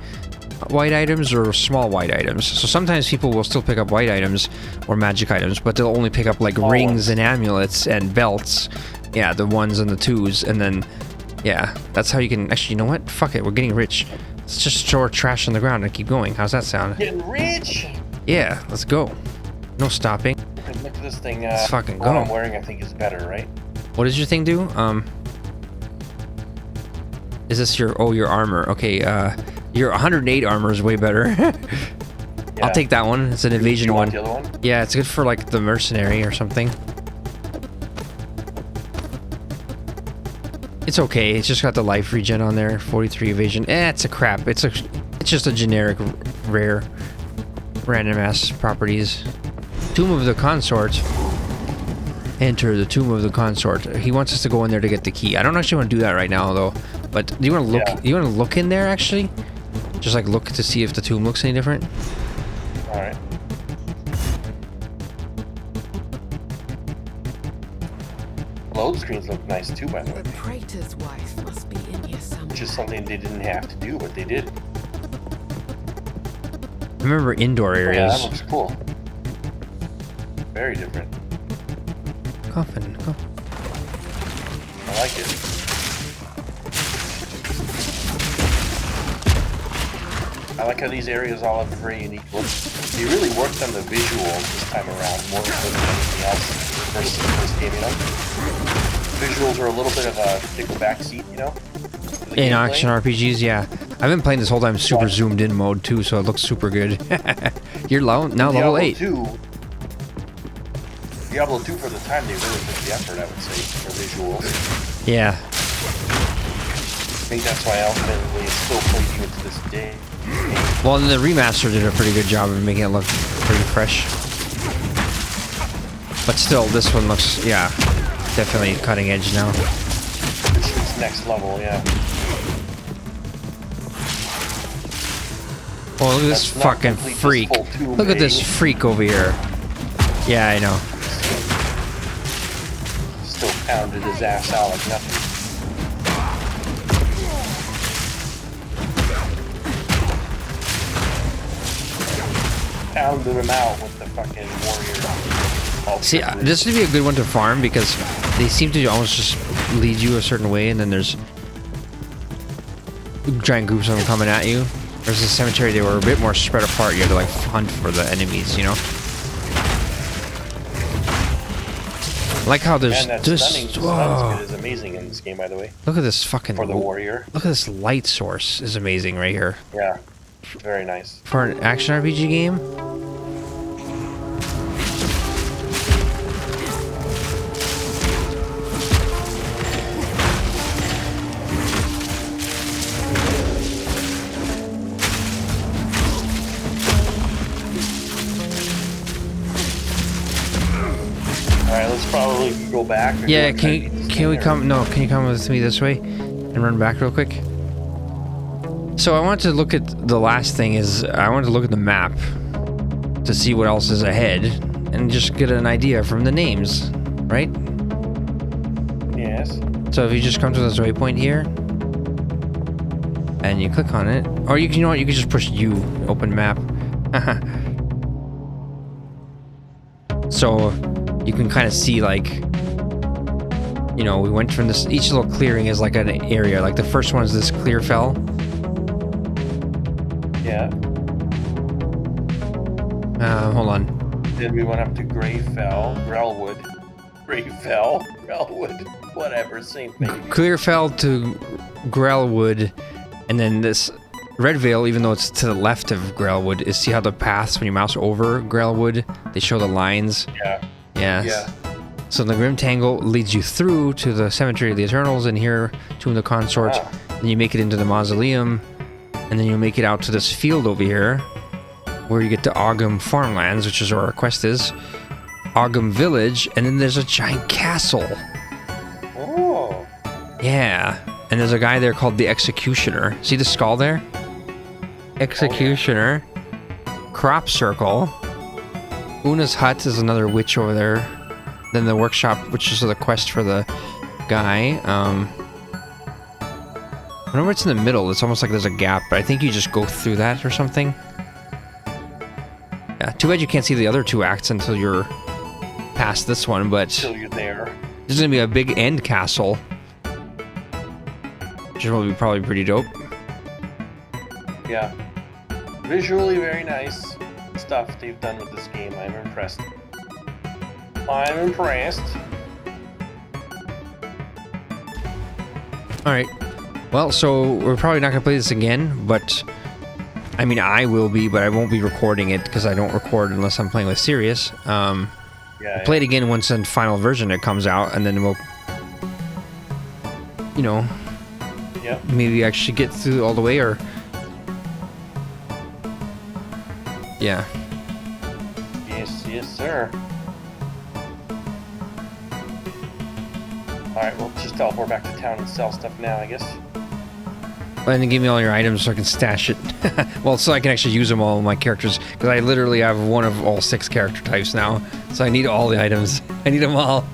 white items or small white items. So sometimes people will still pick up white items or magic items, but they'll only pick up like rings and amulets and belts. Yeah, the ones and the twos, and then, yeah, that's how you can... Actually, you know what? Fuck it, we're getting rich. Let's just store trash on the ground and keep going. How's that sound? Getting rich. Yeah, let's go. No stopping. And look at this thing. Let's fucking What go. I'm wearing, I think, is better, right? What does your thing do? Is this your... Oh, your armor. Okay, your 108 armor is way better. I'll take that one. It's an evasion You one. want the other one? Yeah, it's good for, like, the mercenary or something. It's okay. It's just got the life regen on there. 43 evasion. It's a crap. It's just a generic rare random ass properties. Tomb of the Consort. Enter the Tomb of the Consort. He wants us to go in there to get the key. I don't actually want to do that right now though. But do you want to look? Yeah. You want to look in there actually? Just like look to see if the tomb looks any different. All right. Load screens look nice too, by the way. The praetor's wife must be in here somewhere. Which is something they didn't have to do, but they did. Remember indoor Oh, yeah, areas. that looks cool. Very different. Coffin. Go. I like it. I like how these areas all have a very unique look. They really worked on the visuals this time around more so than anything else versus the first game, you know? Visuals are a little bit of a take a back seat, you know? to the In gameplay. action RPGs, yeah. I've been playing this whole time super zoomed in mode too, so it looks super good. You're now level Diablo 8. 2, Diablo 2 for the time, they really took the effort, I would say, for visuals. Yeah. I think that's why ultimately it's still played even to this day. Well, and the remaster did a pretty good job of making it look pretty fresh. But still, this one looks, yeah, definitely cutting edge now. It's next level, yeah. Oh, look at this That's not fucking complete this freak. full tomb, Look at this eh? freak over here. Yeah, I know. Still pounded his ass out like nothing. Pounded him out with the fucking warrior. See, this would be a good one to farm because they seem to almost just lead you a certain way, and then there's giant groups of them coming at you. There's a cemetery, they were a bit more spread apart. You had to like hunt for the enemies, you know? I like how there's And that this. stunning Whoa. skid is amazing in this game, by the way. Look at this fucking. For the warrior. Look at this light source is amazing right here. Yeah. Very nice. For an action RPG game? Alright, let's probably go back. or do Yeah, you wanna try to beat this can we thing, or- come? No, can you come with me this way and run back real quick? So I want to look at the last thing is I want to look at the map to see what else is ahead and just get an idea from the names, right? Yes. So if you just come to this waypoint here and you click on it, or you know what, you can just push U, open map. So you can kind of see like, you know, we went from this, each little clearing is like an area. Like the first one is this clear fell. Yeah. Hold on. Then we went up to Greyfell, Grellwood. Greyfell, Grellwood, whatever, same thing. Clearfell to Grellwood, and then this Red Veil, even though it's to the left of Grellwood, is see how the paths when you mouse over Grellwood, they show the lines. Yeah. Yes. Yeah. So the Grim Tangle leads you through to the Cemetery of the Eternals, and here Tomb of the Consort. Ah. Then you make it into the Mausoleum, and then you make it out to this field over here. where you get to Ogum Farmlands, which is where our quest is. Ogum Village, and then there's a giant castle. Oh. Yeah, and there's a guy there called the Executioner. See the skull there? Executioner. Crop Circle. Una's Hut is another witch over there. Then the workshop, which is the quest for the guy. Whenever it's in the middle, it's almost like there's a gap, but I think you just go through that or something. Yeah, too bad you can't see the other two acts until you're past this one, but Until you're there. this is gonna be a big end castle, which will be probably pretty dope. Yeah. Visually very nice stuff they've done with this game. I'm impressed. I'm impressed. All right. Well, so we're probably not gonna play this again, but I mean, I will be, but I won't be recording it because I don't record unless I'm playing with SiRiUS. Yeah. Play it again once the final version it comes out, and then we'll, you know, Yep. maybe actually get through all the way, or yeah. Yes, sir. Alright, we'll just teleport back to town and sell stuff now, I guess. And then give me all your items so I can stash it. Well, so I can actually use them all in my characters, because I literally have one of all 6 character types now. So I need all the items. I need them all.